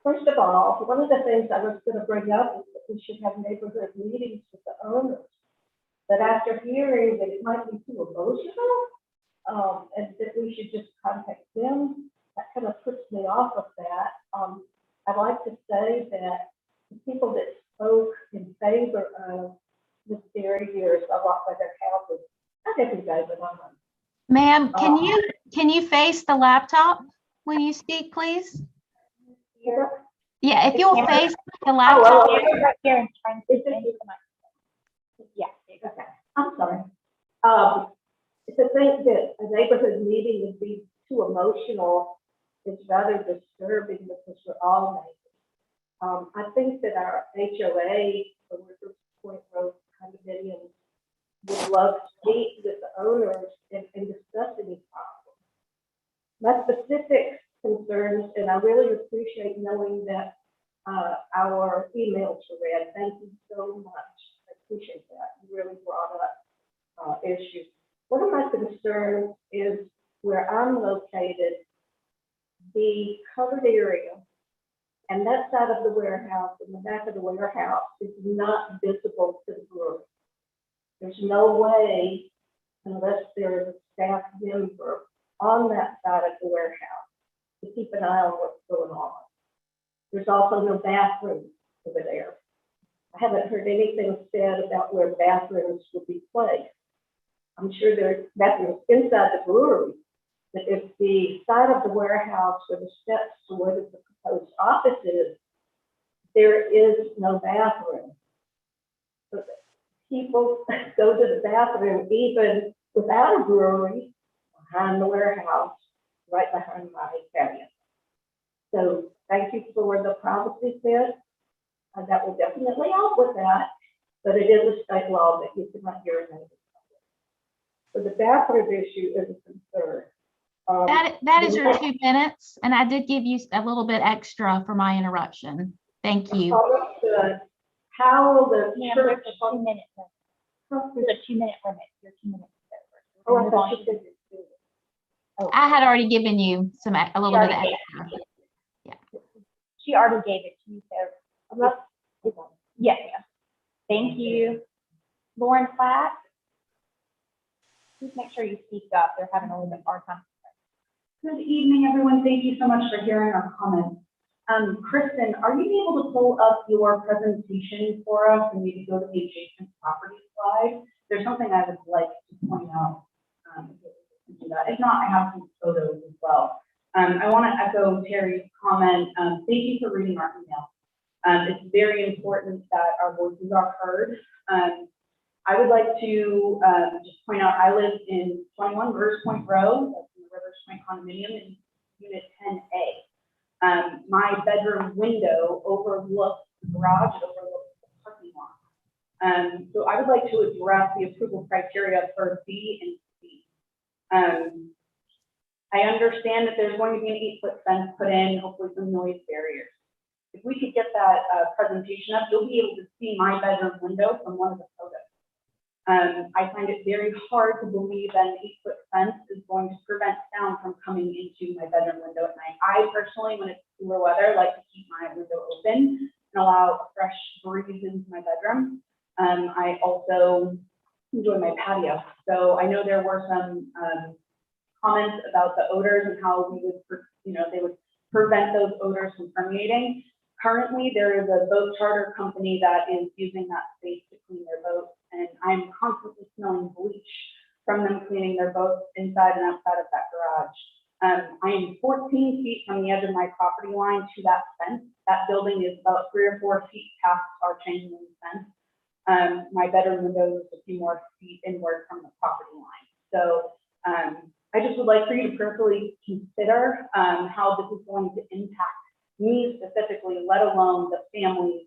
First of all, one of the things I was going to bring up is that we should have neighborhood meetings with the owners. But after hearing that it might be too emotional, and that we should just contact them, that kind of puts me off of that. I'd like to say that the people that spoke in favor of this dairy here are locked by their houses. I think you guys are on.
Ma'am, can you face the laptop when you speak, please? Yeah, if you'll face the laptop.
Right here in front of yeah.
Okay, I'm sorry. To think that a neighborhood meeting would be too emotional is rather disturbing because we're all neighbors. I think that our HOA, the Rivers Point Road condominium, would love to meet with the owners and discuss any problems. My specific concerns, and I really appreciate knowing that our emails were read. Thank you so much. I appreciate that. You really brought up issues. One of my concerns is where I'm located, the covered area, and that side of the warehouse and the back of the warehouse is not visible to the brewery. There's no way, unless there is a staff member on that side of the warehouse, to keep an eye on what's going on. There's also no bathrooms over there. I haven't heard anything said about where bathrooms will be placed. I'm sure there's bathrooms inside the brewery, but if the side of the warehouse where the steps to where the proposed office is, there is no bathroom. So people go to the bathroom even without a brewery behind the warehouse, right behind my patio. So thank you for the privacy bit. That will definitely help with that, but it is a state law that you cannot urinate. So the bathroom issue is a concern.
That is your 2 minutes, and I did give you a little bit extra for my interruption. Thank you.
Understood. How will the church?
There's a 2 minute limit. There's a 2 minute limit. Your 2 minutes is
Oh, I
over.
thought you said this.
I had already given you a little bit of extra.
She already gave it to you, so.
I'm not.
Yes, ma'am. Thank you. Lauren Platt. Please make sure you speak up. They're having a little bit hard time.
Good evening, everyone. Thank you so much for hearing our comments. Kristen, are you able to pull up your presentation for us and maybe go to the adjacent property slide? There's something I would like to point out. If not, I have some photos as well. I want to echo Terry's comment. Thank you for reading our email. It's very important that our voices are heard. I would like to just point out, I live in 21 Rivers Point Row, that's in the Rivers Point condominium in Unit 10A. My bedroom window overlooks the garage, it overlooks the parking lot. So I would like to address the approval criteria for B and C. I understand that there's going to be an 8-foot fence put in, hopefully some noise barriers. If we could get that presentation up, you'll be able to see my bedroom window from one of the photos. I find it very hard to believe that an 8-foot fence is going to prevent sound from coming into my bedroom window at night. I personally, when it's cooler weather, like to keep my window open and allow a fresh breeze into my bedroom. I also enjoy my patio. So I know there were some comments about the odors and how we would, they would prevent those odors from permeating. Currently, there is a boat charter company that is using that space to clean their boats, and I'm constantly smelling bleach from them cleaning their boats inside and outside of that garage. I am 14 feet from the edge of my property line to that fence. That building is about 3 or 4 feet past our chain link fence. My bedroom window is a few more feet inward from the property line. So I just would like for you to carefully consider how this is going to impact me specifically, let alone the families.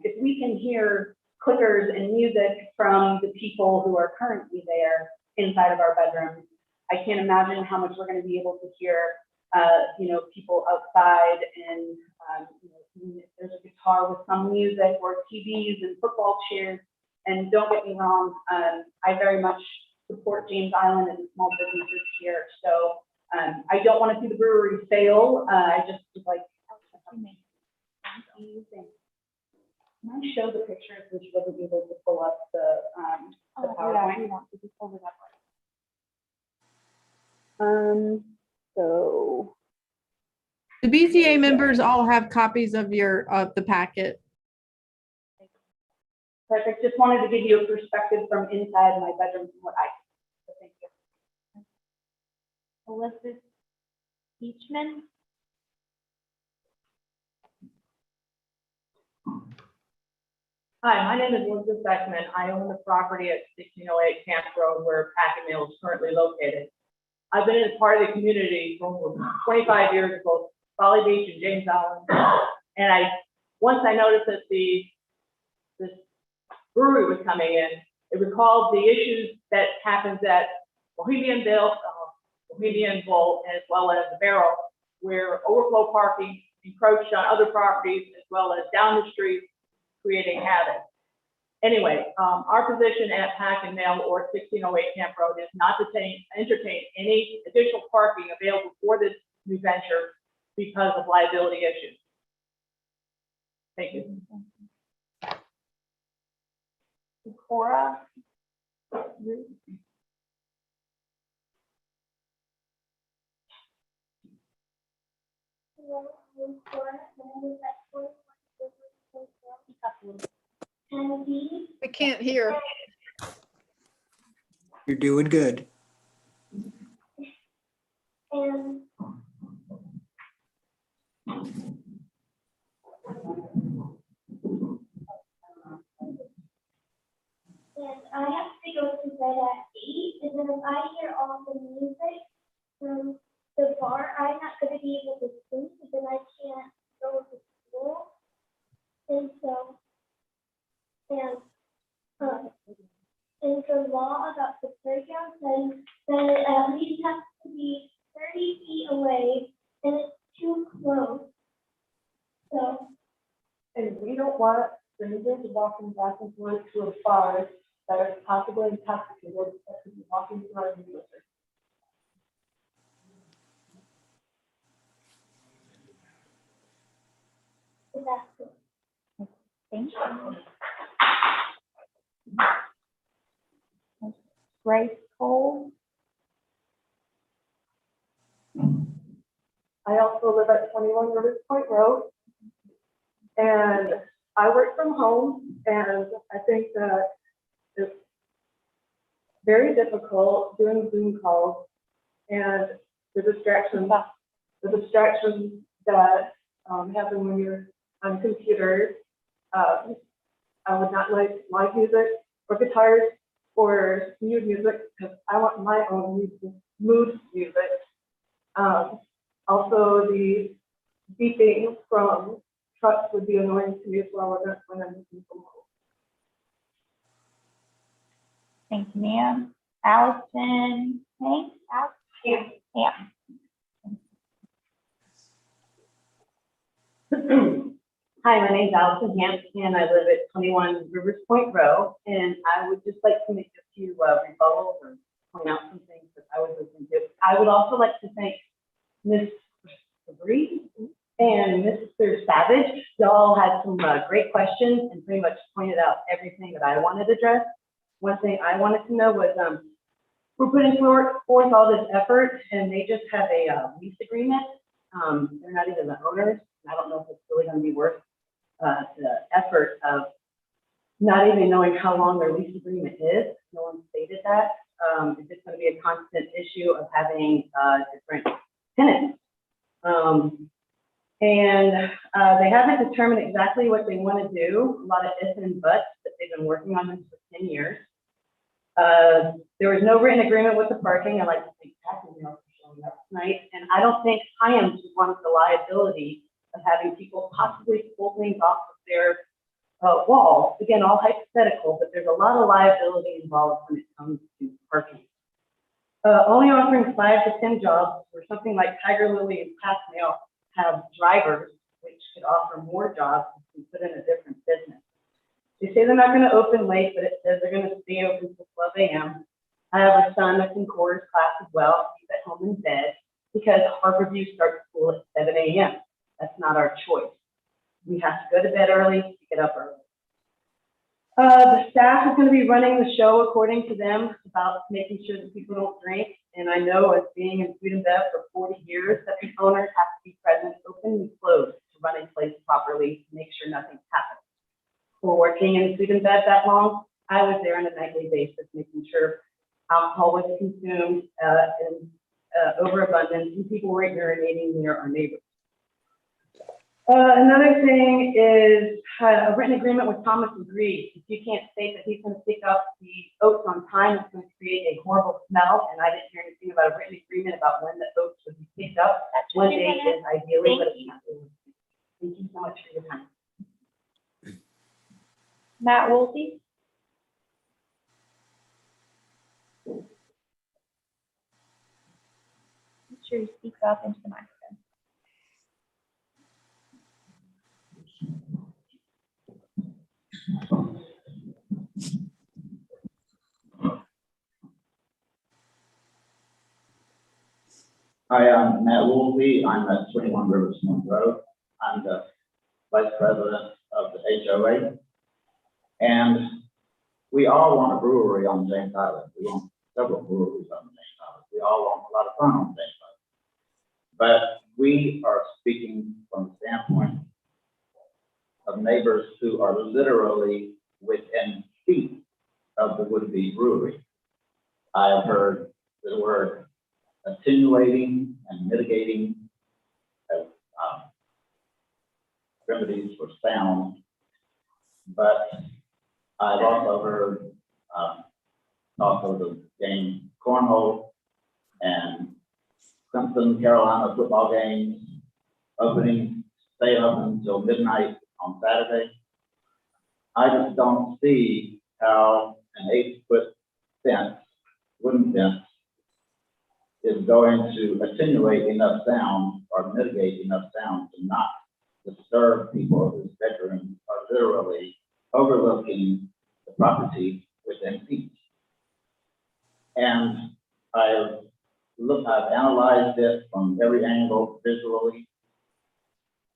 If we can hear clickers and music from the people who are currently there inside of our bedrooms, I can't imagine how much we're going to be able to hear, people outside, and if there's a guitar with some music or TVs and football chairs. And don't get me wrong, I very much support James Island and small businesses here. So I don't want to see the brewery fail. I just was like, can I show the pictures, which wasn't able to pull up the PowerPoint? So
The BCA members all have copies of the packet.
perfect. Just wanted to give you a perspective from inside my bedroom from what I see. So thank you.
Elizabeth Beachman.
Hi, my name is Elizabeth Beckman. I own the property at 1608 Camp Road where Pack and Mail is currently located. I've been in part of the community for over 25 years, both Folly Beach and James Island. And once I noticed that this brewery was coming in, it recalled the issues that happens at Bohemian Bowl, as well as the Barrel, where overflow parking encroached on other properties as well as down the street, creating havoc. Anyway, our position at Pack and Mail or 1608 Camp Road is not to entertain any additional parking available for this new venture because of liability issues. Thank you.
Cora.
I can't hear.
You're doing good.
And I have to go to bed at 8, and then if I hear all the music from the bar, I'm not going to be able to sleep, and then I can't go to school. And so, and the law about the playground says that it at least has to be 30 feet away, and it's too close. So.
And we don't want strangers walking back and forth to a bar that are possibly intoxicated that could be walking through our neighborhood.
Thank you. Grace Cole.
I also live at 21 Rivers Point Road, and I work from home, and I think that it's very difficult doing Zoom calls and the distraction
the distractions that happen when you're on computers. I would not like live music or guitars or mood music because I want my own mood music. Also, the beeping from trucks would be annoying to me as well when I'm looking from home.
Thank you, ma'am. Allison, thanks. Yeah.
Hi, my name's Allison Hamp, and I live at 21 Rivers Point Row, and I would just like to make a few rebuttals or point out some things that I was listening to. I would also like to thank Ms. Sabri and Mr. Savage. Y'all had some great questions and pretty much pointed out everything that I wanted addressed. One thing I wanted to know was we're putting forth all this effort, and they just have a lease agreement. They're not even the owners. I don't know if it's really going to be worth the effort of not even knowing how long their lease agreement is. No one stated that. It's just going to be a constant issue of having different tenants. They haven't determined exactly what they want to do. A lot of ifs and buts, but they've been working on this for 10 years. There was no written agreement with the parking. I'd like to thank Kathy for showing up tonight. And I don't think Hyams wants the liability of having people possibly pull things off of their walls. Again, all hypothetical, but there's a lot of liability involved when it comes to parking. Only offering 5 to 10 jobs or something like Tiger Lily and Pathmail have drivers, which could offer more jobs if we put in a different business. They say they're not going to open late, but it says they're going to stay open till 12 a.m. I have a son that's in chorus class as well. He's at home in bed because Harborview starts school at 7 a.m. That's not our choice. We have to go to bed early to get up early. The staff is going to be running the show according to them about making sure that people don't drink. And I know as being in food and bev for 40 years that the owners have to be present, open and closed to run a place properly to make sure nothing happens. For working in food and bev that long, I was there on a nightly basis, making sure alcohol was consumed in overabundance and people were urinating near our neighbors. Another thing is a written agreement with Thomas Agreed. If you can't state that he's going to pick up the oats on time, it's going to create a horrible smell. And I didn't hear anything about a written agreement about when the oats would be picked up. One day is ideally, but it's not really. Thank you so much for your time.
Matt Wolfe. Make sure you speak up into the microphone.
Hi, I'm Matt Wolfe. I'm at 21 Rivers Point Road. I'm the Vice President of the HOA. And we all want a brewery on James Island. We want several breweries on James Island. We all want a lot of fun on James Island. But we are speaking from the standpoint of neighbors who are literally within feet of the would-be brewery. I have heard the word attenuating and mitigating as remedies for sound, but I've also heard talk of the game cornhole and Clemson Carolina football games opening, stay open until midnight on Saturday. I just don't see how an 8-foot fence, wooden fence, is going to attenuate enough sound or mitigate enough sound to not disturb people whose bedrooms are literally overlooking the property within feet. And I've analyzed it from every angle visually,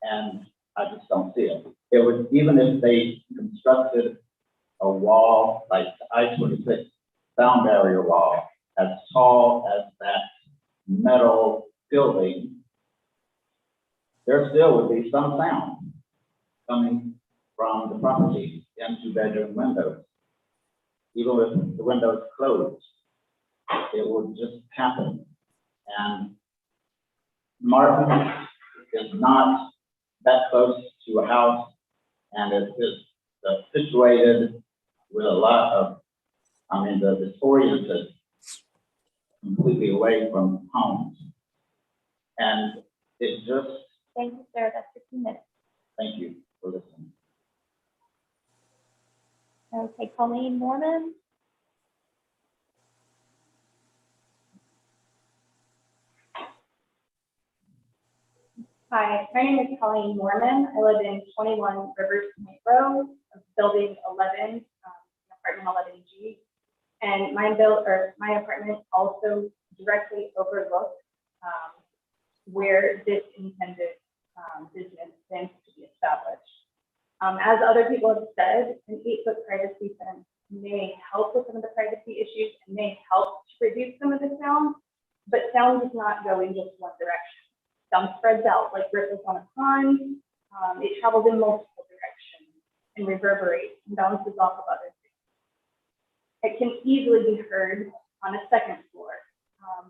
and I just don't see it. It would, even if they constructed a wall like the I-26 sound barrier wall, as tall as that metal building, there still would be some sound coming from the property into bedroom windows. Even with the windows closed, it would just happen. And Martin is not that close to a house, and it's just situated with a lot of, the disoriented completely away from homes. And it just,
Thank you, sir. That's 15 minutes.
thank you for listening.
Okay, Colleen Mormon. Hi, my name is Colleen Mormon. I live in 21 Rivers Point Road, building 11, apartment 11G. And my apartment also directly overlooks where this intended business plans to be established. As other people have said, an 8-foot privacy fence may help with some of the privacy issues and may help to reduce some of the sound, but sound does not go in just one direction. Sound spreads out like ripples on a pond. It travels in multiple directions and reverberates and bounces off of other things. It can easily be heard on a second floor.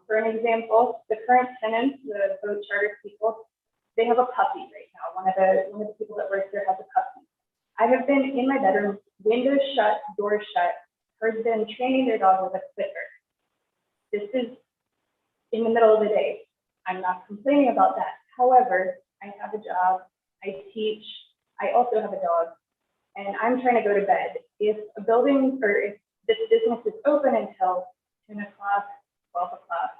For an example, the current tenants, the boat charter people, they have a puppy right now. One of the people that works there has a puppy. I have been in my bedroom, windows shut, doors shut, heard them training their dog with a clicker. This is in the middle of the day. I'm not complaining about that. However, I have a job, I teach, I also have a dog, and I'm trying to go to bed. If a building or if this business is open until 10 o'clock, 12 o'clock,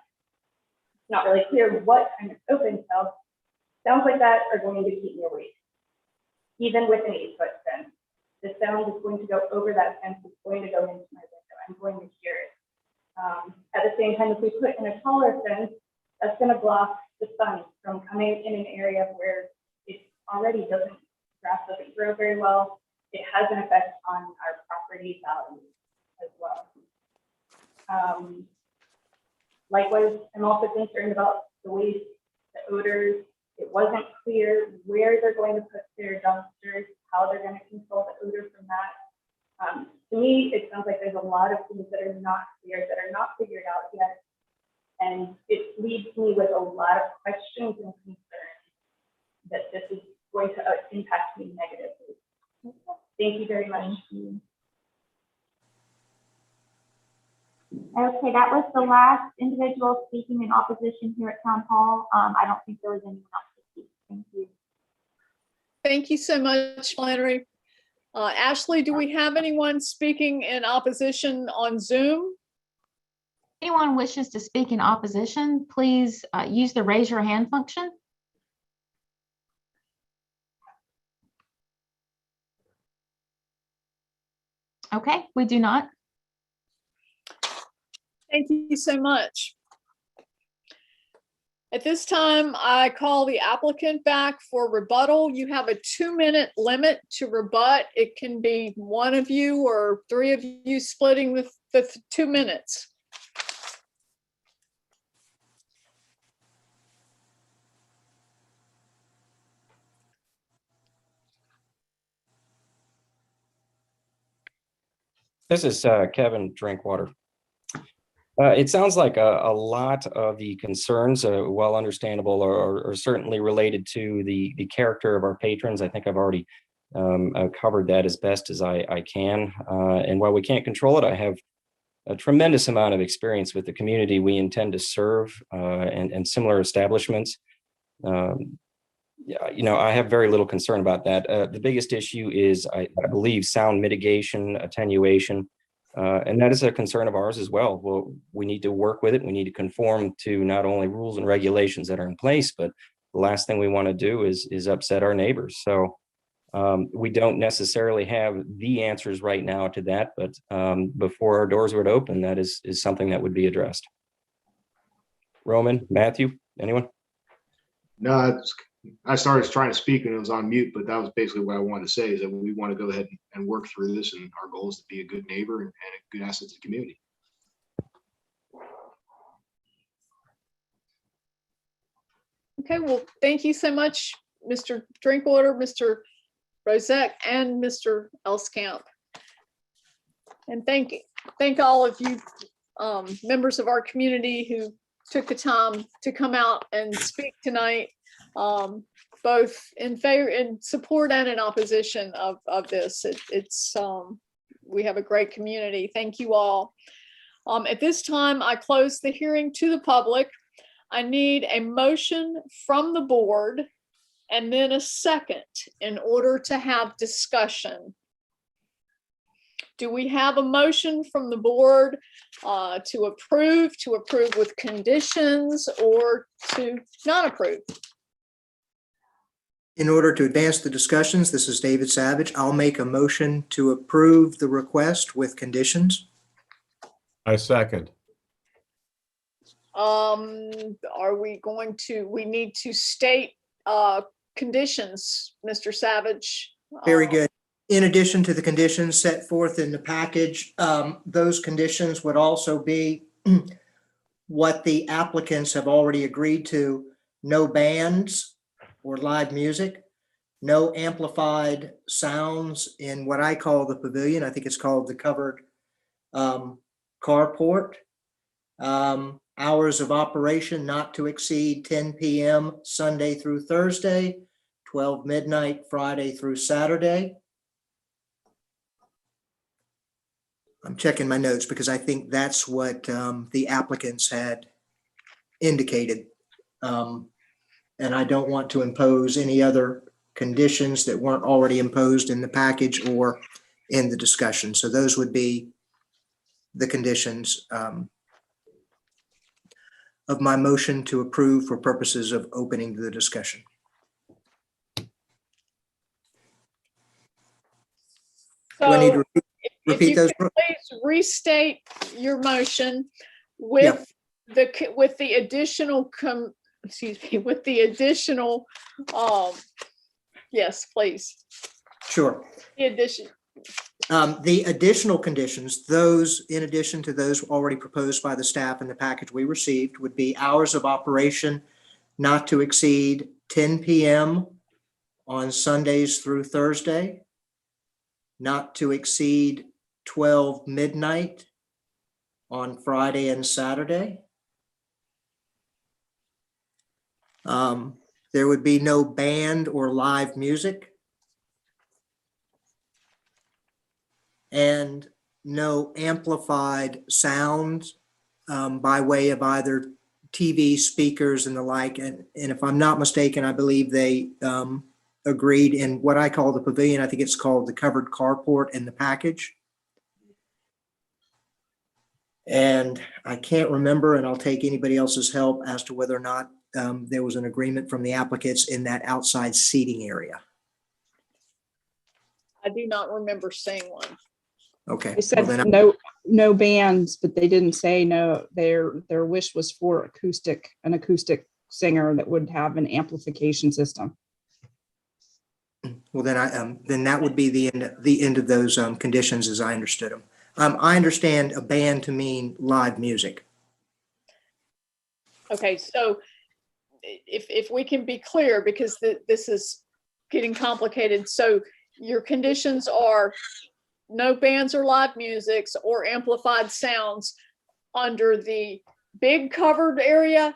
it's not really clear what time it's open till. Sounds like that are going to keep me awake. Even with an 8-foot fence, the sound is going to go over that fence, it's going to go into my window, I'm going to hear it. At the same time, if we put in a taller fence, that's going to block the sun from coming in an area where it already grass doesn't grow very well. It has an effect on our property values as well. Likewise, I'm also concerned about the waste, the odors. It wasn't clear where they're going to put their dumpsters, how they're going to control the odor from that. To me, it sounds like there's a lot of things that are not clear, that are not figured out yet. And it leaves me with a lot of questions and concerns that this is going to impact me negatively. Thank you very much. Okay, that was the last individual speaking in opposition here at Town Hall. I don't think there was anyone else to speak. Thank you.
Thank you so much, Flannery. Ashley, do we have anyone speaking in opposition on Zoom?
Anyone wishes to speak in opposition, please use the raise your hand function. Okay, we do not.
Thank you so much. At this time, I call the applicant back for rebuttal. You have a 2-minute limit to rebut. It can be one of you or 3 of you splitting the 2 minutes.
This is Kevin Drinkwater. It sounds like a lot of the concerns, well understandable, are certainly related to the character of our patrons. I think I've already covered that as best as I can. And while we can't control it, I have a tremendous amount of experience with the community we intend to serve and similar establishments. I have very little concern about that. The biggest issue is, I believe, sound mitigation, attenuation. And that is a concern of ours as well. Well, we need to work with it. We need to conform to not only rules and regulations that are in place, but the last thing we want to do is upset our neighbors. So we don't necessarily have the answers right now to that, but before our doors would open, that is something that would be addressed. Roman, Matthew, anyone?
No, I started trying to speak and it was on mute, but that was basically what I wanted to say, is that we want to go ahead and work through this, and our goal is to be a good neighbor and a good asset to the community.
Okay, well, thank you so much, Mr. Drinkwater, Mr. Rozek, and Mr. Elskamp. And thank all of you members of our community who took the time to come out and speak tonight, both in favor, in support and in opposition of this. We have a great community. Thank you all. At this time, I close the hearing to the public. I need a motion from the board and then a second in order to have discussion. Do we have a motion from the board to approve with conditions, or to not approve?
In order to advance the discussions, this is David Savage. I'll make a motion to approve the request with conditions.
I second.
We need to state conditions, Mr. Savage.
Very good. In addition to the conditions set forth in the package, those conditions would also be what the applicants have already agreed to: no bands or live music, no amplified sounds in what I call the pavilion. I think it's called the covered carport. Hours of operation not to exceed 10 p.m. Sunday through Thursday, 12 midnight Friday through Saturday. I'm checking my notes because I think that's what the applicants had indicated. And I don't want to impose any other conditions that weren't already imposed in the package or in the discussion. So those would be the conditions of my motion to approve for purposes of opening the discussion. Do I need to repeat those?
Please restate your motion with the additional with the additional yes, please.
Sure.
The addition.
The additional conditions, those in addition to those already proposed by the staff in the package we received, would be hours of operation not to exceed 10 p.m. on Sundays through Thursday, not to exceed 12 midnight on Friday and Saturday. There would be no band or live music, and no amplified sounds by way of either TV speakers and the like. And if I'm not mistaken, I believe they agreed in what I call the pavilion. I think it's called the covered carport in the package. And I can't remember, and I'll take anybody else's help as to whether or not there was an agreement from the applicants in that outside seating area.
I do not remember seeing one.
Okay.
They said
Well, then
no bands, but they didn't say no. Their wish was for an acoustic singer that would have an amplification system.
Well, then that would be the end of those conditions as I understood them. I understand a band to mean live music.
Okay, so if we can be clear, because this is getting complicated. So your conditions are no bands or live musics or amplified sounds under the big covered area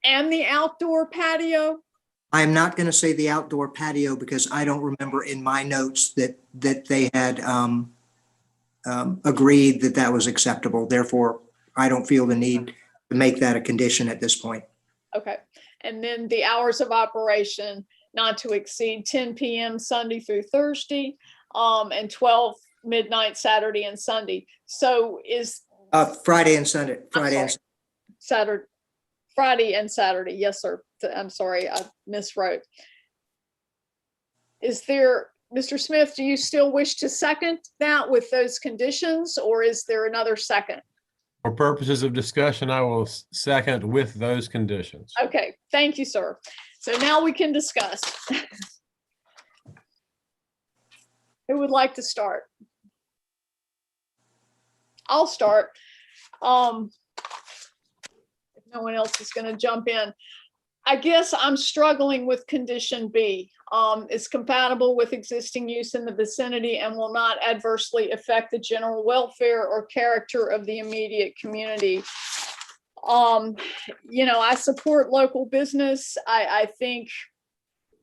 and the outdoor patio?
I'm not going to say the outdoor patio because I don't remember in my notes that they had agreed that that was acceptable. Therefore, I don't feel the need to make that a condition at this point.
Okay, and then the hours of operation not to exceed 10 p.m. Sunday through Thursday, and 12 midnight Saturday and Sunday. So is
Friday and Sunday.
Friday and Saturday. Yes, sir. I'm sorry, I miswrote. Is there, Mr. Smith, do you still wish to second that with those conditions, or is there another second?
For purposes of discussion, I will second with those conditions.
Okay, thank you, sir. So now we can discuss. Who would like to start? I'll start. If no one else is going to jump in. I guess I'm struggling with condition B. It's compatible with existing use in the vicinity and will not adversely affect the general welfare or character of the immediate community. You know, I support local business. I think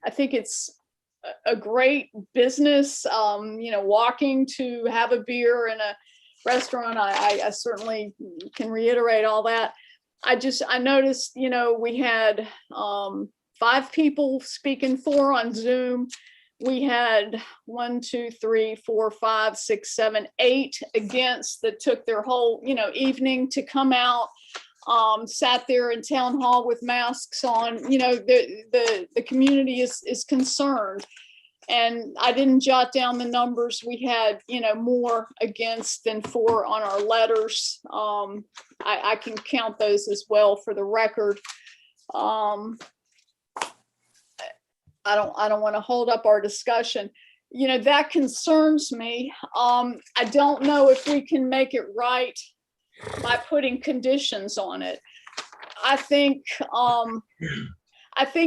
it's a great business. You know, walking to have a beer in a restaurant, I certainly can reiterate all that. I noticed, you know, we had 5 people speaking, 4 on Zoom. We had 1, 2, 3, 4, 5, 6, 7, 8 against that took their whole, you know, evening to come out, sat there in town hall with masks on. You know, the community is concerned. And I didn't jot down the numbers. We had, you know, more against than for on our letters. I can count those as well for the record. I don't want to hold up our discussion. You know, that concerns me. I don't know if we can make it right by putting conditions on it. I think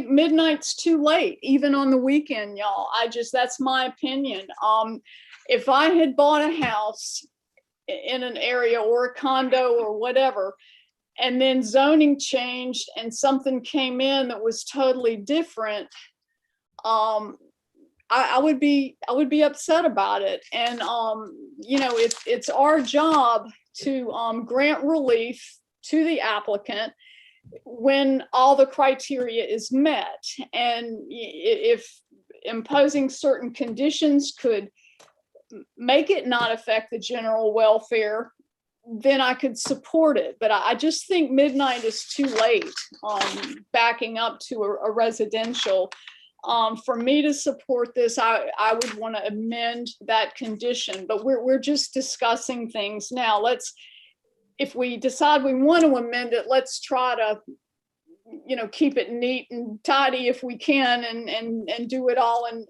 midnight's too late, even on the weekend, y'all. That's my opinion. If I had bought a house in an area or a condo or whatever, and then zoning changed and something came in that was totally different, I would be upset about it. And you know, it's our job to grant relief to the applicant when all the criteria is met. And if imposing certain conditions could make it not affect the general welfare, then I could support it. But I just think midnight is too late, backing up to a residential. For me to support this, I would want to amend that condition, but we're just discussing things now. If we decide we want to amend it, let's try to, you know, keep it neat and tidy if we can, and do it all in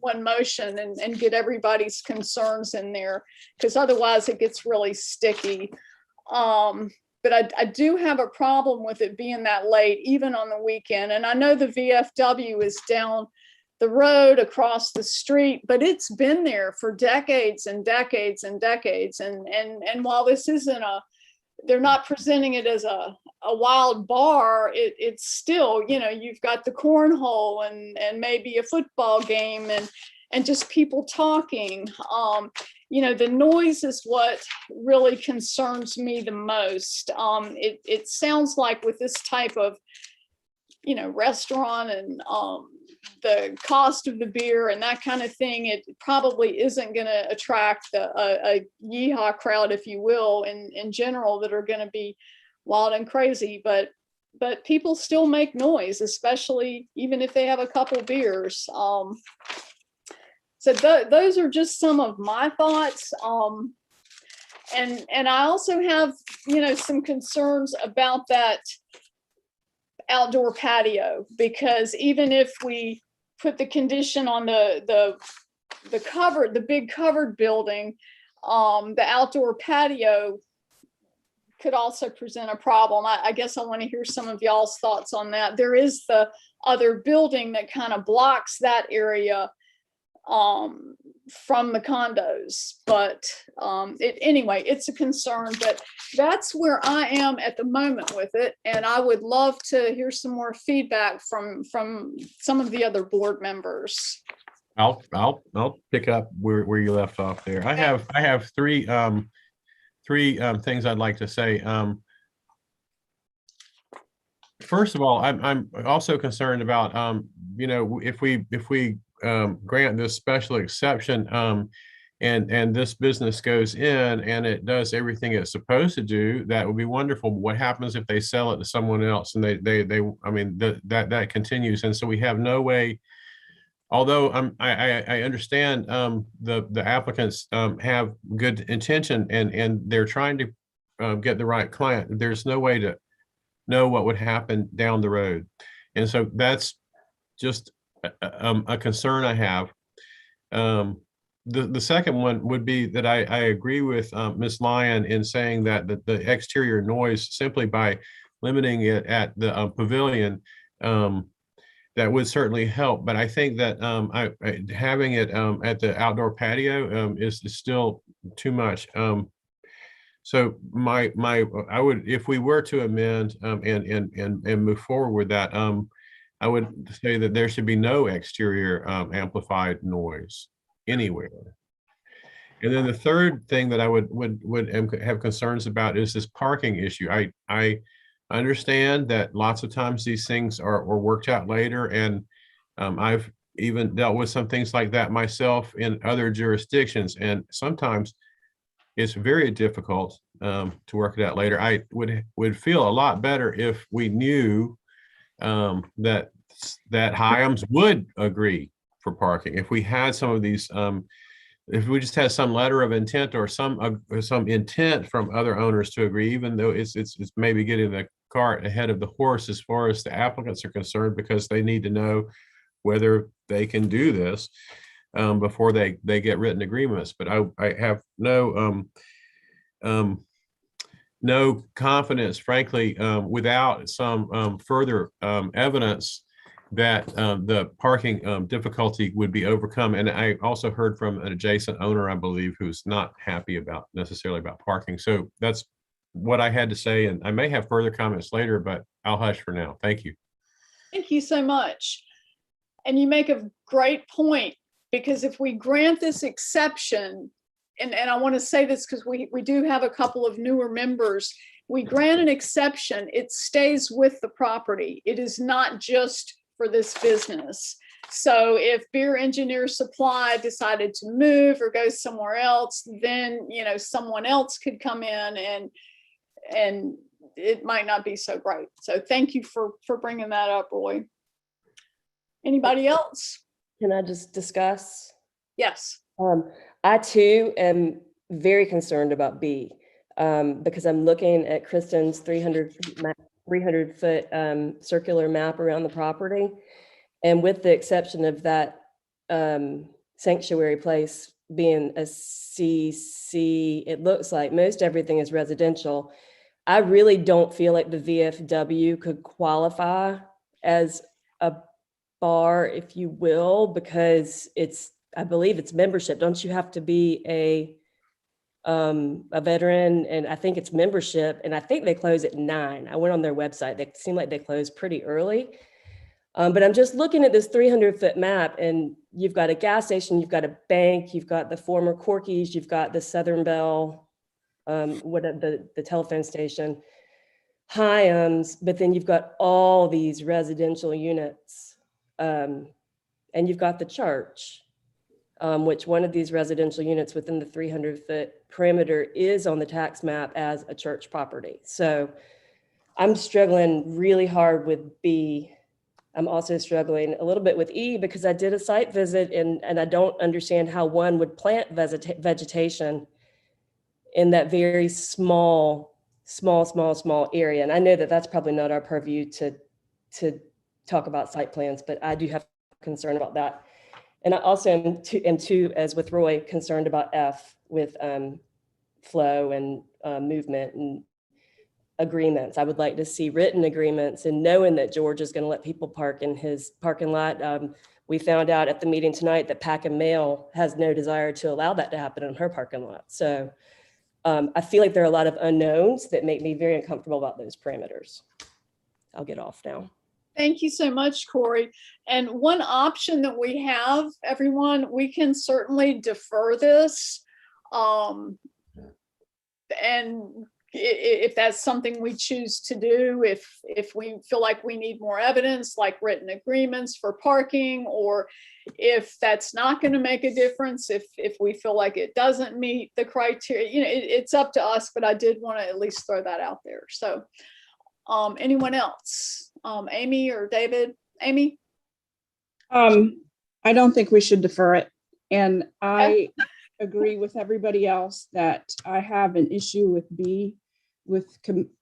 one motion, and get everybody's concerns in there, because otherwise it gets really sticky. But I do have a problem with it being that late, even on the weekend. And I know the VFW is down the road across the street, but it's been there for decades and decades and decades. And while this isn't they're not presenting it as a wild bar, it's still, you know, you've got the cornhole and maybe a football game and just people talking. You know, the noise is what really concerns me the most. It sounds like with this type of, you know, restaurant and the cost of the beer and that kind of thing, it probably isn't going to attract a yeehaw crowd, if you will, in general, that are going to be wild and crazy. But people still make noise, especially even if they have a couple beers. So those are just some of my thoughts. And I also have, you know, some concerns about that outdoor patio, because even if we put the condition on the big covered building, the outdoor patio could also present a problem. I guess I want to hear some of y'all's thoughts on that. There is the other building that kind of blocks that area from the condos, but anyway, it's a concern. But that's where I am at the moment with it, and I would love to hear some more feedback from some of the other board members.
I'll pick up where you left off there. I have three things I'd like to say. First of all, I'm also concerned about you know, if we grant this special exception, and this business goes in and it does everything it's supposed to do, that would be wonderful. But what happens if they sell it to someone else and I mean, that continues? And so we have no way, although I understand the applicants have good intention and they're trying to get the right client, there's no way to know what would happen down the road. And so that's just a concern I have. The second one would be that I agree with Ms. Lyon in saying that the exterior noise, simply by limiting it at the pavilion, that would certainly help. But I think that having it at the outdoor patio is still too much. So I would, if we were to amend and move forward with that, I would say that there should be no exterior amplified noise anywhere. And then the third thing that I would have concerns about is this parking issue. I understand that lots of times these things are worked out later, and I've even dealt with some things like that myself in other jurisdictions, and sometimes it's very difficult to work it out later. I would feel a lot better if we knew that Hyams would agree for parking. If we had some of these, if we just had some letter of intent or some intent from other owners to agree, even though it's maybe getting the cart ahead of the horse as far as the applicants are concerned, because they need to know whether they can do this before they get written agreements. But I have no confidence, frankly, without some further evidence that the parking difficulty would be overcome. And I also heard from an adjacent owner, I believe, who's not happy necessarily about parking. So that's what I had to say. And I may have further comments later, but I'll hush for now. Thank you.
Thank you so much. And you make a great point, because if we grant this exception, and I want to say this because we do have a couple of newer members, we grant an exception, it stays with the property. It is not just for this business. So if Beer Engineer Supply decided to move or go somewhere else, then, you know, someone else could come in and it might not be so great. So thank you for bringing that up, Roy. Anybody else?
Can I just discuss?
Yes.
I too am very concerned about B, because I'm looking at Kristen's 300-foot circular map around the property. And with the exception of that sanctuary place being a CC, it looks like most everything is residential. I really don't feel like the VFW could qualify as a bar, if you will, because I believe it's membership. Don't you have to be a veteran? And I think it's membership, and I think they close at 9. I went on their website. They seem like they close pretty early. But I'm just looking at this 300-foot map, and you've got a gas station, you've got a bank, you've got the former Corky's, you've got the Southern Bell, the telephone station, Hyams, but then you've got all these residential units, and you've got the church, which one of these residential units within the 300-foot perimeter is on the tax map as a church property. So I'm struggling really hard with B. I'm also struggling a little bit with E, because I did a site visit and I don't understand how one would plant vegetation in that very small area. And I know that that's probably not our purview to talk about site plans, but I do have concern about that. And I also am too, as with Roy, concerned about F with flow and movement and agreements. I would like to see written agreements, and knowing that George is going to let people park in his parking lot. We found out at the meeting tonight that Pack and Mail has no desire to allow that to happen in her parking lot. So I feel like there are a lot of unknowns that make me very uncomfortable about those parameters. I'll get off now.
Thank you so much, Corey. And one option that we have, everyone, we can certainly defer this. And if that's something we choose to do, if we feel like we need more evidence, like written agreements for parking, or if that's not going to make a difference, if we feel like it doesn't meet the criteria, you know, it's up to us, but I did want to at least throw that out there. So anyone else? Amy or David? Amy?
I don't think we should defer it. And I agree with everybody else that I have an issue with B, with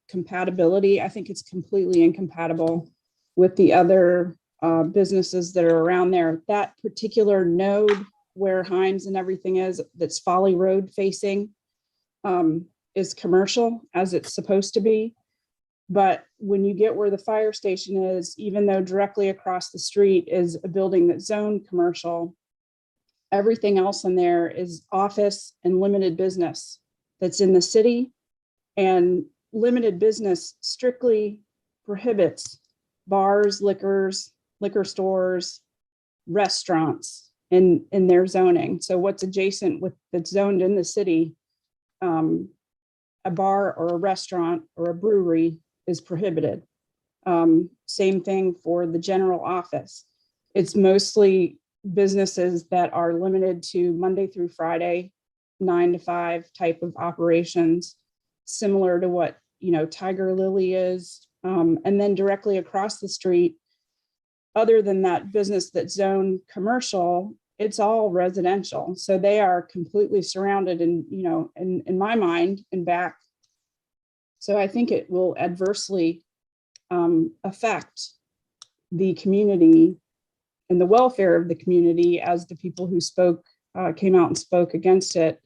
compatibility. I think it's completely incompatible with the other businesses that are around there. That particular node where Hyams and everything is, that's Folly Road facing, is commercial, as it's supposed to be. But when you get where the fire station is, even though directly across the street is a building that's zoned commercial, everything else in there is office and limited business that's in the city And limited business strictly prohibits bars, liquor stores, restaurants in their zoning. So what's adjacent with that's zoned in the city, a bar or a restaurant or a brewery is prohibited. Same thing for the general office. It's mostly businesses that are limited to Monday through Friday, 9 to 5 type of operations, similar to what, Tiger Lily is. And then directly across the street, other than that business that's zoned commercial, it's all residential. So they are completely surrounded in my mind and back. So I think it will adversely affect the community and the welfare of the community, as the people who came out and spoke against it,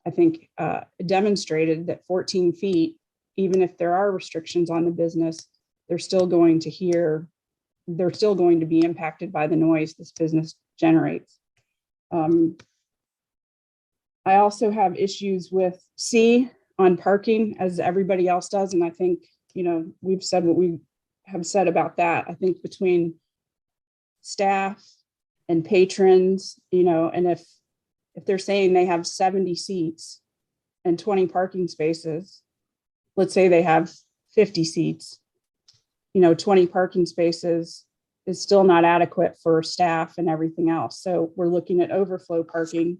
I think demonstrated that 14 feet, even if there are restrictions on the business, they're still going to be impacted by the noise this business generates. I also have issues with C on parking, as everybody else does. And I think, we've said what we have said about that. I think between staff and patrons, and if they're saying they have 70 seats and 20 parking spaces, let's say they have 50 seats, 20 parking spaces is still not adequate for staff and everything else. So we're looking at overflow parking,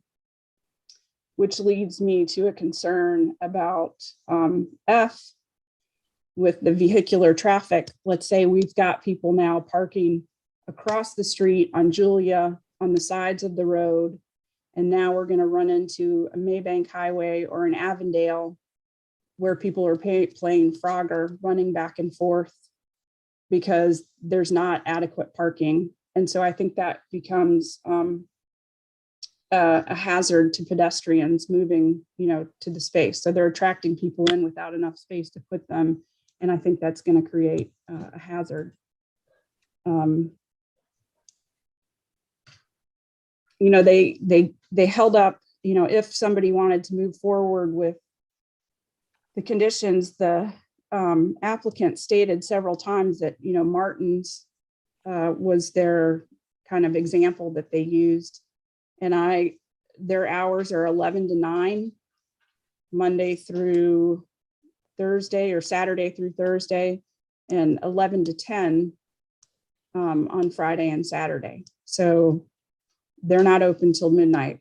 which leads me to a concern about F with the vehicular traffic. Let's say we've got people now parking across the street on Julia, on the sides of the road, and now we're going to run into a Maybank Highway or an Avondale where people are playing Frogger, running back and forth because there's not adequate parking. And so I think that becomes a hazard to pedestrians moving, to the space. So they're attracting people in without enough space to put them. And I think that's going to create a hazard. They held up, if somebody wanted to move forward with the conditions, the applicant stated several times that, Martin's was their kind of example that they used. And their hours are 11 to 9, Monday through Thursday, or Saturday through Thursday, and 11 to 10 on Friday and Saturday. So they're not open till midnight.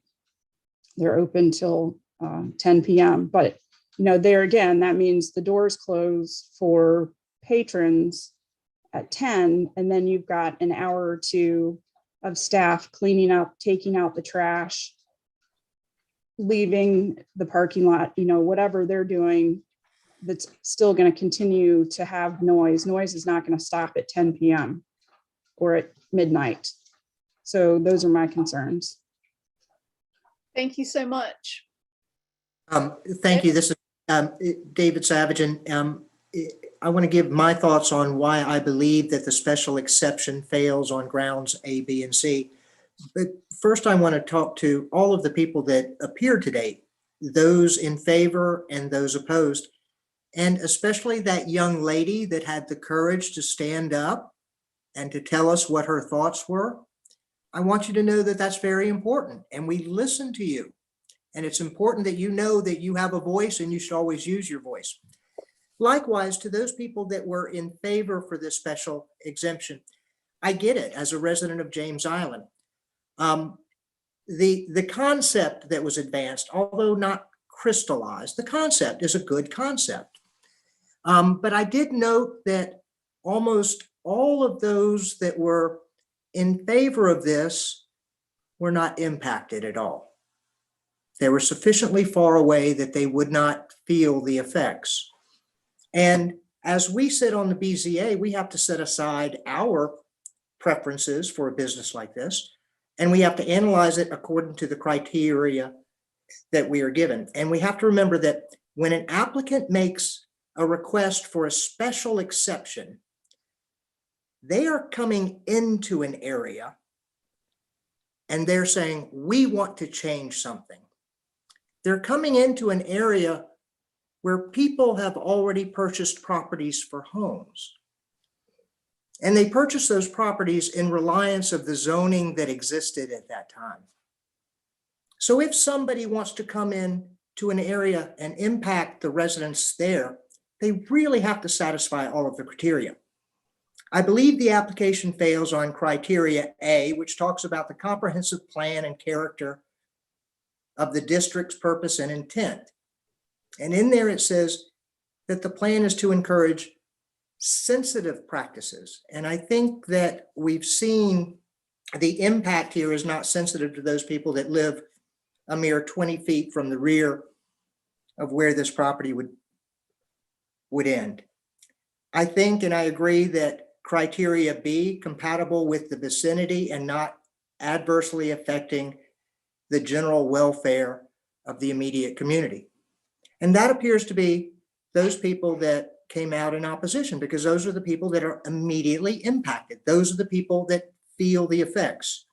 They're open till 10 p.m. But, there again, that means the doors close for patrons at 10, and then you've got an hour or two of staff cleaning up, taking out the trash, leaving the parking lot, whatever they're doing, that's still going to continue to have noise. Noise is not going to stop at 10 p.m. or at midnight. So those are my concerns.
Thank you so much.
Thank you. This is David Savage, and I want to give my thoughts on why I believe that the special exception fails on grounds A, B, and C. But first, I want to talk to all of the people that appeared today, those in favor and those opposed, and especially that young lady that had the courage to stand up and to tell us what her thoughts were. I want you to know that that's very important, and we listen to you. And it's important that you know that you have a voice and you should always use your voice. Likewise, to those people that were in favor for this special exemption, I get it as a resident of James Island. The concept that was advanced, although not crystallized, the concept is a good concept. But I did note that almost all of those that were in favor of this were not impacted at all. They were sufficiently far away that they would not feel the effects. And as we sit on the BZA, we have to set aside our preferences for a business like this, and we have to analyze it according to the criteria that we are given. And we have to remember that when an applicant makes a request for a special exception, they are coming into an area and they're saying, we want to change something. They're coming into an area where people have already purchased properties for homes. And they purchased those properties in reliance of the zoning that existed at that time. So if somebody wants to come in to an area and impact the residents there, they really have to satisfy all of the criteria. I believe the application fails on criteria A, which talks about the comprehensive plan and character of the district's purpose and intent. And in there it says that the plan is to encourage sensitive practices. And I think that we've seen the impact here is not sensitive to those people that live a mere 20 feet from the rear of where this property would end. I think, and I agree, that criteria B, compatible with the vicinity and not adversely affecting the general welfare of the immediate community. And that appears to be those people that came out in opposition, because those are the people that are immediately impacted. Those are the people that feel the effects.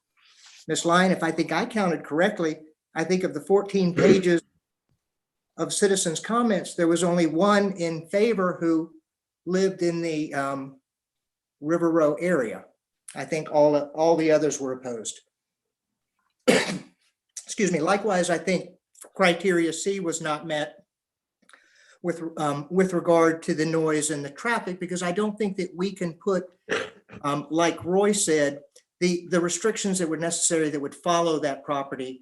Ms. Lyon, if I think I counted correctly, I think of the 14 pages of citizens' comments, there was only one in favor who lived in the River Row area. I think all the others were opposed. Excuse me. Likewise, I think criteria C was not met with regard to the noise and the traffic, because I don't think that we can put, like Roy said, the restrictions that were necessary that would follow that property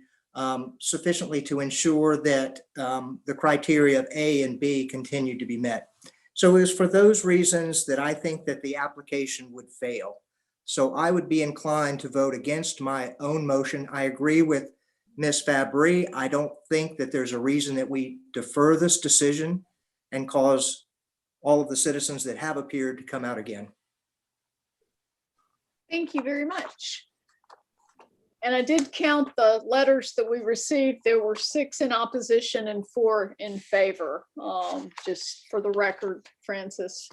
sufficiently to ensure that the criteria of A and B continued to be met. So it was for those reasons that I think that the application would fail. So I would be inclined to vote against my own motion. I agree with Ms. Fabry. I don't think that there's a reason that we defer this decision and cause all of the citizens that have appeared to come out again.
Thank you very much. And I did count the letters that we received. There were 6 in opposition and 4 in favor. Just for the record, Francis,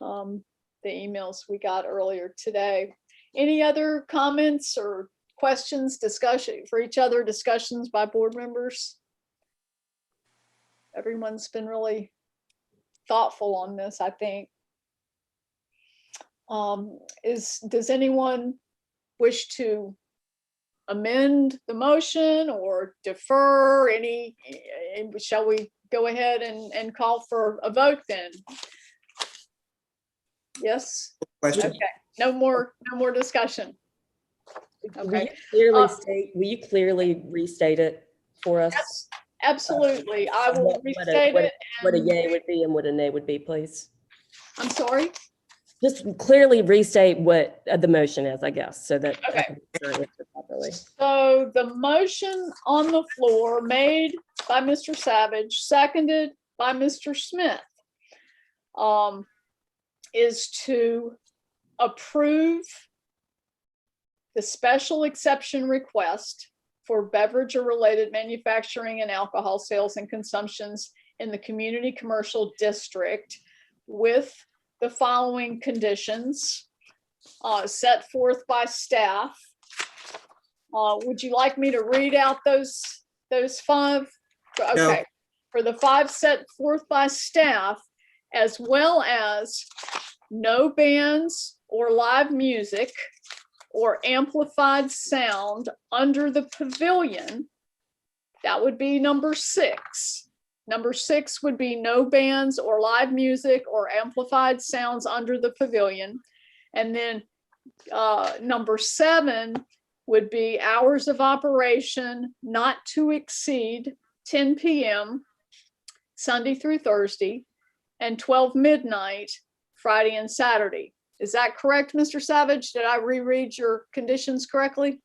the emails we got earlier today. Any other comments or questions, discussion for each other, discussions by board members? Everyone's been really thoughtful on this, I think. Does anyone wish to amend the motion or defer any? Shall we go ahead and call for a vote then? Yes.
Question.
Okay. No more discussion. Okay.
Will you clearly restate it for us?
Yes, absolutely. I will
What
restate it.
what a
and-
yay would be and what a nay would be, please.
I'm sorry.
Just clearly restate what the motion is, I guess, so that I
Okay.
can answer it properly.
So the motion on the floor made by Mr. Savage, seconded by Mr. Smith, is to approve the special exception request for beverage or related manufacturing and alcohol sales and consumptions in the community commercial district with the following conditions set forth by staff. Would you like me to read out those 5? Okay.
No.
For the 5 set forth by staff, as well as no bands or live music or amplified sound under the pavilion. That would be number 6. Number 6 would be no bands or live music or amplified sounds under the pavilion. And then number 7 would be hours of operation not to exceed 10 p.m. Sunday through Thursday and 12 midnight Friday and Saturday. Is that correct, Mr. Savage? Did I reread your conditions correctly?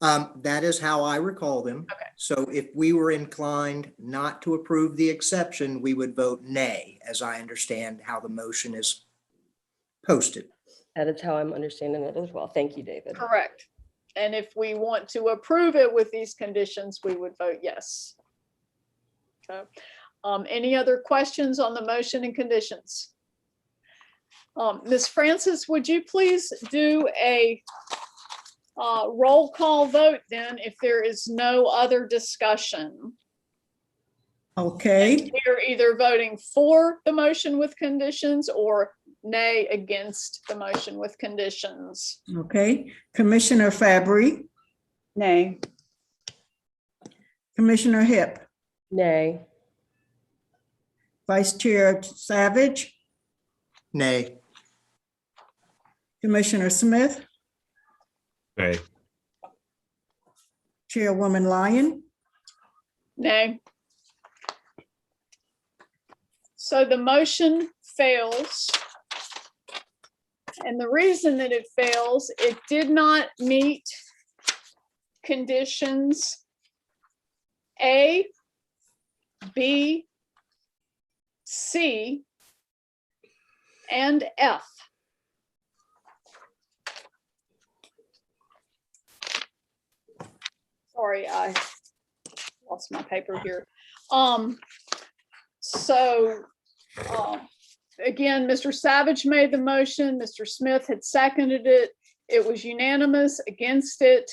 That is how I recall them.
Okay.
So if we were inclined not to approve the exception, we would vote nay, as I understand how the motion is posted.
That is how I'm understanding it as well. Thank you, David.
Correct. And if we want to approve it with these conditions, we would vote yes. Okay. Any other questions on the motion and conditions? Ms. Francis, would you please do a roll call vote then if there is no other discussion?
Okay,
You're either voting for the motion with conditions or nay against the motion with conditions.
okay. Commissioner Fabry,
Nay.
Commissioner Hip,
Nay.
Vice Chair Savage,
Nay.
Commissioner Smith,
Nay.
Chairwoman Lyon.
Nay. So the motion fails. And the reason that it fails, it did not meet conditions A, B, C, and F. Sorry, I lost my paper here. Again, Mr. Savage made the motion, Mr. Smith had seconded it. It was unanimous against it.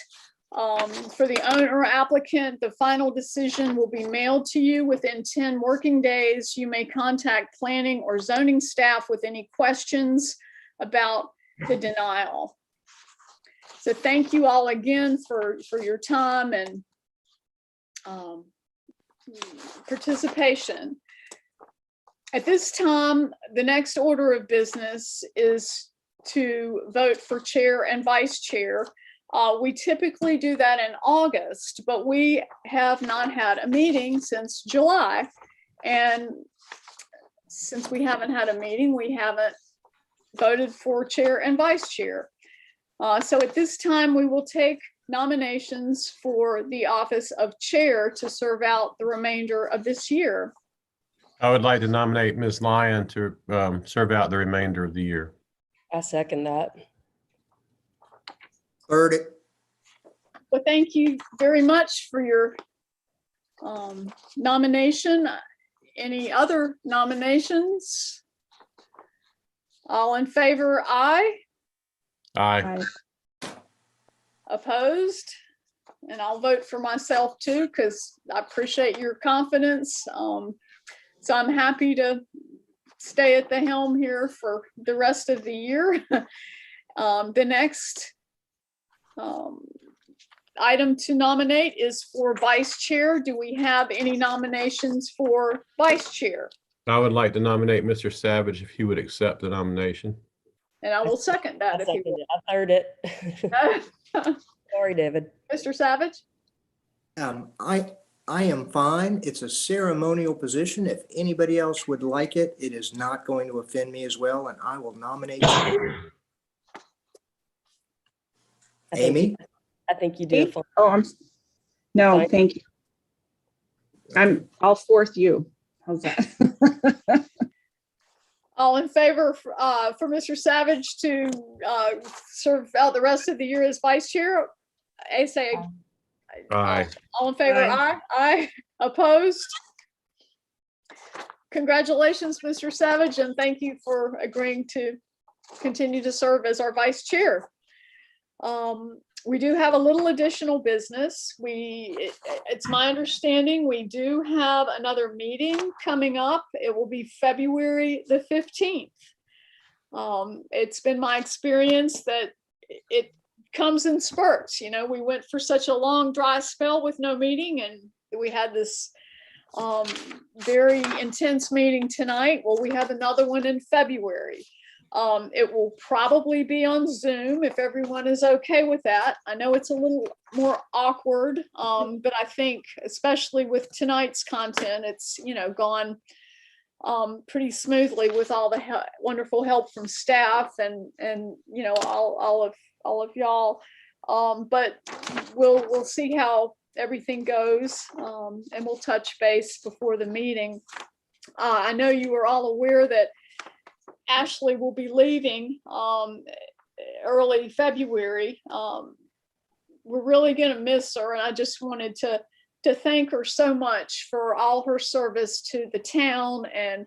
For the owner applicant, the final decision will be mailed to you within 10 working days. You may contact planning or zoning staff with any questions about the denial. So thank you all again for your time and participation. At this time, the next order of business is to vote for chair and vice chair. We typically do that in August, but we have not had a meeting since July. And since we haven't had a meeting, we haven't voted for chair and vice chair. So at this time, we will take nominations for the office of chair to serve out the remainder of this year.
I would like to nominate Ms. Lyon to serve out the remainder of the year.
I second that.
Third it.
Well, thank you very much for your nomination. Any other nominations? All in favor, aye.
Aye.
Opposed? And I'll vote for myself too, because I appreciate your confidence. So I'm happy to stay at the helm here for the rest of the year. The next item to nominate is for vice chair. Do we have any nominations for vice chair?
I would like to nominate Mr. Savage if he would accept the nomination.
And I will second that.
I
if you
second it. I third it.
will.
Sorry, David.
Mr. Savage?
I am fine. It's a ceremonial position. If anybody else would like it, it is not going to offend me as well, and I will nominate you. Amy?
I think you do.
Oh, no,
Fine.
thank you. I'll fourth you. How's that?
All in favor for Mr. Savage to serve out the rest of the year as vice chair? I say
Aye.
all in favor, aye. Aye. Opposed? Congratulations, Mr. Savage, and thank you for agreeing to continue to serve as our vice chair. We do have a little additional business. It's my understanding we do have another meeting coming up. It will be February the 15th. It's been my experience that it comes in spurts. You know, we went for such a long dry spell with no meeting, and we had this very intense meeting tonight. Well, we have another one in February. It will probably be on Zoom if everyone is okay with that. I know it's a little more awkward, but I think especially with tonight's content, it's, you know, gone pretty smoothly with all the wonderful help from staff and you know, all of y'all. But we'll see how everything goes, and we'll touch base before the meeting. I know you are all aware that Ashley will be leaving early February. We're really going to miss her, and I just wanted to thank her so much for all her service to the town and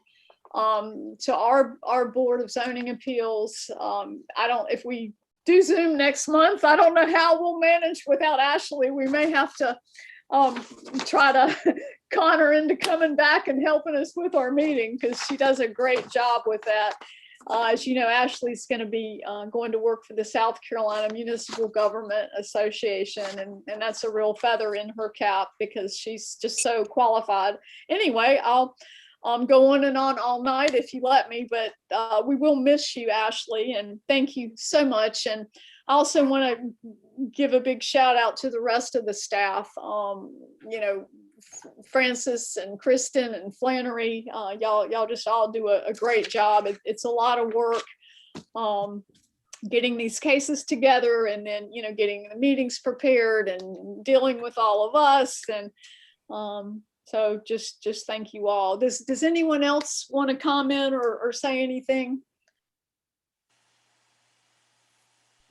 to our Board of Zoning Appeals. If we do Zoom next month, I don't know how we'll manage without Ashley. We may have to try to con her into coming back and helping us with our meeting, because she does a great job with that. As you know, Ashley's going to be going to work for the South Carolina Municipal Government Association, and that's a real feather in her cap because she's just so qualified. Anyway, I'll go on and on all night if you let me, but we will miss you, Ashley, and thank you so much. And I also want to give a big shout out to the rest of the staff. You know, Francis and Kristen and Flannery, y'all just all do a great job. It's a lot of work getting these cases together, and then, you know, getting the meetings prepared and dealing with all of us. And so just thank you all. Does anyone else want to comment or say anything?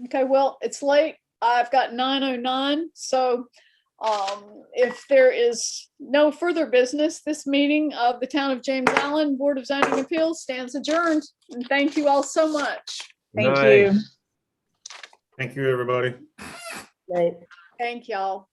Okay, well, it's late. I've got 9:09, so if there is no further business, this meeting of the Town of James Island Board of Zoning Appeals stands adjourned. And thank you all so much.
Thank you.
Thank you, everybody.
Right.
Thank y'all.